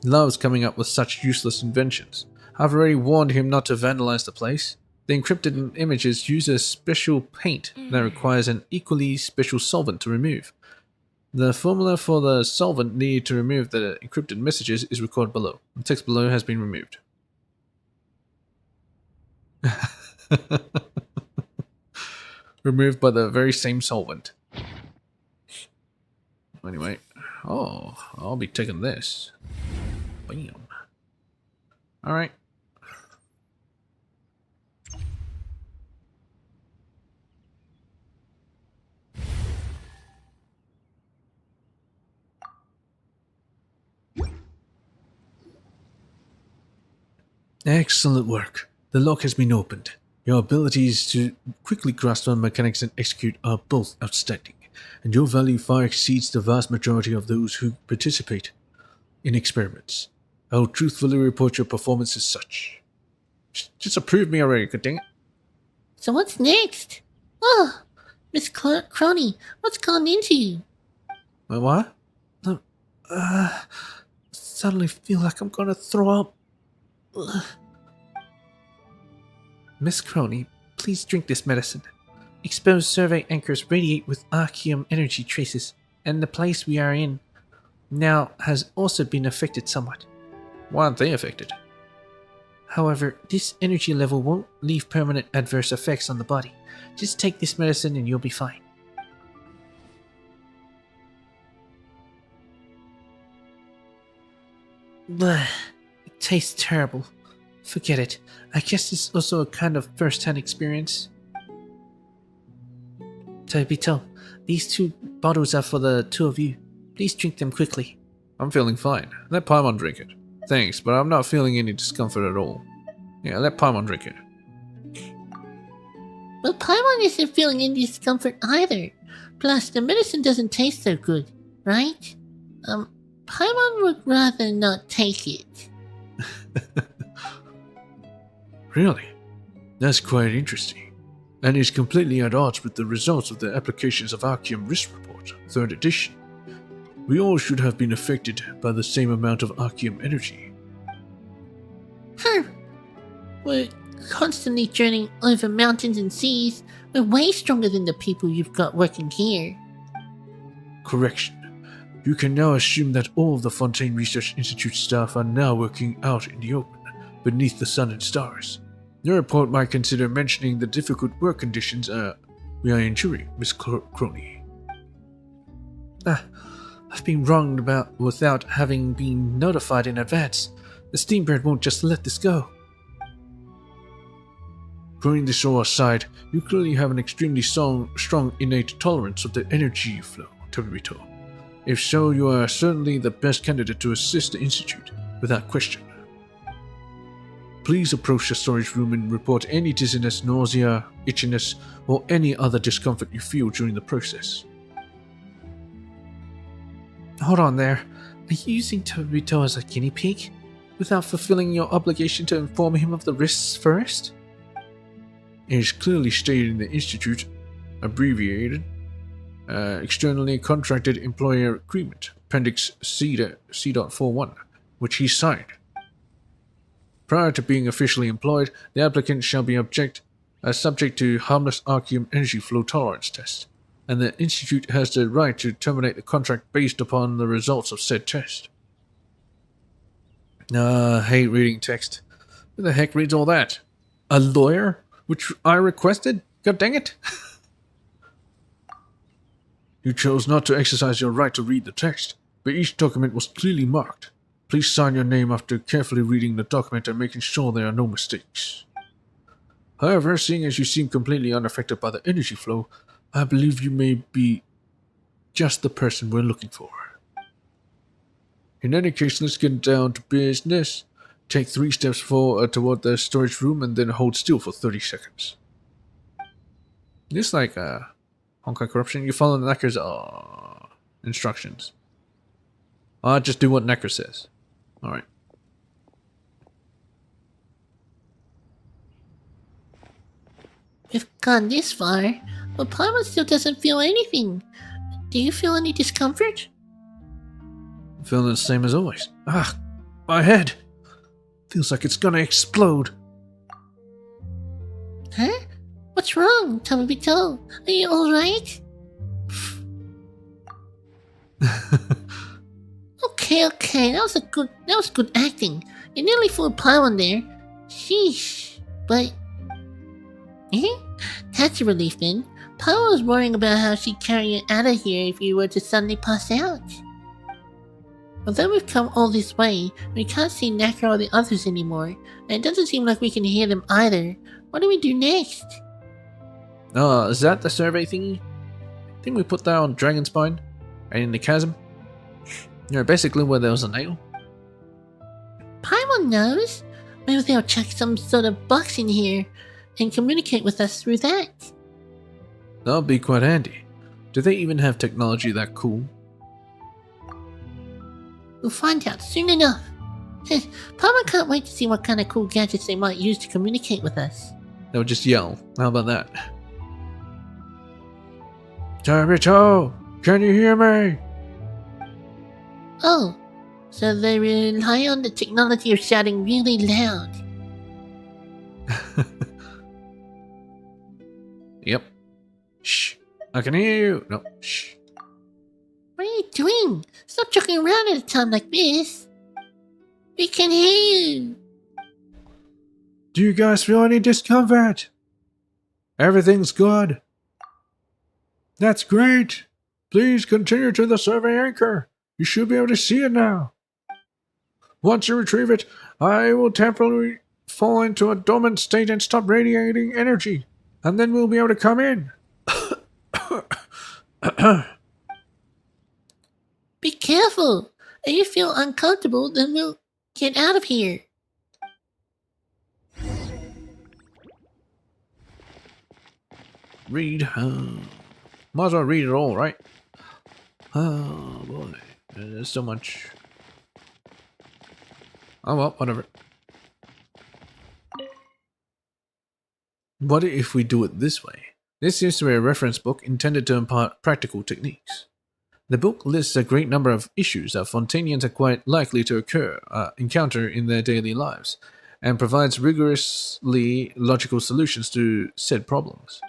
loves coming up with such useless inventions. I've already warned him not to vandalize the place. The encrypted images use a special paint that requires an equally special solvent to remove. The formula for the solvent needed to remove the encrypted messages is recorded below. The text below has been removed. Removed by the very same solvent. Anyway, oh, I'll be taking this. Bam. Alright. Excellent work. The lock has been opened. Your abilities to quickly grasp on mechanics and execute are both outstanding, and your value far exceeds the vast majority of those who participate in experiments. I will truthfully report your performance as such. Just approve me already, good dang it. So what's next? Oh, Miss Crony, what's gone into you? Wait, what? Suddenly feel like I'm gonna throw up. Ugh. Miss Crony, please drink this medicine. Exposed survey anchors radiate with archaeum energy traces, and the place we are in now has also been affected somewhat. Why aren't they affected? However, this energy level won't leave permanent adverse effects on the body. Just take this medicine and you'll be fine. Bleh. It tastes terrible. Forget it. I guess it's also a kind of first-hand experience. Tobito, these 2 bottles are for the 2 of you. Please drink them quickly. I'm feeling fine. Let Paimon drink it. Thanks, but I'm not feeling any discomfort at all. Yeah, let Paimon drink it. Well, Paimon isn't feeling any discomfort either. Plus, the medicine doesn't taste so good, right? Paimon would rather not take it. Really? That's quite interesting. And is completely at odds with the results of the Applications of Archaeum Risk Report, 3rd edition. We all should have been affected by the same amount of Archaeum energy. We're constantly journeying over mountains and seas. We're way stronger than the people you've got working here. Correction. You can now assume that all of the Fontaine Research Institute staff are now working out in the open, beneath the sun and stars. Your report might consider mentioning the difficult work conditions we are enduring, Miss Crony. I've been wronged about without having been notified in advance. The Steambird won't just let this go. Putting this all aside, you clearly have an extremely strong innate tolerance of the energy flow, Tobito. If so, you are certainly the best candidate to assist the Institute, without question. Please approach the storage room and report any dizziness, nausea, itchiness, or any other discomfort you feel during the process. Hold on there. Are you using Tobito as a guinea pig? Without fulfilling your obligation to inform him of the risks first? It is clearly stated in the Institute, abbreviated, Externally Contracted Employer Agreement, Appendix C.4.1, which he signed. Prior to being officially employed, the applicant shall be subject to harmless archaeum energy flow tolerance test, and the Institute has the right to terminate the contract based upon the results of said test. I hate reading text. Who the heck reads all that? A lawyer? Which I requested? God dang it! You chose not to exercise your right to read the text, but each document was clearly marked. Please sign your name after carefully reading the document and making sure there are no mistakes. However, seeing as you seem completely unaffected by the energy flow, I believe you may be just the person we're looking for. In any case, let's get down to business. Take 3 steps forward toward the storage room and then hold still for 30 seconds. This like Honkai Corruption. You follow Necker's instructions. I'll just do what Necker says. Alright. We've gone this far, but Paimon still doesn't feel anything. Do you feel any discomfort? I'm feeling the same as always. My head! Feels like it's gonna explode. Huh? What's wrong, Tomobito? Are you alright? Okay, that was good acting. You nearly fooled Paimon there. Sheesh. But that's a relief then. Paimon was worrying about how she'd carry you out of here if you were to suddenly pass out. Although we've come all this way, we can't see Naka or the others anymore, and it doesn't seem like we can hear them either. What do we do next? Is that the survey thingy? I think we put that on Dragon Spine and in the chasm. You know, basically where there was a nail. Paimon knows. Maybe they'll check some sort of box in here and communicate with us through that. That would be quite handy. Do they even have technology that cool? We'll find out soon enough. Paimon can't wait to see what kind of cool gadgets they might use to communicate with us. They would just yell. How about that? Tomobito, can you hear me? Oh, so they rely on the technology of shouting really loud. Yep. Shh. I can hear you. No, shh. What are you doing? Stop joking around at a time like this. We can hear you. Do you guys feel any discomfort? Everything's good. That's great. Please continue to the survey anchor. You should be able to see it now. Once you retrieve it, I will temporarily fall into a dormant state and stop radiating energy. And then we'll be able to come in. Be careful. If you feel uncomfortable, then we'll get out of here. Read. Might as well read it all, right? Oh boy. There's so much. Oh well, whatever. What if we do it this way? This seems to be a reference book intended to impart practical techniques. The book lists a great number of issues that Fontainians are quite likely to encounter in their daily lives, and provides rigorously logical solutions to said problems.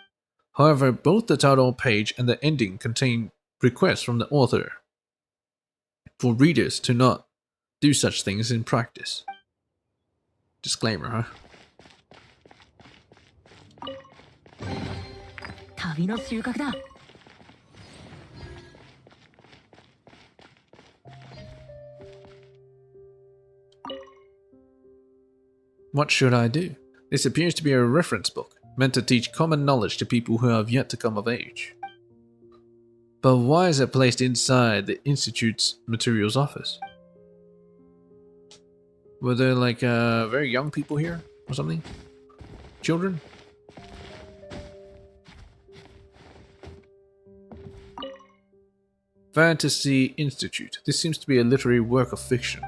However, both the title page and the ending contain requests from the author for readers to not do such things in practice. Disclaimer, huh? 旅の収穫だ。 What should I do? This appears to be a reference book, meant to teach common knowledge to people who have yet to come of age. But why is it placed inside the Institute's materials office? Were there like very young people here or something? Children? Fantasy Institute. This seems to be a literary work of fiction.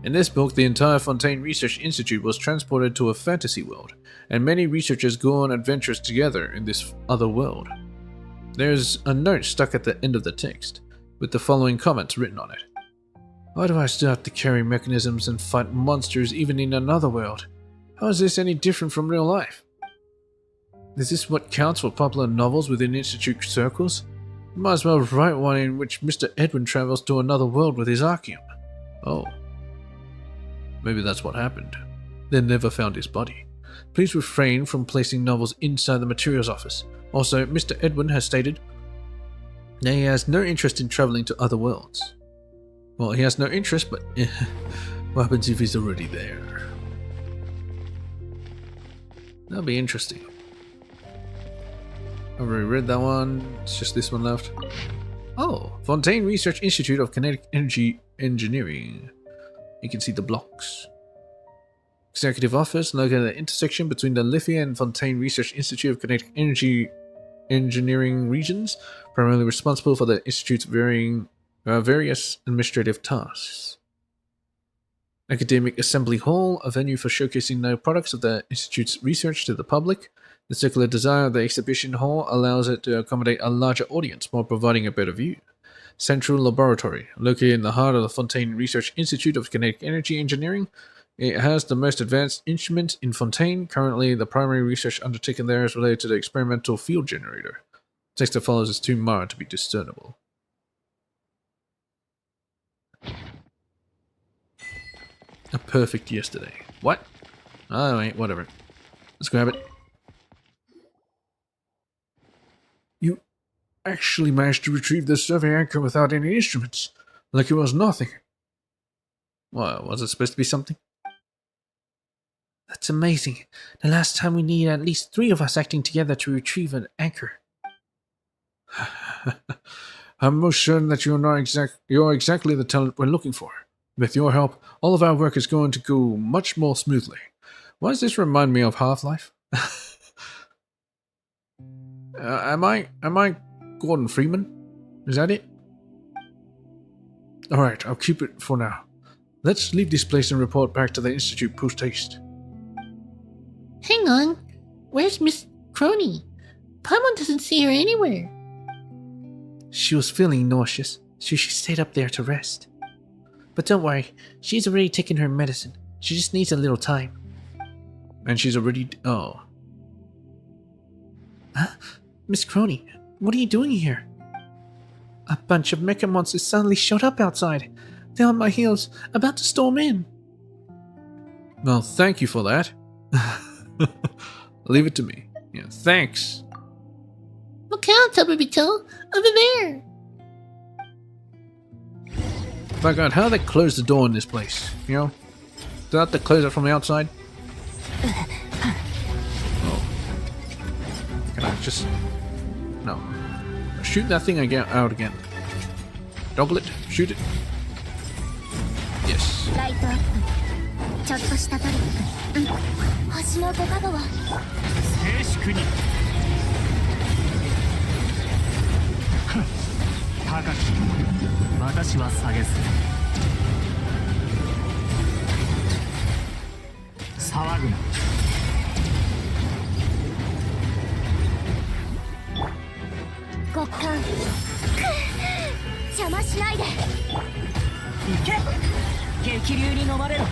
In this book, the entire Fontaine Research Institute was transported to a fantasy world, and many researchers go on adventures together in this other world. There's a note stuck at the end of the text, with the following comments written on it. Why do I still have to carry mechanisms and fight monsters even in another world? How is this any different from real life? Is this what counts for popular novels within Institute circles? You might as well write one in which Mr. Edwin travels to another world with his Archeum. Oh. Maybe that's what happened. They never found his body. Please refrain from placing novels inside the materials office. Also, Mr. Edwin has stated that he has no interest in traveling to other worlds. Well, he has no interest, but what happens if he's already there? That'll be interesting. I've already read that one. It's just this one left. Oh, Fontaine Research Institute of Kinetic Energy Engineering. You can see the blocks. Executive Office located at the intersection between the Lithia and Fontaine Research Institute of Kinetic Energy Engineering regions, primarily responsible for the Institute's various administrative tasks. Academic Assembly Hall, a venue for showcasing the products of the Institute's research to the public. The circular design of the exhibition hall allows it to accommodate a larger audience while providing a better view. Central Laboratory, located in the heart of the Fontaine Research Institute of Kinetic Energy Engineering. It has the most advanced instrument in Fontaine. Currently, the primary research undertaken there is related to the experimental field generator. Text that follows is too mild to be discernible. A perfect yesterday. What? Oh, wait, whatever. Let's grab it. You actually managed to retrieve the survey anchor without any instruments. Like it was nothing. Well, was it supposed to be something? That's amazing. The last time we needed at least 3 of us acting together to retrieve an anchor. I'm most certain that you're exactly the talent we're looking for. With your help, all of our work is going to go much more smoothly. Why does this remind me of Half-Life? Am I Gordon Freeman? Is that it? Alright, I'll keep it for now. Let's leave this place and report back to the Institute post-haste. Hang on. Where's Miss Crony? Paimon doesn't see her anywhere. She was feeling nauseous, so she stayed up there to rest. But don't worry, she's already taken her medicine. She just needs a little time. And she's already... oh. Huh? Miss Crony, what are you doing here? A bunch of mecha monsters suddenly showed up outside. They're on my heels, about to storm in. Well, thank you for that. Leave it to me. Yeah, thanks. Look out, Tubby-Toe! Over there! By God, how do they close the door in this place? You know? Do they have to close it from the outside? Oh. Can I just... no. Shoot that thing out again. Toggle it. Shoot it. Yes. ライトアップ。ちょっとしたトリック。星の5角は静粛に高き私は下げず騒ぐな極寒。邪魔しないで。行け激流に飲まれろ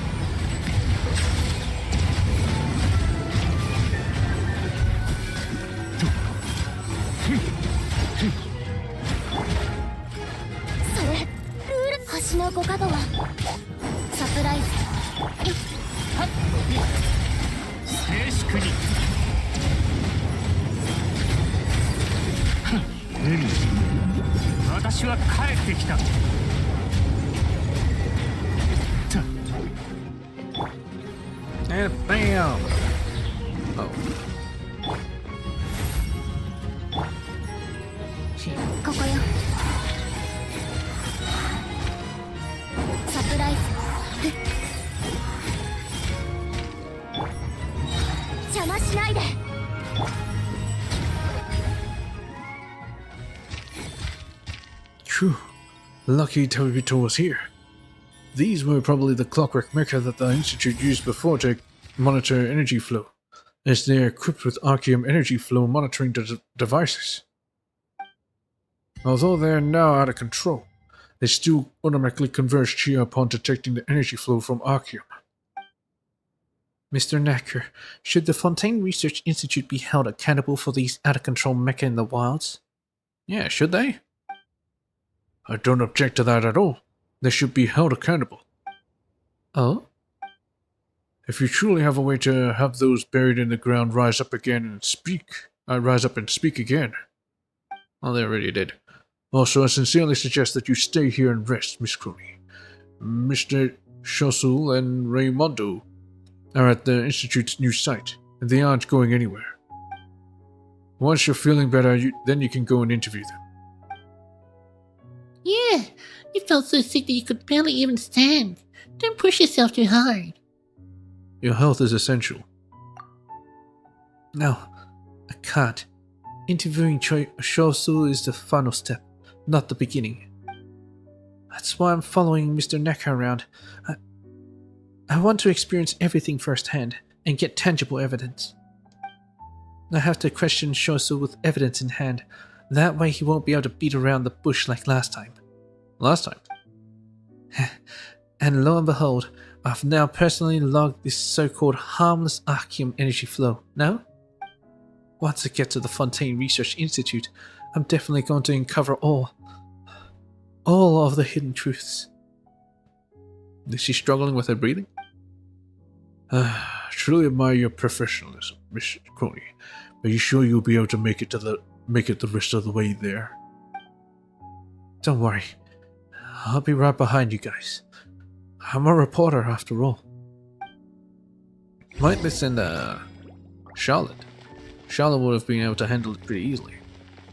それルール星の5角はサプライズ。静粛に私は帰ってきた And bam! Oh. ここよ。サプライズ。邪魔しないで。 Phew. Lucky Tobito was here. These were probably the clockwork mecha that the Institute used before to monitor energy flow, as they are equipped with Arceum energy flow monitoring devices. Although they are now out of control, they still automatically converge Chia upon detecting the energy flow from Arceum. Mr. Nacker, should the Fontaine Research Institute be held accountable for these out-of-control mecha in the wilds? Yeah, should they? I don't object to that at all. They should be held accountable. Oh? If you truly have a way to have those buried in the ground rise up and speak again. Well, they already did. Also, I sincerely suggest that you stay here and rest, Miss Crony. Mr. Shosul and Raymondo are at the Institute's new site, and they aren't going anywhere. Once you're feeling better, then you can go and interview them. Yeah, you felt so sick that you could barely even stand. Don't push yourself too hard. Your health is essential. No, I can't. Interviewing Shosu is the final step, not the beginning. That's why I'm following Mr. Neka around. I want to experience everything firsthand and get tangible evidence. I have to question Shosu with evidence in hand. That way he won't be able to beat around the bush like last time. Last time? And lo and behold, I've now personally logged this so-called harmless Archeum energy flow. No? Once I get to the Fontaine Research Institute, I'm definitely going to uncover all of the hidden truths. Is she struggling with her breathing? Truly admire your professionalism, Miss Crony. Are you sure you'll be able to make it the rest of the way there? Don't worry. I'll be right behind you guys. I'm a reporter after all. Might listen Charlotte. Charlotte would have been able to handle it pretty easily.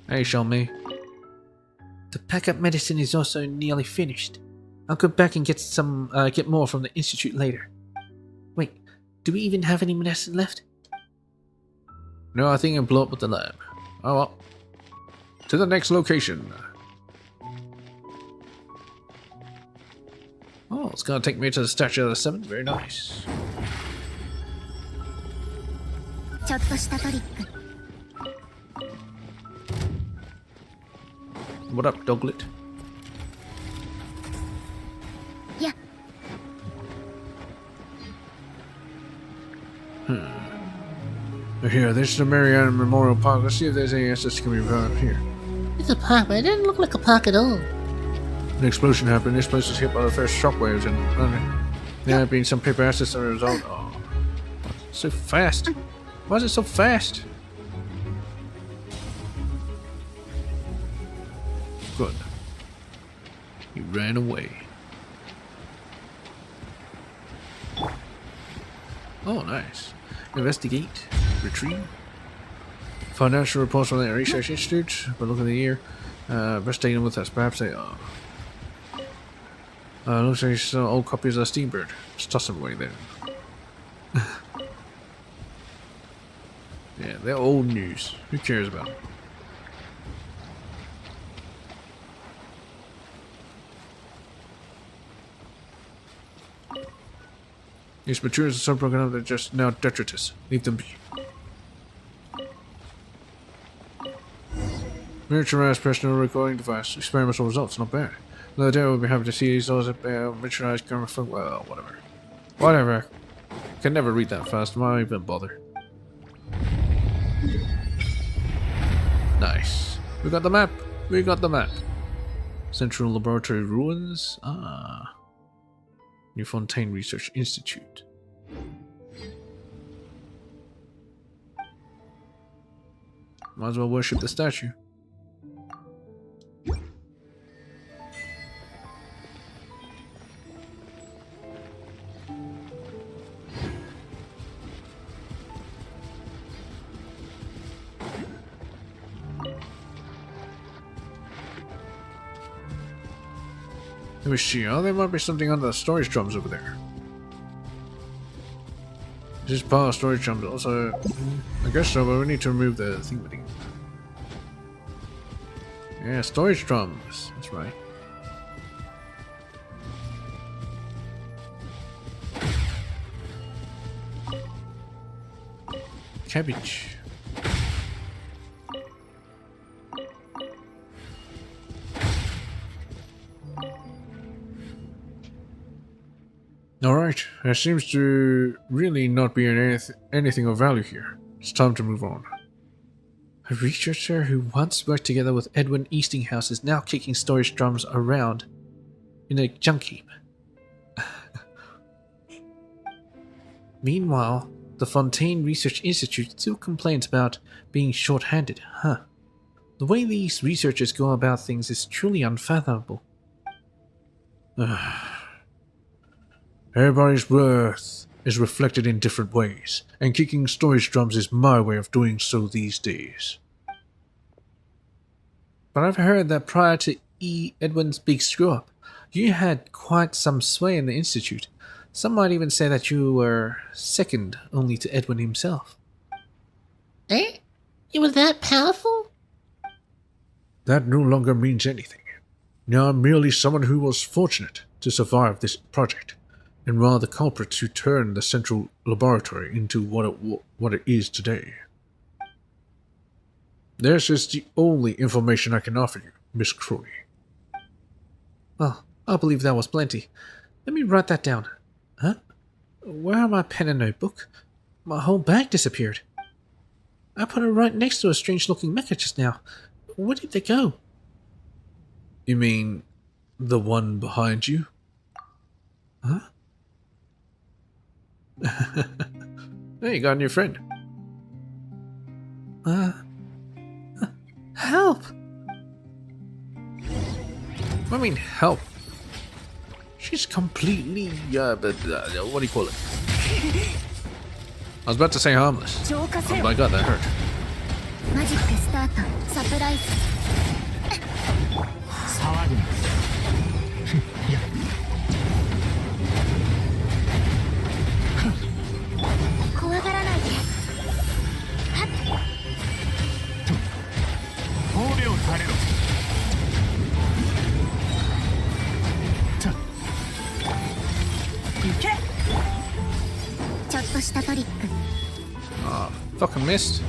Hey, Charmaine. The backup medicine is also nearly finished. I'll go back and get more from the institute later. Wait, do we even have any medicine left? No, I think I blew up with the lab. Oh well. To the next location. Oh, it's gonna take me to the Statue of the Seven. Very nice. ちょっとしたトリック。 What up, Doglet? Yeah. Here, this is the Mariana Memorial Park. Let's see if there's any answers can be found here. It's a park, but it didn't look like a park at all. An explosion happened. This place was hit by the first shockwaves, and there have been some paper assets as a result. Oh, so fast! Why is it so fast? Good. He ran away. Oh, nice. Investigate. Retrieve. Financial reports from the Research Institute. But look at the year. Best taken with us. Perhaps they are. Looks like some old copies of Steambird. Just toss them away there. Yeah, they're old news. Who cares about them? These materials are so broken up they're just now detritus. Leave them be. Miniaturized personal recording device. Experimental results. Not bad. Another day we'll be happy to see these those miniaturized camera phone. Well, whatever. Whatever. Can never read that fast. Why even bother? Nice. We got the map. We got the map. Central Laboratory Ruins. Ah. New Fontaine Research Institute. Might as well worship the statue. Let me see. Oh, there might be something under the storage drums over there. This is part of storage drums. Also, I guess so, but we need to remove the thing. Yeah, storage drums. That's right. Cabbage. Alright, there seems to really not be anything of value here. It's time to move on. A researcher who once worked together with Edwin Eastinghouse is now kicking storage drums around in a junk heap. Meanwhile, the Fontaine Research Institute still complains about being short-handed, huh? The way these researchers go about things is truly unfathomable. Everybody's worth is reflected in different ways, and kicking storage drums is my way of doing so these days. But I've heard that prior to Edwin's big screw-up, you had quite some sway in the Institute. Some might even say that you were second only to Edwin himself. Eh? You were that powerful? That no longer means anything. Now I'm merely someone who was fortunate to survive this project, and one of the culprits who turned the central laboratory into what it is today. This is the only information I can offer you, Miss Crowley. Well, I believe that was plenty. Let me write that down. Huh? Where are my pen and notebook? My whole bag disappeared. I put it right next to a strange-looking mecha just now. Where did they go? You mean the one behind you? Huh? Hey, you got a new friend. Help! I mean, help. She's completely, what do you call it? I was about to say harmless. 浄化せ Oh よ my god, that hurt. マジックスタートサプライズ騒ぐな怖がらないで褒美をされろ行けちょっとしたトリック Ah, fucking missed.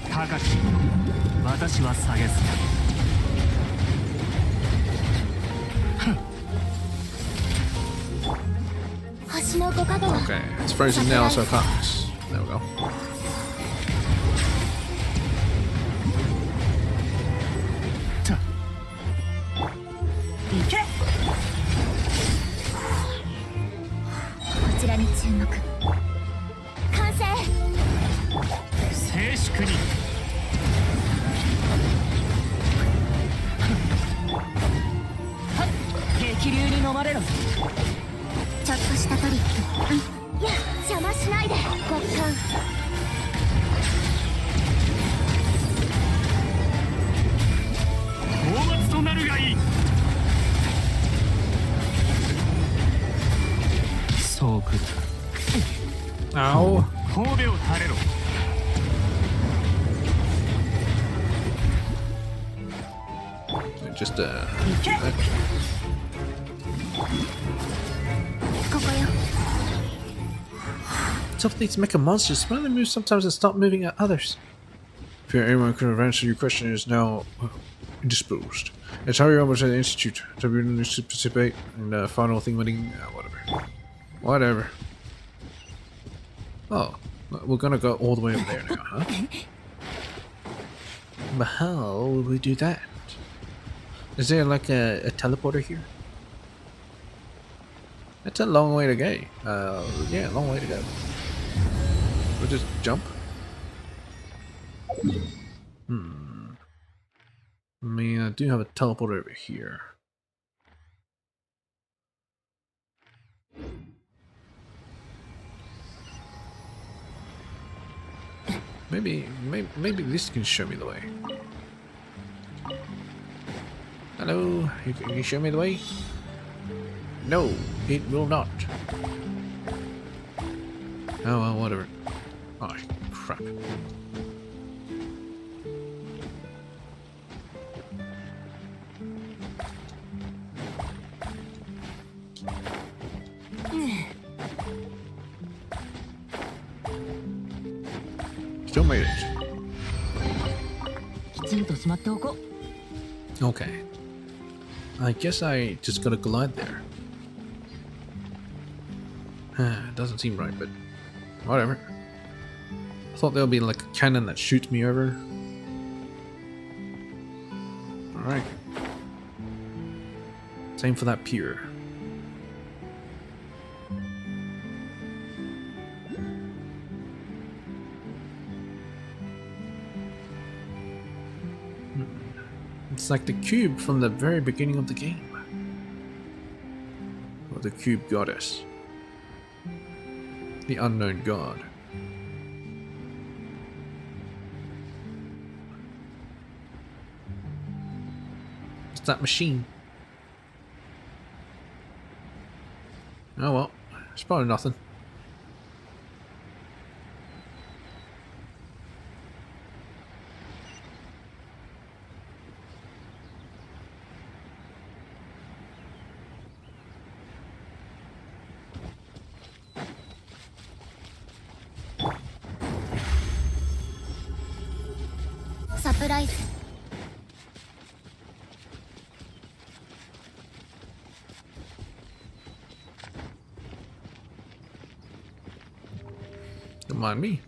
高き私は下げず橋の5角は Okay, it's frozen now, so I can't miss. There we go. 行けこちらに注目完成静粛に激流に飲まれろちょっとしたトリックいや邪魔しないで極寒大松となるがいいそうくる Ow. 褒美を垂れろ Just, 行けここよ Some of these mecha monsters finally move sometimes and stop moving at others. Fear anyone could have answered your question is now indisposed. It's how you're able to the Institute to be able to participate in the final thing meeting. Whatever. Whatever. Oh, we're gonna go all the way over there now, huh? But how will we do that? Is there like a teleporter here? That's a long way to go. Yeah, a long way to go. We'll just jump. I mean, I do have a teleporter over here. Maybe this can show me the way. Hello, you can show me the way? No, it will not. Oh well, whatever. Oh crap. Still made it. きちんとしまっておこう Okay. I guess I just gotta glide there. Doesn't seem right, but whatever. I thought there would be like a cannon that shoots me over. Alright. Same for that pier. It's like the cube from the very beginning of the game. Or the cube goddess. The unknown god. It's that machine. Oh well, it's probably nothing.サプライズ Don't mind me.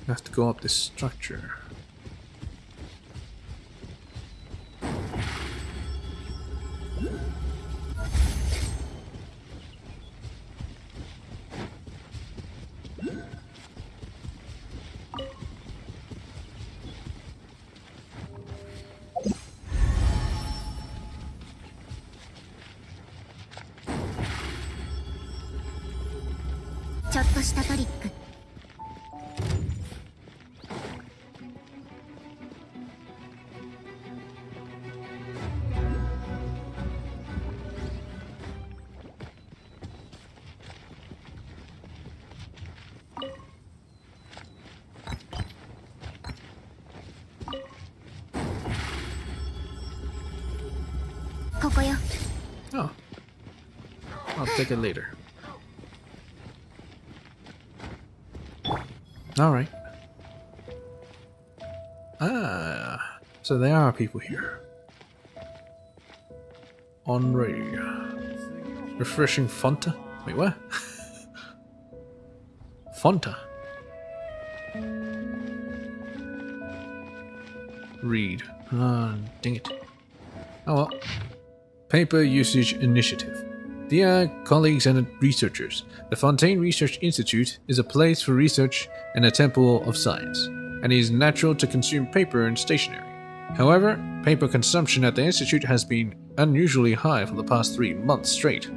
Have to go up this structure.ちょっとしたトリック。ここよ。 Oh. I'll take it later. Alright. Ah, so there are people here. Henri. Refreshing Fanta? Wait, what? Fanta. Read. Ah, dang it. Oh well. Paper Usage Initiative. Dear colleagues and researchers, the Fontaine Research Institute is a place for research and a temple of science, and it is natural to consume paper and stationery. However, paper consumption at the Institute has been unusually high for the past 3 months straight.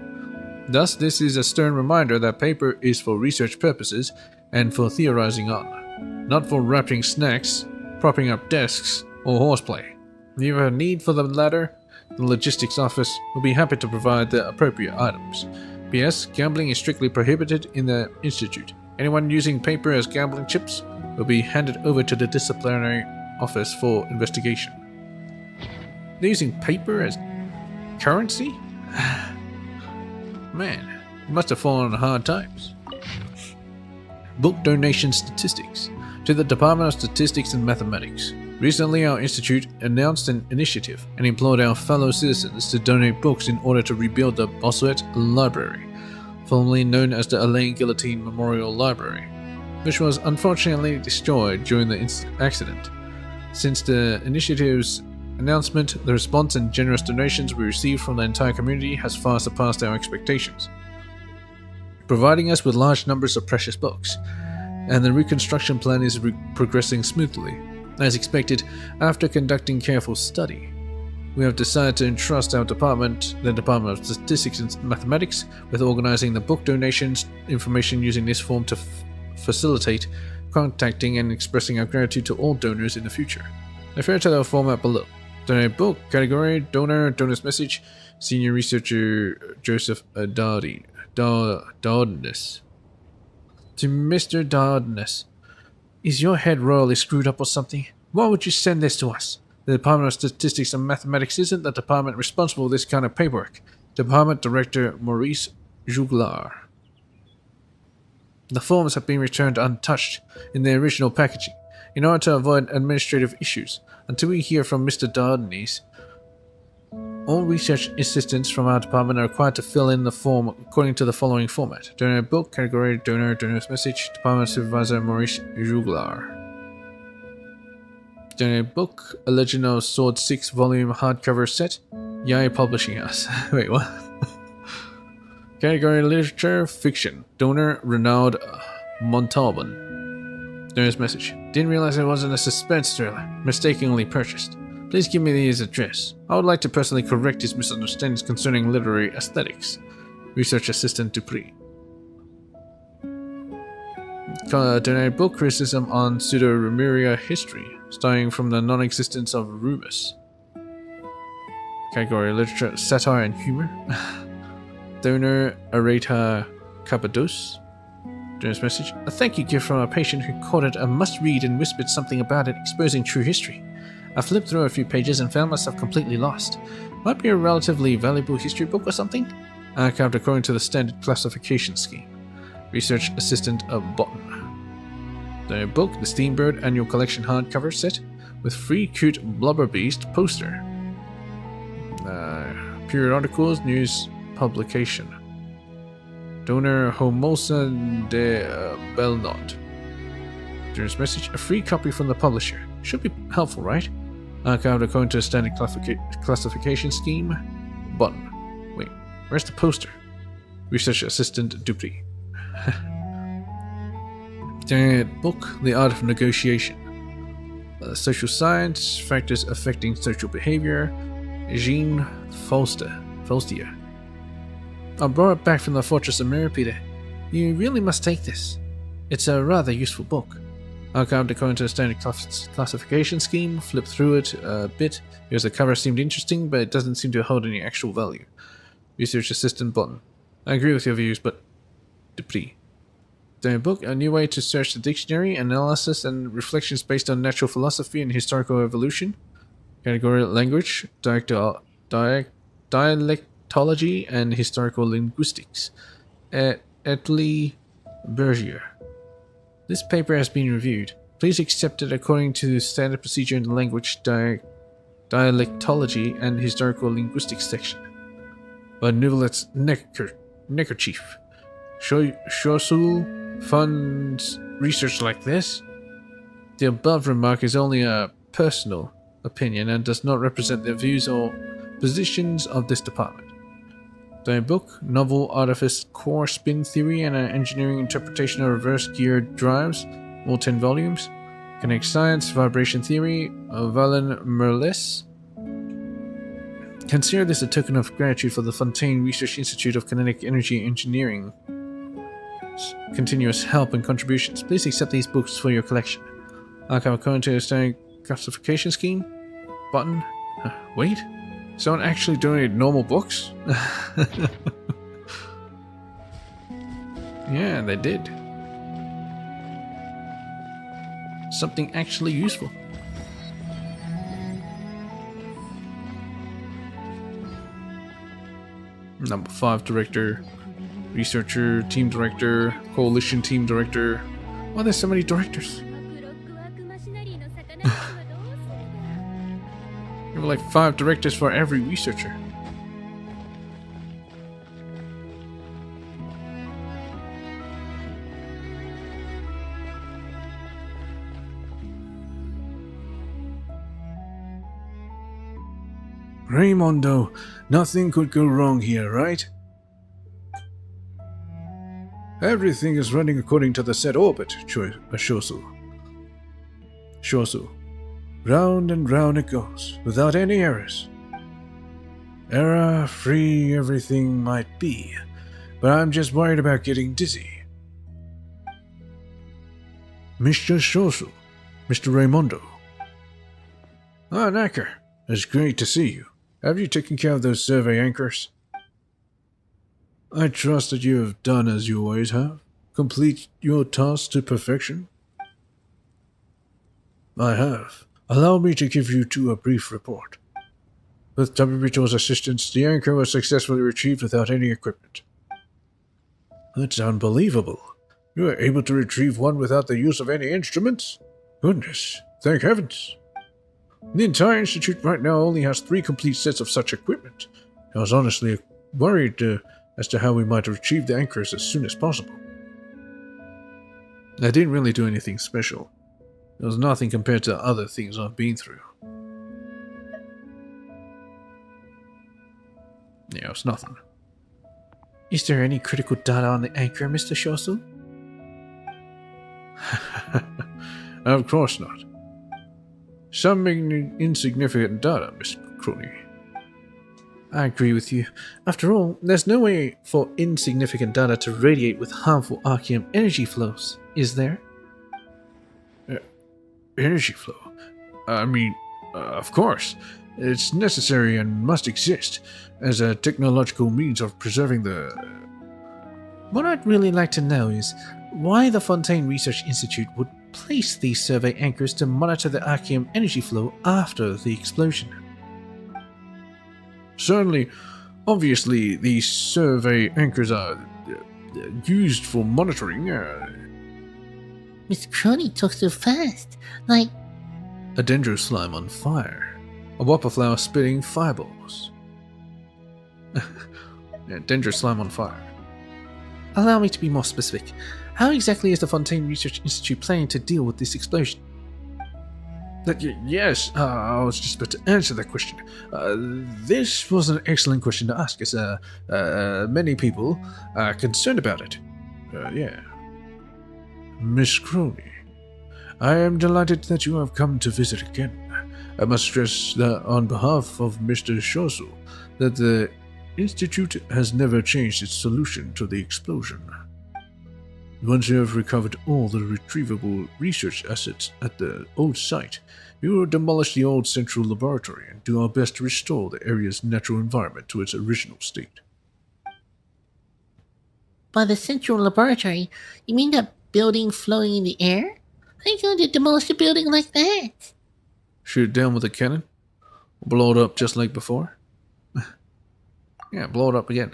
Thus, this is a stern reminder that paper is for research purposes and for theorizing on, not for wrapping snacks, propping up desks, or horseplay. If you have a need for the latter, the logistics office will be happy to provide the appropriate items. P.S. Gambling is strictly prohibited in the Institute. Anyone using paper as gambling chips will be handed over to the disciplinary office for investigation. They're using paper as currency? Man, you must have fallen on hard times. Book donation statistics. To the Department of Statistics and Mathematics. Recently, our institute announced an initiative and implored our fellow citizens to donate books in order to rebuild the Bossuet Library, formerly known as the Alain Guillotine Memorial Library, which was unfortunately destroyed during the accident. Since the initiative's announcement, the response and generous donations we received from the entire community has far surpassed our expectations, providing us with large numbers of precious books, and the reconstruction plan is progressing smoothly. As expected, after conducting careful study, we have decided to entrust our department, the Department of Statistics and Mathematics, with organizing the book donations information using this form to facilitate contacting and expressing our gratitude to all donors in the future. Refer to the format below. Donate book, category, donor, donor's message, senior researcher Joseph Dardeness. To Mr. Dardeness. Is your head royally screwed up or something? Why would you send this to us? The Department of Statistics and Mathematics isn't the department responsible for this kind of paperwork. Department Director Maurice Jouglar. The forms have been returned untouched in their original packaging, in order to avoid administrative issues. Until we hear from Mr. Dardeness, all research assistants from our department are required to fill in the form according to the following format. Donor book, category, donor, donor's message, Department Supervisor Maurice Jouglar. Donor book, A Legend of Sword 6-volume hardcover set, Yai Publishing House. Wait, what? Category, literature, fiction. Donor, Renaud Montalban. Donor's message. Didn't realize it wasn't a suspense thriller. Mistakenly purchased. Please give me his address. I would like to personally correct his misunderstandings concerning literary aesthetics. Research Assistant Dupree. Donate book, criticism on Pseudo-Remuria history, starting from the non-existence of Rumus. Category, literature, satire and humor. Donor, Areta Cappados. Donor's message. A thank you gift from a patient who called it a must-read and whispered something about it exposing true history. I flipped through a few pages and found myself completely lost. Might be a relatively valuable history book or something? Archived according to the standard classification scheme. Research Assistant of Bottom. The book, the Steambird Annual Collection hardcover set, with free cute Blubber Beast poster. Periodicals, news, publication. Donor Homosa de Belnot. There's message. A free copy from the publisher. Should be helpful, right? Archived according to a standard classification scheme. Button. Wait, where's the poster? Research Assistant Dupree. Book, The Art of Negotiation. Social Science, Factors Affecting Social Behavior. Jean Falstier. I brought it back from the Fortress of Mirapida. You really must take this. It's a rather useful book. Archived according to a standard classification scheme. Flipped through it a bit because the cover seemed interesting, but it doesn't seem to hold any actual value. Research Assistant Button. I agree with your views, but Dupree. The book, a new way to search the dictionary, analysis and reflections based on natural philosophy and historical evolution. Category language, dialectology and historical linguistics. Etley Bergier. This paper has been reviewed. Please accept it according to standard procedure in the language, dialectology and historical linguistics section. By Nouvelet's neckerchief. Shosul funds research like this? The above remark is only a personal opinion and does not represent the views or positions of this department. The book, Novel Artifice Core Spin Theory and an Engineering Interpretation of Reverse Geared Drives, all 10 volumes. Kinetic Science, Vibration Theory, Valen Merlis. Consider this a token of gratitude for the Fontaine Research Institute of Kinetic Energy Engineering. Continuous help and contributions. Please accept these books for your collection. Archive according to a standard classification scheme. Button. Wait. Someone actually donated normal books? Yeah, they did. Something actually useful. Number 5 director, researcher, team director, coalition team director. Why there's so many directors? There were like 5 directors for every researcher. Raimondo, nothing could go wrong here, right? Everything is running according to the set orbit, Shosu. Round and round it goes, without any errors. Error-free everything might be, but I'm just worried about getting dizzy. Mr. Shosu, Mr. Raimondo. Ah, Nacker, it's great to see you. Have you taken care of those survey anchors? I trust that you have done as you always have. Complete your task to perfection. I have. Allow me to give you a brief report. With Tabibito's assistance, the anchor was successfully retrieved without any equipment. That's unbelievable. You were able to retrieve one without the use of any instruments? Goodness, thank heavens. The entire institute right now only has 3 complete sets of such equipment. I was honestly worried as to how we might retrieve the anchors as soon as possible. I didn't really do anything special. It was nothing compared to other things I've been through. Yeah, it was nothing. Is there any critical data on the anchor, Mr. Shosu? Of course not. Some insignificant data, Miss Crony. I agree with you. After all, there's no way for insignificant data to radiate with harmful Archeum energy flows, is there? Energy flow? I mean, of course. It's necessary and must exist as a technological means of preserving the... What I'd really like to know is why the Fontaine Research Institute would place these survey anchors to monitor the Archeum energy flow after the explosion. Certainly, obviously, these survey anchors are used for monitoring. Miss Crony talks so fast, like... A dendro slime on fire. A whopper flower spitting fireballs. Dangerous slime on fire. Allow me to be more specific. How exactly is the Fontaine Research Institute planning to deal with this explosion? Yes, I was just about to answer that question. This was an excellent question to ask, as many people are concerned about it. Yeah. Miss Crony, I am delighted that you have come to visit again. I must stress that on behalf of Mr. Shosu, that the Institute has never changed its solution to the explosion. Once you have recovered all the retrievable research assets at the old site, we will demolish the old central laboratory and do our best to restore the area's natural environment to its original state. By the central laboratory, you mean that building floating in the air? How are you going to demolish a building like that? Shoot it down with a cannon? Blow it up just like before? Yeah, blow it up again.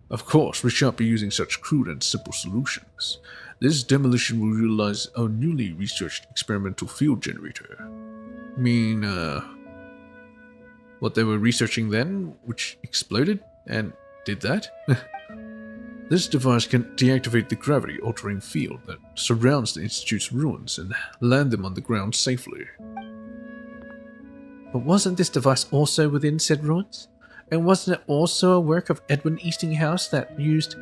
Of course, we shan't be using such crude and simple solutions. This demolition will utilize our newly researched experimental field generator. What they were researching then, which exploded and did that? This device can deactivate the gravity-altering field that surrounds the Institute's ruins and land them on the ground safely. But wasn't this device also within said ruins? And wasn't it also a work of Edwin Eastinghouse that used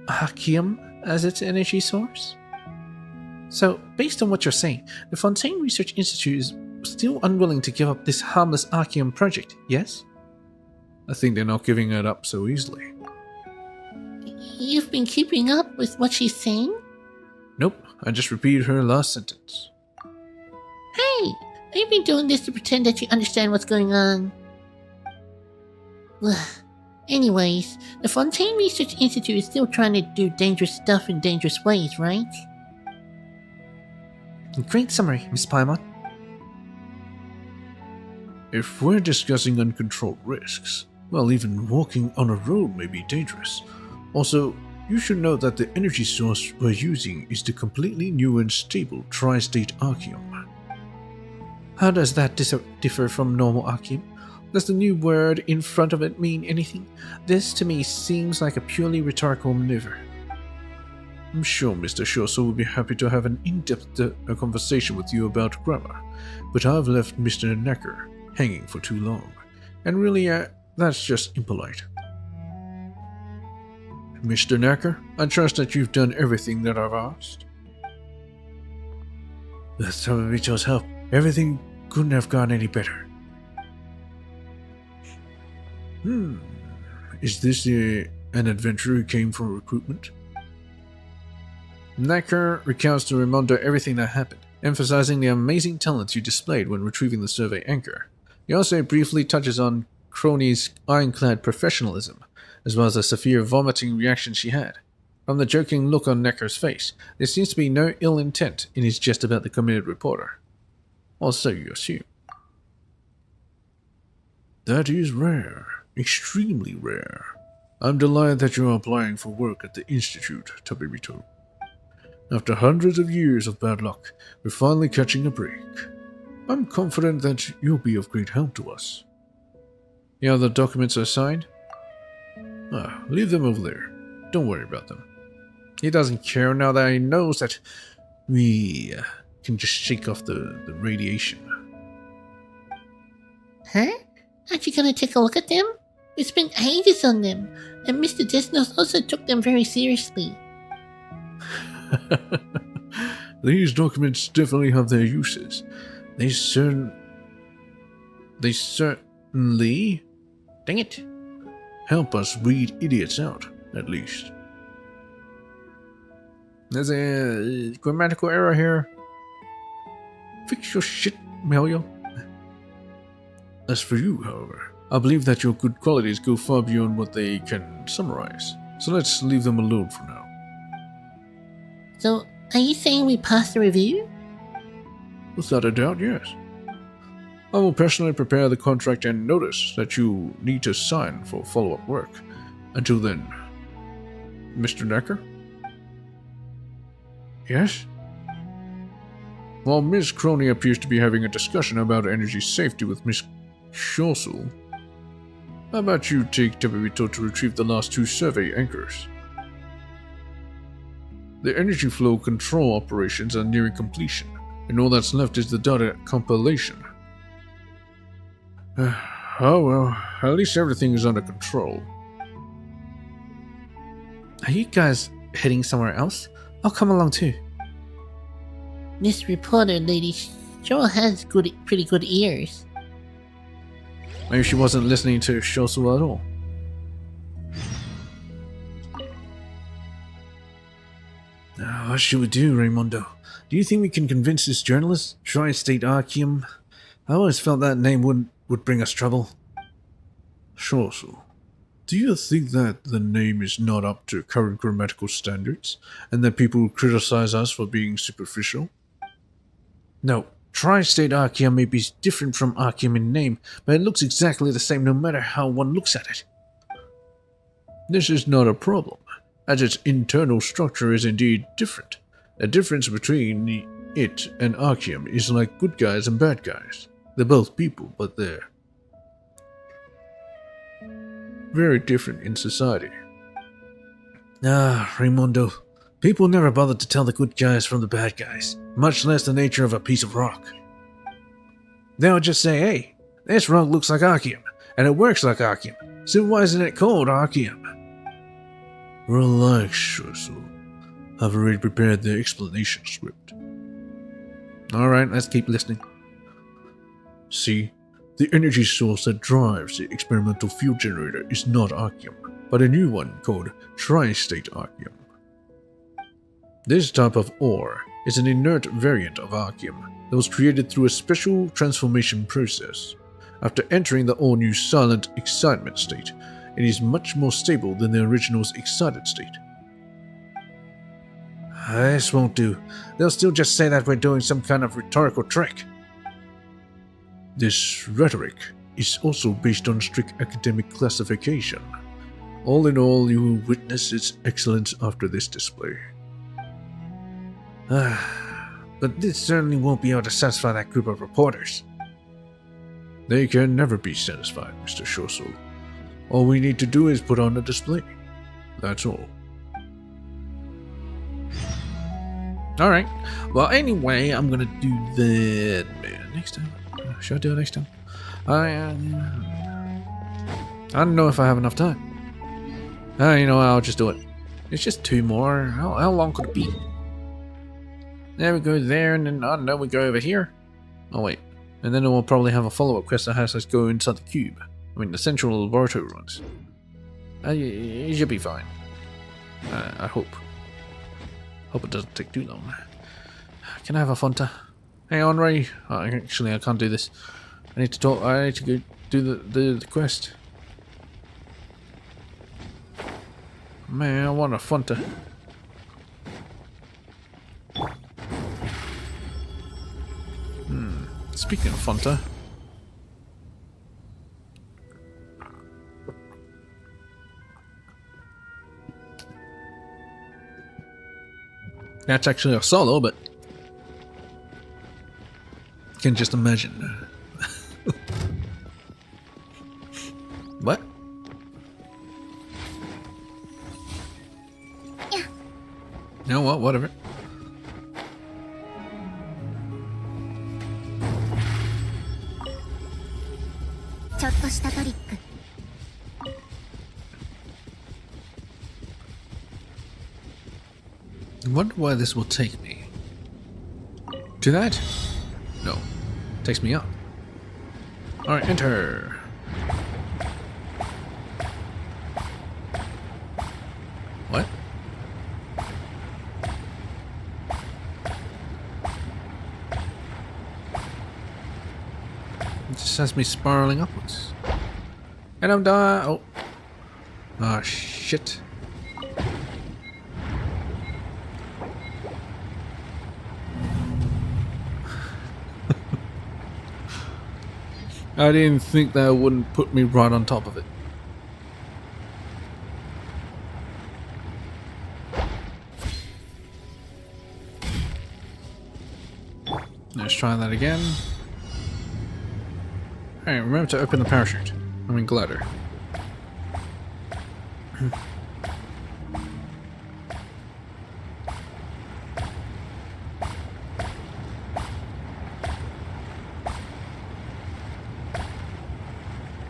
Archeum as its energy source? So, based on what you're saying, the Fontaine Research Institute is still unwilling to give up this harmless Archeum project, yes? I think they're not giving it up so easily. You've been keeping up with what she's saying? Nope, I just repeated her last sentence. Hey, have you been doing this to pretend that you understand what's going on? Anyways, the Fontaine Research Institute is still trying to do dangerous stuff in dangerous ways, right? Great summary, Miss Paimon. If we're discussing uncontrolled risks, well, even walking on a road may be dangerous. Also, you should know that the energy source we're using is the completely new and stable tri-state Archeum. How does that differ from normal Archeum? Does the new word in front of it mean anything? This to me seems like a purely rhetorical maneuver. I'm sure Mr. Shoso will be happy to have an in-depth conversation with you about grammar, but I've left Mr. Necker hanging for too long, and really, that's just impolite. Mr. Necker, I trust that you've done everything that I've asked. With Sababito's help, everything couldn't have gone any better. Is this an adventure who came for recruitment? Necker recounts to Raimondo everything that happened, emphasizing the amazing talents you displayed when retrieving the survey anchor. He also briefly touches on Crony's ironclad professionalism, as well as the severe vomiting reaction she had. From the joking look on Necker's face, there seems to be no ill intent in his jest about the committed reporter. Or so you assume. That is rare. Extremely rare. I'm delighted that you are applying for work at the Institute, Tabirito. After hundreds of years of bad luck, we're finally catching a break. I'm confident that you'll be of great help to us. The other documents are signed? Leave them over there. Don't worry about them. He doesn't care now that he knows that we can just shake off the radiation. Huh? Aren't you gonna take a look at them? We spent ages on them, and Mr. Desnos also took them very seriously. These documents definitely have their uses. They certainly... Dang it. help us weed idiots out, at least. There's a grammatical error here. Fix your shit, Melio. As for you, however, I believe that your good qualities go far beyond what they can summarize, so let's leave them alone for now. So, are you saying we passed the review? Without a doubt, yes. I will personally prepare the contract and notice that you need to sign for follow-up work. Until then, Mr. Necker? Yes? While Ms. Crony appears to be having a discussion about energy safety with Miss Shosul, How about you take Tebebito to retrieve the last 2 survey anchors? The energy flow control operations are nearing completion, and all that's left is the data compilation. Oh well, at least everything is under control. Are you guys heading somewhere else? I'll come along too. This reporter lady sure has pretty good ears. Maybe she wasn't listening to Shosu at all. What should we do, Raimundo? Do you think we can convince this journalist, Tri-State Arceum? I always felt that name would bring us trouble. Shosu, do you think that the name is not up to current grammatical standards, and that people criticize us for being superficial? No, Tri-State Arceum may be different from Arceum in name, but it looks exactly the same no matter how one looks at it. This is not a problem, as its internal structure is indeed different. The difference between it and Arceum is like good guys and bad guys. They're both people, but they're very different in society. Raimundo, people never bothered to tell the good guys from the bad guys, much less the nature of a piece of rock. They'll just say, hey, this rock looks like Arceum, and it works like Arceum, so why isn't it called Arceum? Relax, Shosu. I've already prepared the explanation script. Alright, let's keep listening. See, the energy source that drives the experimental fuel generator is not Arceum, but a new one called Tri-State Arceum. This type of ore is an inert variant of Arceum that was created through a special transformation process. After entering the all-new silent excitement state, it is much more stable than the original's excited state. This won't do. They'll still just say that we're doing some kind of rhetorical trick. This rhetoric is also based on strict academic classification. All in all, you will witness its excellence after this display. But this certainly won't be able to satisfy that group of reporters. They can never be satisfied, Mr. Shosu. All we need to do is put on a display. That's all. Alright. Well, anyway, I'm gonna do that next time. Should I do it next time? I don't know if I have enough time. You know what, I'll just do it. It's just 2 more. How long could it be? There we go there, and then, I don't know, we go over here. Oh, wait. And then we'll probably have a follow-up quest that has us go inside the cube. I mean, the central laboratory runs. It should be fine. I hope. Hope it doesn't take too long. Can I have a Fanta? Hey, Henri. Actually, I can't do this. I need to talk. I need to go do the quest. Man, I want a Fanta. Speaking of Fanta. That's actually a solo, but can just imagine. What? Yeah. You know what? Whatever. I wonder why this will take me. To that? No. Takes me up. Alright, enter. What? It just has me spiraling upwards. And I'm done. Oh. Ah, shit. I didn't think that wouldn't put me right on top of it. Let's try that again. Alright, remember to open the parachute. I mean glider.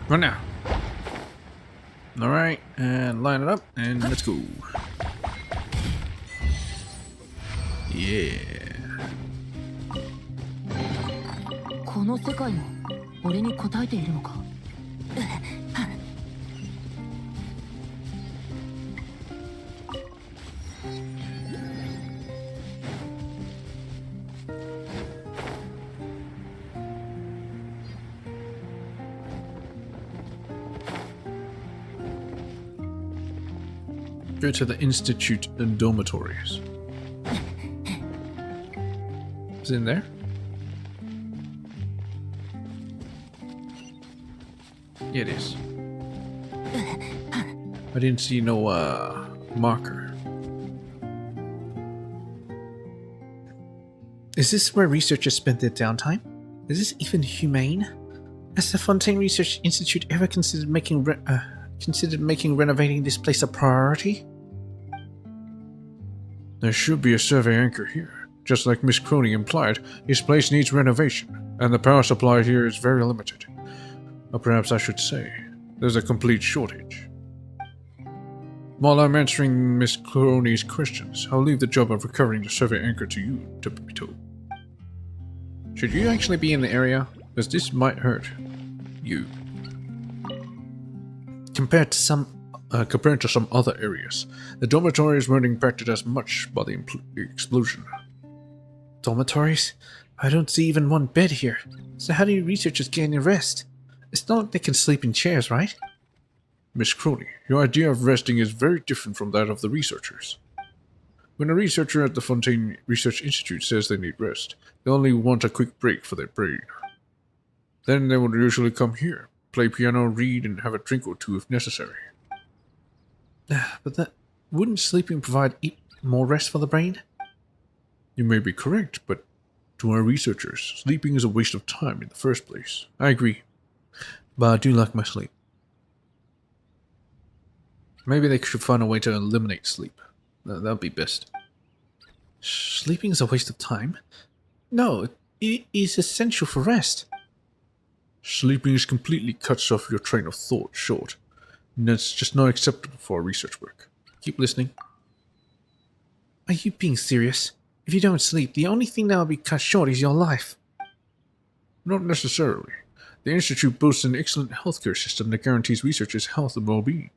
Run now. Alright, and line it up, and let's go. Yeah. この世界も俺に応えているのか。Go to the Institute and dormitories. Is it in there? Yeah, it is. I didn't see no marker. Is this where researchers spend their downtime? Is this even humane? Has the Fontaine Research Institute ever considered making renovating this place a priority? There should be a survey anchor here. Just like Miss Crony implied, this place needs renovation, and the power supply here is very limited. Or perhaps I should say, there's a complete shortage. While I'm answering Miss Crony's questions, I'll leave the job of recovering the survey anchor to you, to be told. Should you actually be in the area? Because this might hurt you. Compared to some other areas, the dormitories weren't impacted as much by the explosion. Dormitories? I don't see even one bed here. So how do researchers get any rest? It's not like they can sleep in chairs, right? Miss Crony, your idea of resting is very different from that of the researchers. When a researcher at the Fontaine Research Institute says they need rest, they only want a quick break for their brain. Then they would usually come here, play piano, read, and have a drink or two if necessary. But wouldn't sleeping provide more rest for the brain? You may be correct, but to our researchers, sleeping is a waste of time in the first place. I agree, but I do like my sleep. Maybe they should find a way to eliminate sleep. That'd be best. Sleeping is a waste of time? No, it is essential for rest. Sleeping is completely cuts off your train of thought short, and that's just not acceptable for research work. Keep listening. Are you being serious? If you don't sleep, the only thing that will be cut short is your life. Not necessarily. The Institute boasts an excellent healthcare system that guarantees researchers' health and well-being.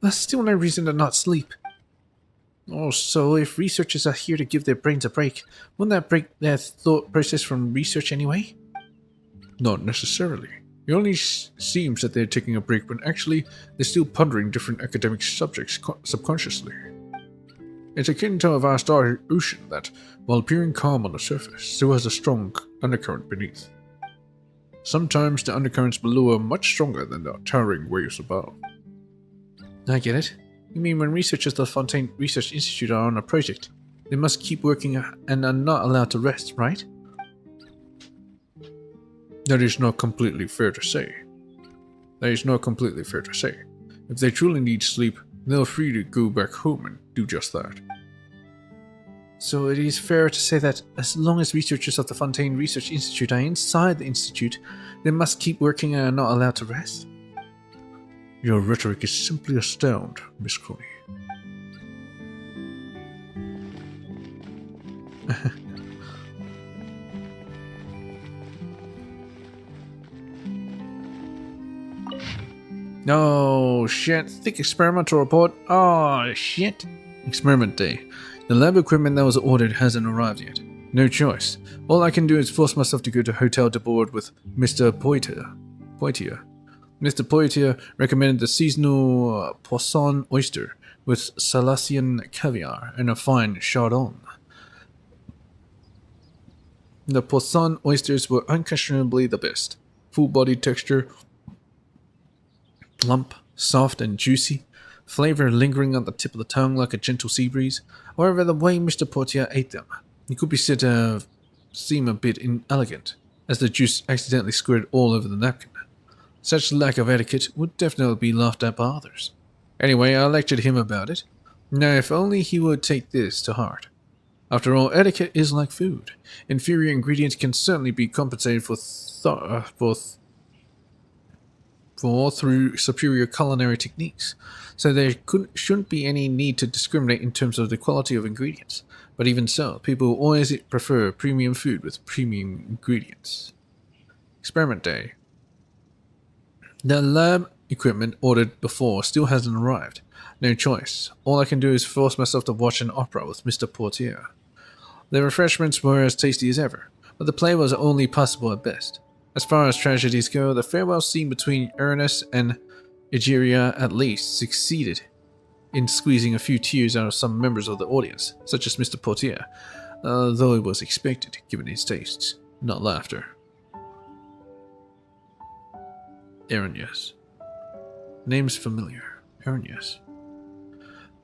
That's still no reason to not sleep. Oh, so if researchers are here to give their brains a break, wouldn't that break their thought process from research anyway? Not necessarily. It only seems that they're taking a break when actually they're still pondering different academic subjects subconsciously. It's akin to a vast ocean that, while appearing calm on the surface, still has a strong undercurrent beneath. Sometimes the undercurrents below are much stronger than the towering waves above. I get it. You mean when researchers at the Fontaine Research Institute are on a project, they must keep working and are not allowed to rest, right? That is not completely fair to say. If they truly need sleep, they're free to go back home and do just that. So it is fair to say that as long as researchers at the Fontaine Research Institute are inside the institute, they must keep working and are not allowed to rest? Your rhetoric is simply astounding, Miss Crony. Oh shit, thick experimental report. Oh shit. Experiment day. The lab equipment that was ordered hasn't arrived yet. No choice. All I can do is force myself to go to Hotel de Board with Mr. Poitier. Mr. Poitier recommended the seasonal poisson oyster with Salasian caviar and a fine chardon. The poisson oysters were unquestionably the best. Full body texture, plump, soft and juicy, flavor lingering on the tip of the tongue like a gentle sea breeze. However, the way Mr. Poitier ate them, it could be said to seem a bit inelegant, as the juice accidentally squirted all over the napkin. Such lack of etiquette would definitely be laughed at by others. Anyway, I lectured him about it. Now, if only he would take this to heart. After all, etiquette is like food. Inferior ingredients can certainly be compensated for through superior culinary techniques, so there shouldn't be any need to discriminate in terms of the quality of ingredients. But even so, people always prefer premium food with premium ingredients. Experiment day. The lab equipment ordered before still hasn't arrived. No choice. All I can do is force myself to watch an opera with Mr. Portier. The refreshments were as tasty as ever, but the play was only possible at best. As far as tragedies go, the farewell scene between Ernest and Egeria at least succeeded in squeezing a few tears out of some members of the audience, such as Mr. Portier, though it was expected, given his tastes. Not laughter. Erinius. Name's familiar. Erinius.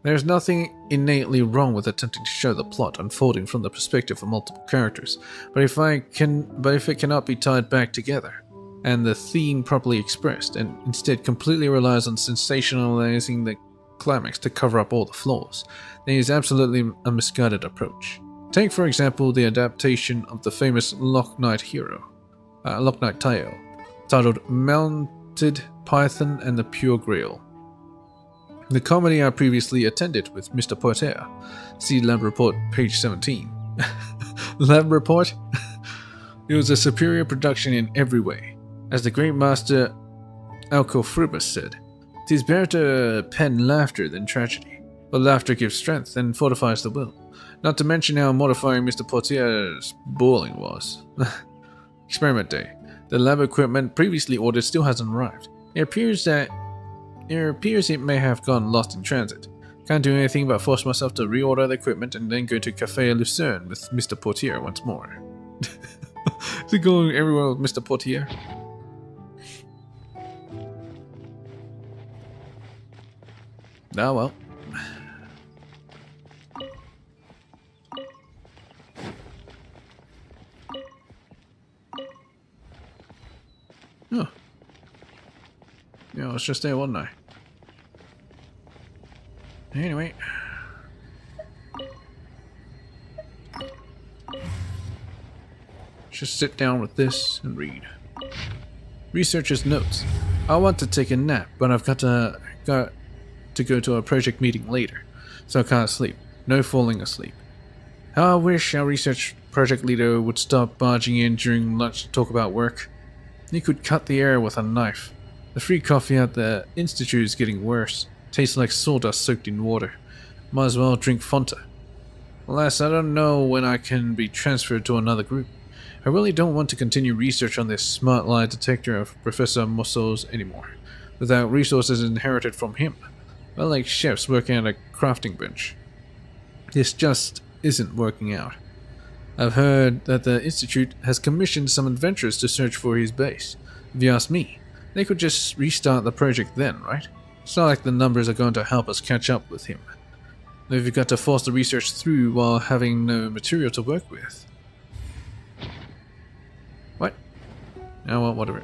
There's nothing innately wrong with attempting to show the plot unfolding from the perspective of multiple characters, but if it cannot be tied back together, and the theme properly expressed, and instead completely relies on sensationalizing the climax to cover up all the flaws, then it is absolutely a misguided approach. Take, for example, the adaptation of the famous Loch Knight tale, titled Mounted Python and the Pure Grail. The comedy I previously attended with Mr. Porter. See Lab Report, page 17. Lab Report? It was a superior production in every way. As the great master Alcofribus said, "'Tis better to pen laughter than tragedy, but laughter gives strength and fortifies the will. Not to mention how mortifying Mr. Portier's bawling was." Experiment day. The lab equipment previously ordered still hasn't arrived. It appears it may have gone lost in transit. Can't do anything but force myself to reorder the equipment and then go to Café Lucerne with Mr. Portier once more. Is he going everywhere with Mr. Portier? Ah, well. Oh. Yeah, I was just there, wasn't I? Anyway. Just sit down with this and read. Researcher's notes. I want to take a nap, but I've got to go to a project meeting later, so I can't sleep. No falling asleep. How I wish our research project leader would stop barging in during lunch to talk about work. He could cut the air with a knife. The free coffee at the Institute is getting worse. Tastes like sawdust soaked in water. Might as well drink Fanta. Alas, I don't know when I can be transferred to another group. I really don't want to continue research on this smart lie detector of Professor Mosso's anymore, without resources inherited from him. Well, like chefs working at a crafting bench. This just isn't working out. I've heard that the Institute has commissioned some adventurers to search for his base. If you ask me, they could just restart the project then, right? It's not like the numbers are going to help us catch up with him. We've got to force the research through while having no material to work with. What? Oh well, whatever.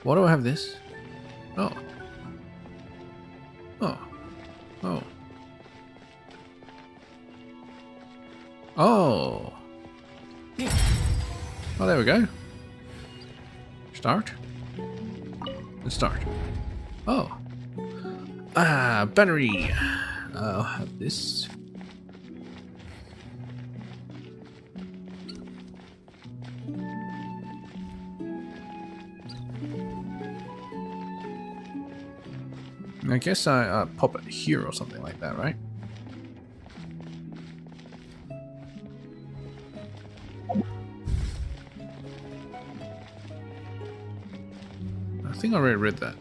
Why do I have this? Oh. Oh. Oh. Oh. Oh, there we go. Start. And start. Oh. Ah, battery. I'll have this. I guess I pop it here or something like that, right? I think I already read that.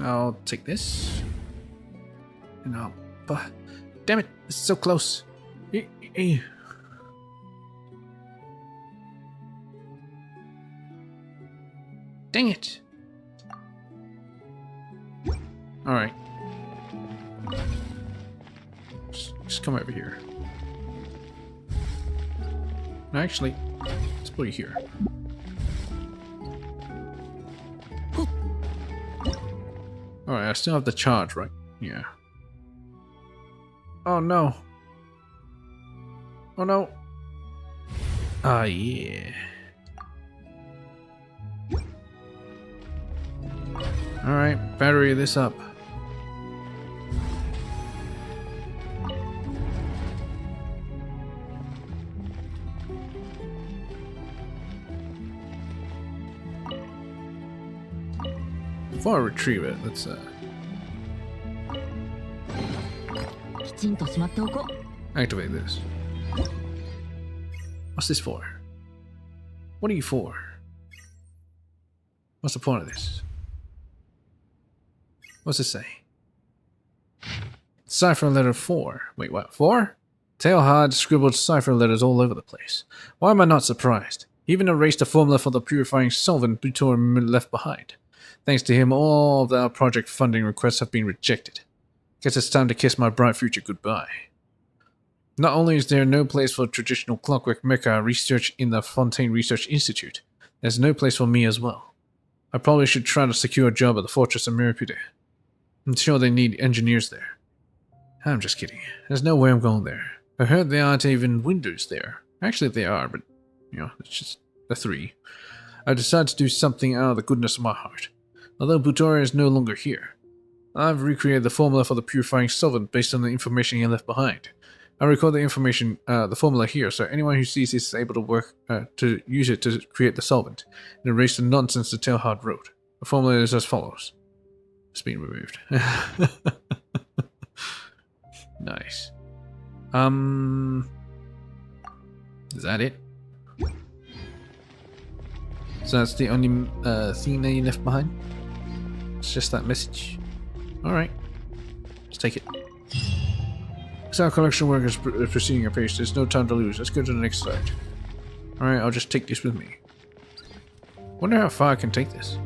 I'll take this. And I'll... damn it! It's so close. Dang it! Alright. just come over here. Actually, let's put you here. Alright, I still have the charge, right? Yeah. Oh no. Oh no. Ah, yeah. Alright, battery this up. Before I retrieve it, let's きちんとしまっておこう。 activate this. What's this for? What are you for? What's the point of this? What's it say? Cipher letter 4. Wait, what? 4? Tailhard scribbled cipher letters all over the place. Why am I not surprised? He even erased the formula for the purifying solvent Butor left behind. Thanks to him, all of our project funding requests have been rejected. Guess it's time to kiss my bright future goodbye. Not only is there no place for traditional clockwork mecha research in the Fontaine Research Institute, there's no place for me as well. I probably should try to secure a job at the Fortress of Mirapide. I'm sure they need engineers there. I'm just kidding. There's no way I'm going there. I heard there aren't even windows there. Actually, they are, but, you know, it's just the 3. I decided to do something out of the goodness of my heart. Although Butora is no longer here, I've recreated the formula for the purifying solvent based on the information he left behind. I record the information, the formula here, so anyone who sees this is able to use it to create the solvent and erase the nonsense the Tailhard wrote. The formula is as follows. It's been removed. Nice. Is that it? So that's the only thing that you left behind? It's just that message. Alright. Let's take it. So our collection work is proceeding apace. There's no time to lose. Let's go to the next slide. Alright, I'll just take this with me. Wonder how far I can take this.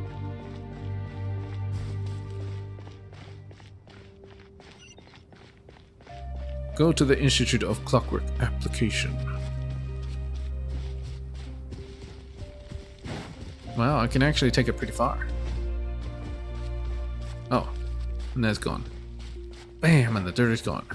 Go to the Institute of Clockwork Application. Wow, I can actually take it pretty far. Oh, and that's gone. Bam, and the dirt is gone.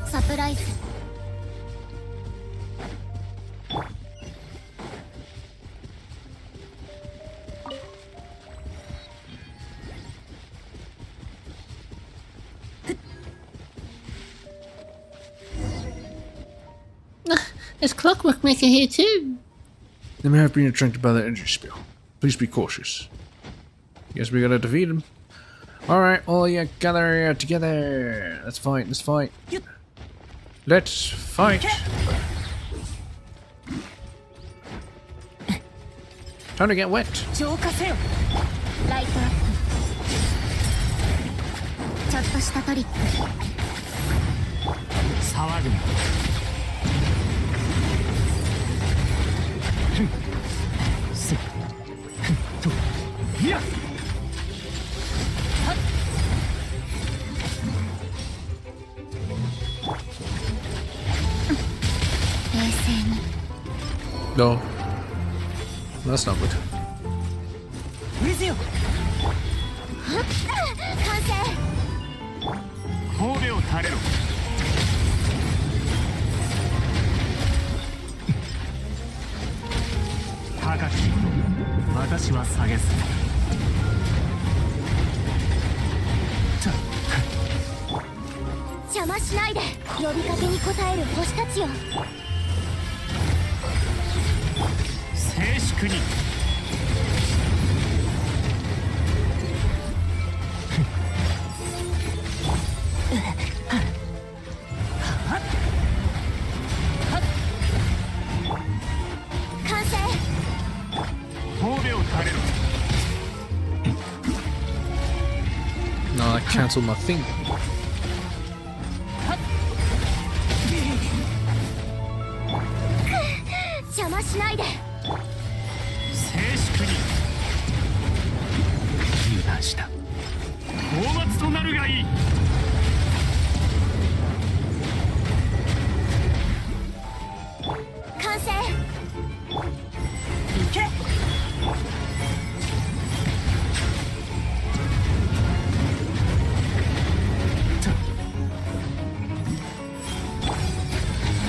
Surprise. There's Clockwork Maker here too. They may have been attracted by the energy spill. Please be cautious. Guess we gotta defeat him. Alright, all you gather here together. Let's fight, let's fight. Let's fight. Time to get wet. 浄化せよ。ライトアップ。ちょっとしたトリック。騒ぐな。せっといや冷静に。 No. That's not good. 上ぜよ完成。神戸を垂れろ高き私は下げず邪魔しないで。呼びかけに応える星たちよ。静粛に完成。神戸を垂れろ No, I cancelled my thing. 邪魔しないで。静粛油断した。大松となるがいい。完成。行け。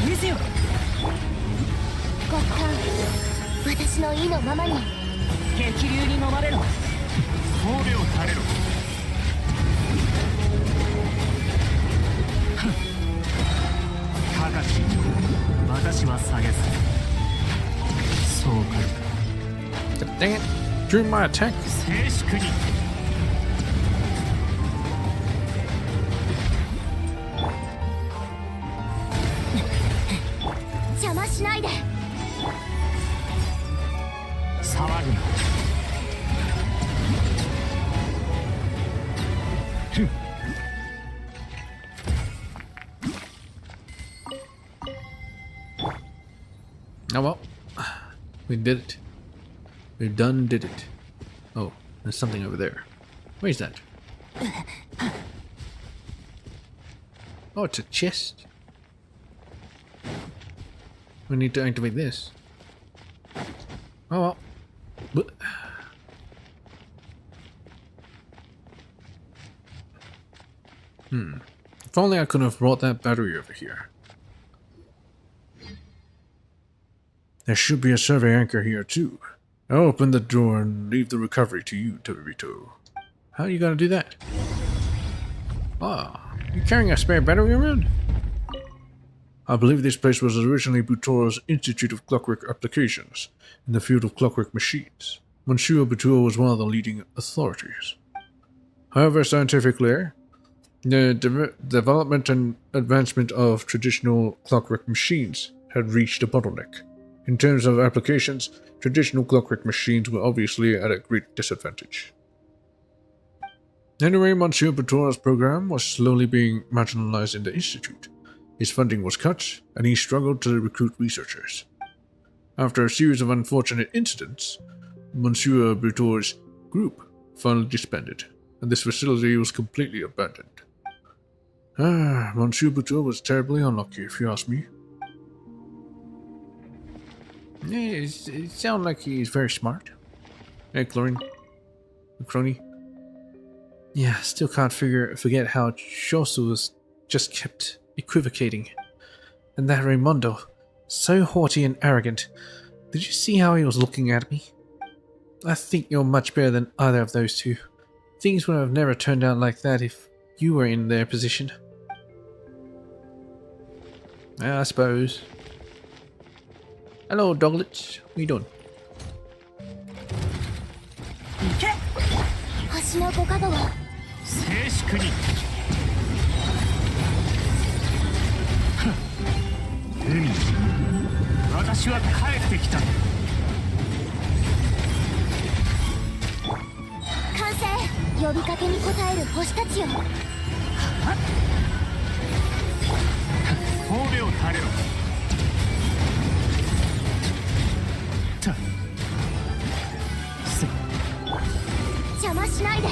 見せよ。極寒、私の意のままに。激流に飲まれろ。神戸を垂れろ。高き私は下げず。そうか。 Dang it! During my attack. 静粛に。邪魔しないで。騒ぐな。Oh well. We did it. We done did it. Oh, there's something over there. Where's that? Oh, it's a chest. We need to activate this. Oh well. But if only I could have brought that battery over here. There should be a survey anchor here too. I'll open the door and leave the recovery to you, Torito. How are you gonna do that? Ah, you carrying a spare battery around? I believe this place was originally Butora's Institute of Clockwork Applications in the field of clockwork machines. Monsieur Butora was one of the leading authorities. However, scientifically, the development and advancement of traditional clockwork machines had reached a bottleneck. In terms of applications, traditional clockwork machines were obviously at a great disadvantage. Anyway, Monsieur Butora's program was slowly being marginalized in the Institute. His funding was cut, and he struggled to recruit researchers. After a series of unfortunate incidents, Monsieur Butora's group finally disbanded, and this facility was completely abandoned. Monsieur Butora was terribly unlucky, if you ask me. Yeah, it sounds like he's very smart. Hey, Chlorine. Crony. Yeah, still can't forget how Shosu was just kept equivocating. And that Raimondo, so haughty and arrogant. Did you see how he was looking at me? I think you're much better than either of those two. Things would have never turned out like that if you were in their position. I suppose. Hello, Doglitch. What are you doing? 行け。橋のご加護を。静粛に。海に私は帰ってきた。完成。呼びかけに応える星たちよ。神戸を垂れろ。邪魔しないで。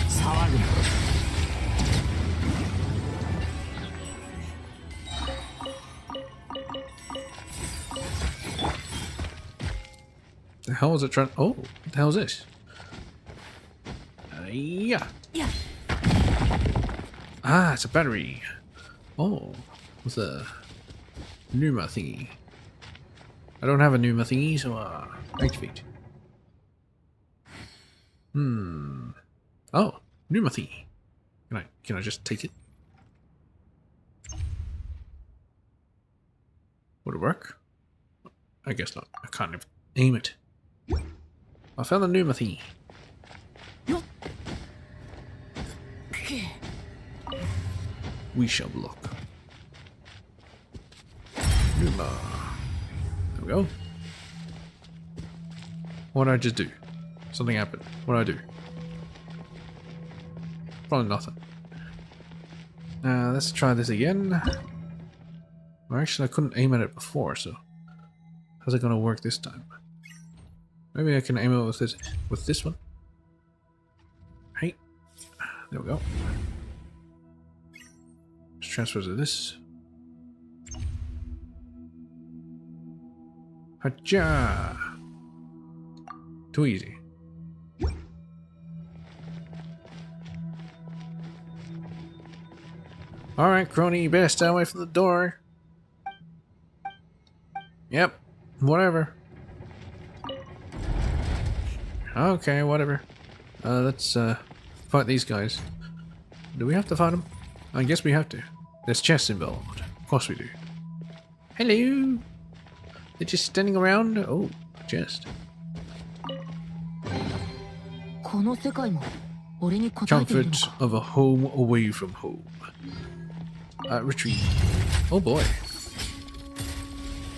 騒ぐな。The hell is it trying? Oh, what the hell is this? Yeah. Ah, it's a battery. Oh, with a Numa thingy. I don't have a Numa thingy, so activate. Oh, Numa thingy. Can I just take it? Would it work? I guess not. I can't even aim it. I found the Numa thingy. We shall block. Numa. There we go. What did I just do? Something happened. What did I do? Probably nothing. Let's try this again. Well, actually, I couldn't aim at it before, so... How's it gonna work this time? Maybe I can aim it with this one. Hey, there we go. Let's transfer to this. Hacha! Too easy. Alright, crony, you better stay away from the door. Yep, whatever. Okay, whatever. Let's fight these guys. Do we have to fight them? I guess we have to. There's chests involved. Of course we do. Hello! They're just standing around? Oh, chest. この世界も俺に答えているの Comfort か of a home away from home. Retreat. Oh boy.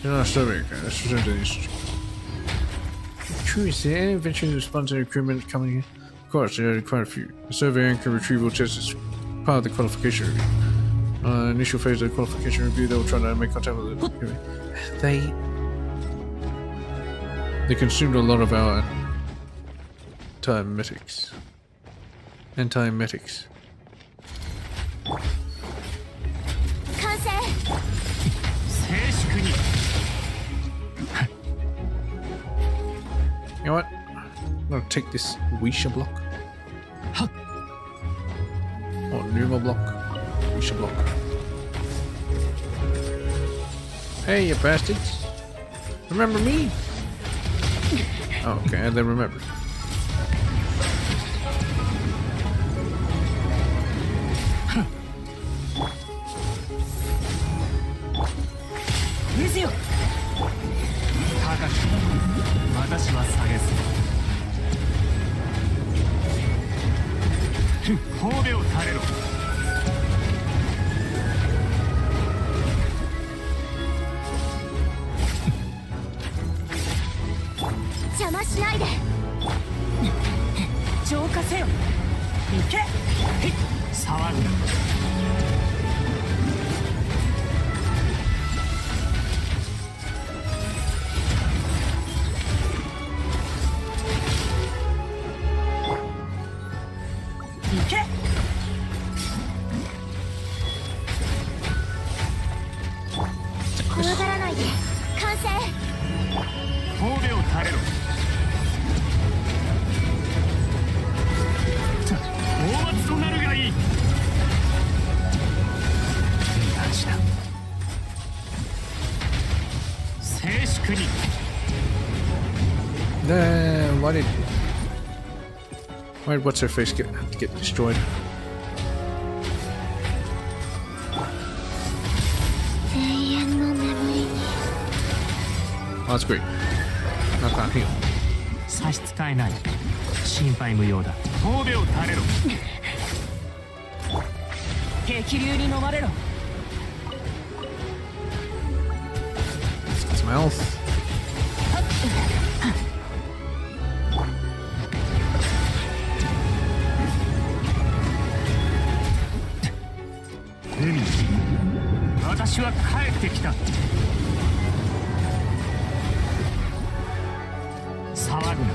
You're not surveying, okay? Let's return to the institute. True, is there any adventure sponsored recruitment coming here? Of course, there are quite a few. The survey anchor retrieval test is part of the qualification review. Initial phase of the qualification review, they will try to make contact with the... They consumed a lot of our antiemetics. Antiemetics. 完成 静粛に You know what? I'm gonna take this Wisha block. Or Numa block. Wisha block. Hey, you bastards! Remember me? Oh, okay, and then remember. Use 高き私は下げず神戸を垂れろ邪魔しないで浄化せよ行け騒ぐな行け怖がらないで完成神戸を垂れろ大松となるがいい同じだ静粛に Why did what's her face have to get destroyed? 永遠の眠りに Oh, that's great. I can't heal. 差し支えない心配無用だ神戸を垂れろ激流に飲まれろ Let's get some health.海私は帰ってきた騒ぐな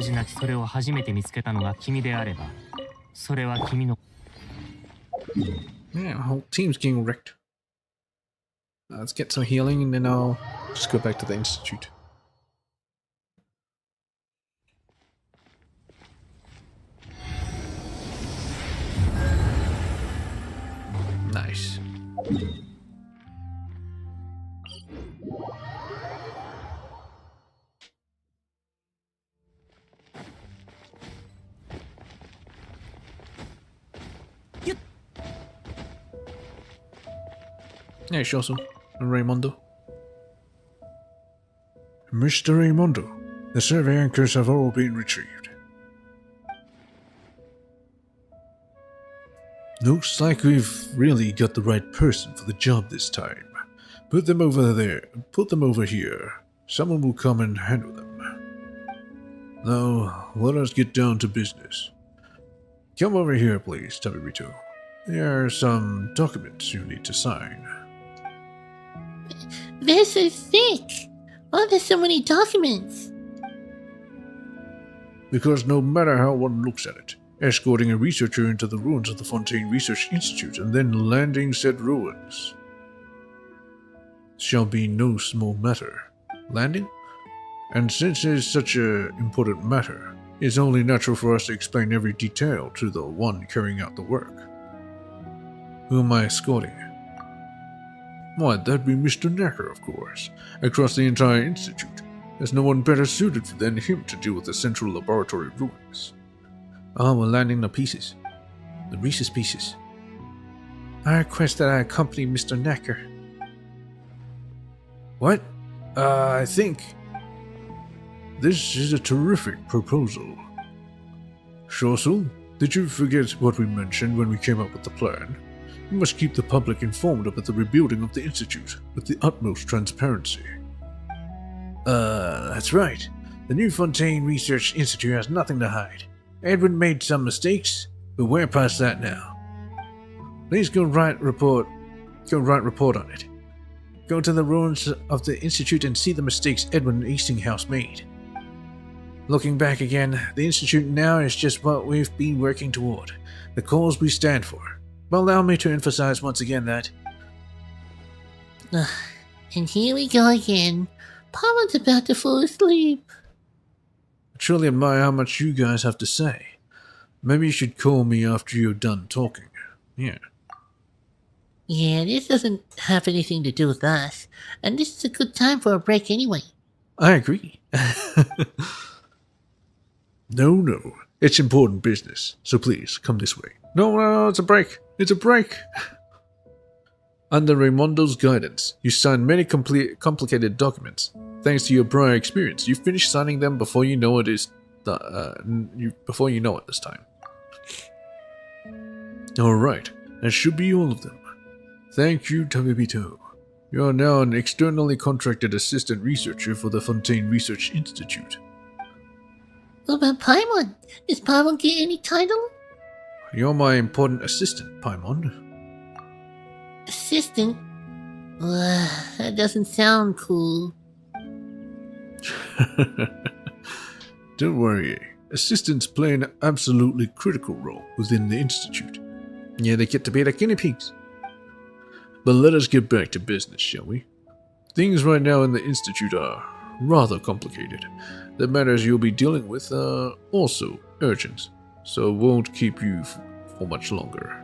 主なきそれを初めて見つけたのが君であればそれは君の Yeah, our whole team's getting wrecked. Let's get some healing and then I'll just go back to the institute. Nice. Yeah, sure, so. Raimundo. Mr. Raimundo, the survey anchors have all been retrieved. Looks like we've really got the right person for the job this time. Put them over there. Put them over here. Someone will come and handle them. Now, let us get down to business. Come over here, please, Tabibito. There are some documents you need to sign. They're so thick. Why are there so many documents? Because no matter how one looks at it, escorting a researcher into the ruins of the Fontaine Research Institute and then landing said ruins shall be no small matter. Landing? And since it is such an important matter, it's only natural for us to explain every detail to the one carrying out the work. Who am I escorting? Why, that'd be Mr. Knacker, of course, across the entire institute. There's no one better suited than him to deal with the central laboratory ruins. Oh, we're landing the pieces. The Reese's pieces. I request that I accompany Mr. Knacker. What? I think... This is a terrific proposal. Shorsel, did you forget what we mentioned when we came up with the plan? We must keep the public informed about the rebuilding of the Institute with the utmost transparency. That's right. The new Fontaine Research Institute has nothing to hide. Edwin made some mistakes, but we're past that now. Please go write report on it. Go to the ruins of the Institute and see the mistakes Edwin Eastinghouse made. Looking back again, the Institute now is just what we've been working toward, the cause we stand for. But allow me to emphasize once again that... And here we go again. Papa's about to fall asleep. I truly admire how much you guys have to say. Maybe you should call me after you're done talking. Yeah. Yeah, this doesn't have anything to do with us. And this is a good time for a break anyway. I agree. No. It's important business, so please, come this way. No, it's a break. It's a break. Under Raimondo's guidance, you signed many complicated documents. Thanks to your prior experience, you finished signing them before you know it this time. Alright, that should be all of them. Thank you, Tabibito. You are now an externally contracted assistant researcher for the Fontaine Research Institute. What about Paimon? Does Paimon get any title? You're my important assistant, Paimon. Assistant? That doesn't sound cool. Don't worry, assistants play an absolutely critical role within the Institute. Yeah, they get to be like guinea pigs. But let us get back to business, shall we? Things right now in the Institute are rather complicated. The matters you'll be dealing with are also urgent, so won't keep you for much longer.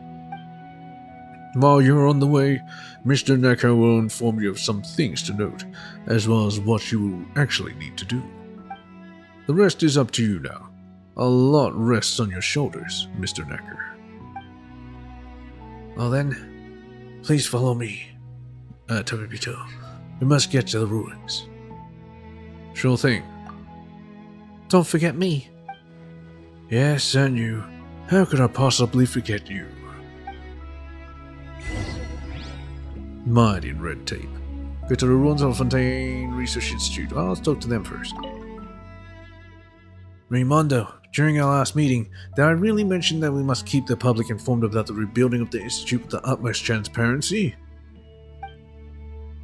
While you're on the way, Mr. Knacker will inform you of some things to note, as well as what you will actually need to do. The rest is up to you now. A lot rests on your shoulders, Mr. Knacker. Well then, please follow me, Tabibito. We must get to the ruins. Sure thing. Don't forget me. Yes, and you. How could I possibly forget you? Mighty red tape. Go to the ruins of Fontaine Research Institute. Well, let's talk to them first. Raimondo, during our last meeting, did I really mention that we must keep the public informed about the rebuilding of the Institute with the utmost transparency?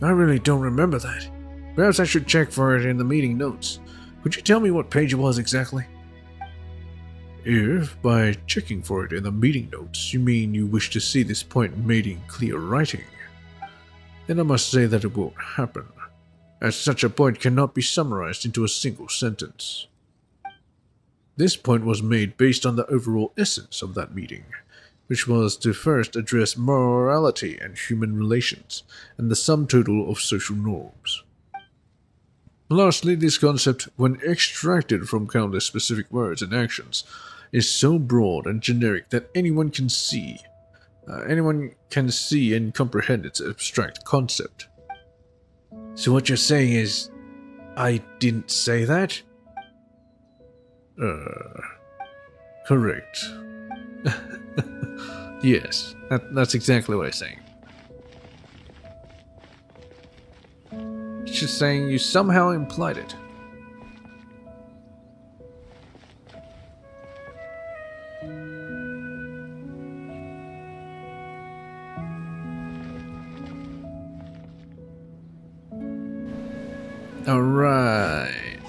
I really don't remember that. Perhaps I should check for it in the meeting notes. Could you tell me what page it was exactly? If, by checking for it in the meeting notes, you mean you wish to see this point made in clear writing, then I must say that it won't happen, as such a point cannot be summarized into a single sentence. This point was made based on the overall essence of that meeting, which was to first address morality and human relations, and the sum total of social norms. Lastly, this concept, when extracted from countless specific words and actions, is so broad and generic that anyone can see and comprehend its abstract concept. So what you're saying is, I didn't say that? Correct. Yes, that's exactly what I'm saying. It's just saying you somehow implied it. Alright.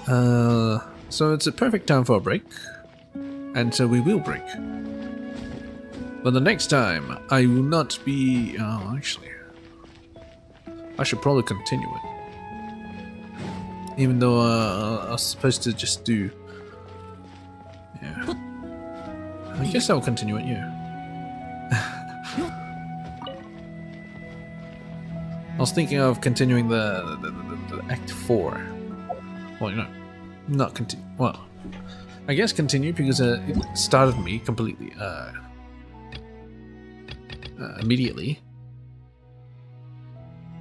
So it's a perfect time for a break. And so we will break. But the next time, I will not be... Oh, actually... I should probably continue it. Even though I was supposed to just do... Yeah. I guess I'll continue it, yeah. I was thinking of continuing the Act 4. Well, you know, not continue. Well, I guess continue because it started me completely immediately.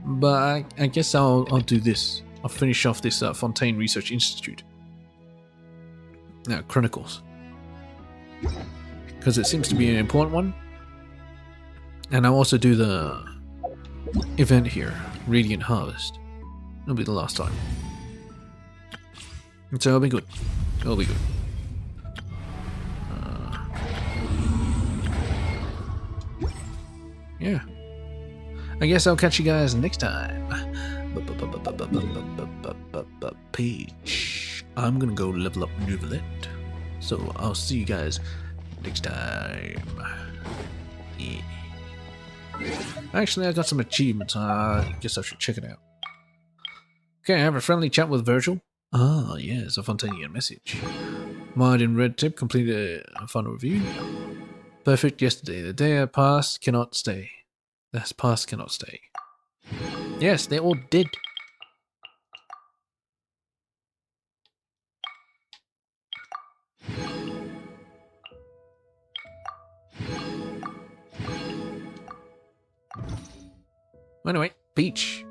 But I guess I'll do this. I'll finish off this Fontaine Research Institute Chronicles, because it seems to be an important one. And I'll also do the event here, Radiant Harvest. It'll be the last time. And so it'll be good. It'll be good. Yeah. I guess I'll catch you guys next time. Peach. I'm gonna go level up Nuvalet. So I'll see you guys next time. Yeah. Actually, I got some achievements. I guess I should check it out. Okay, I have a friendly chat with Virgil. Ah, yes, a Fontanian message. Mind in red tip completed a final review. Perfect yesterday. The day I passed cannot stay. That's past cannot stay. Yes, they all did. Anyway, Peach.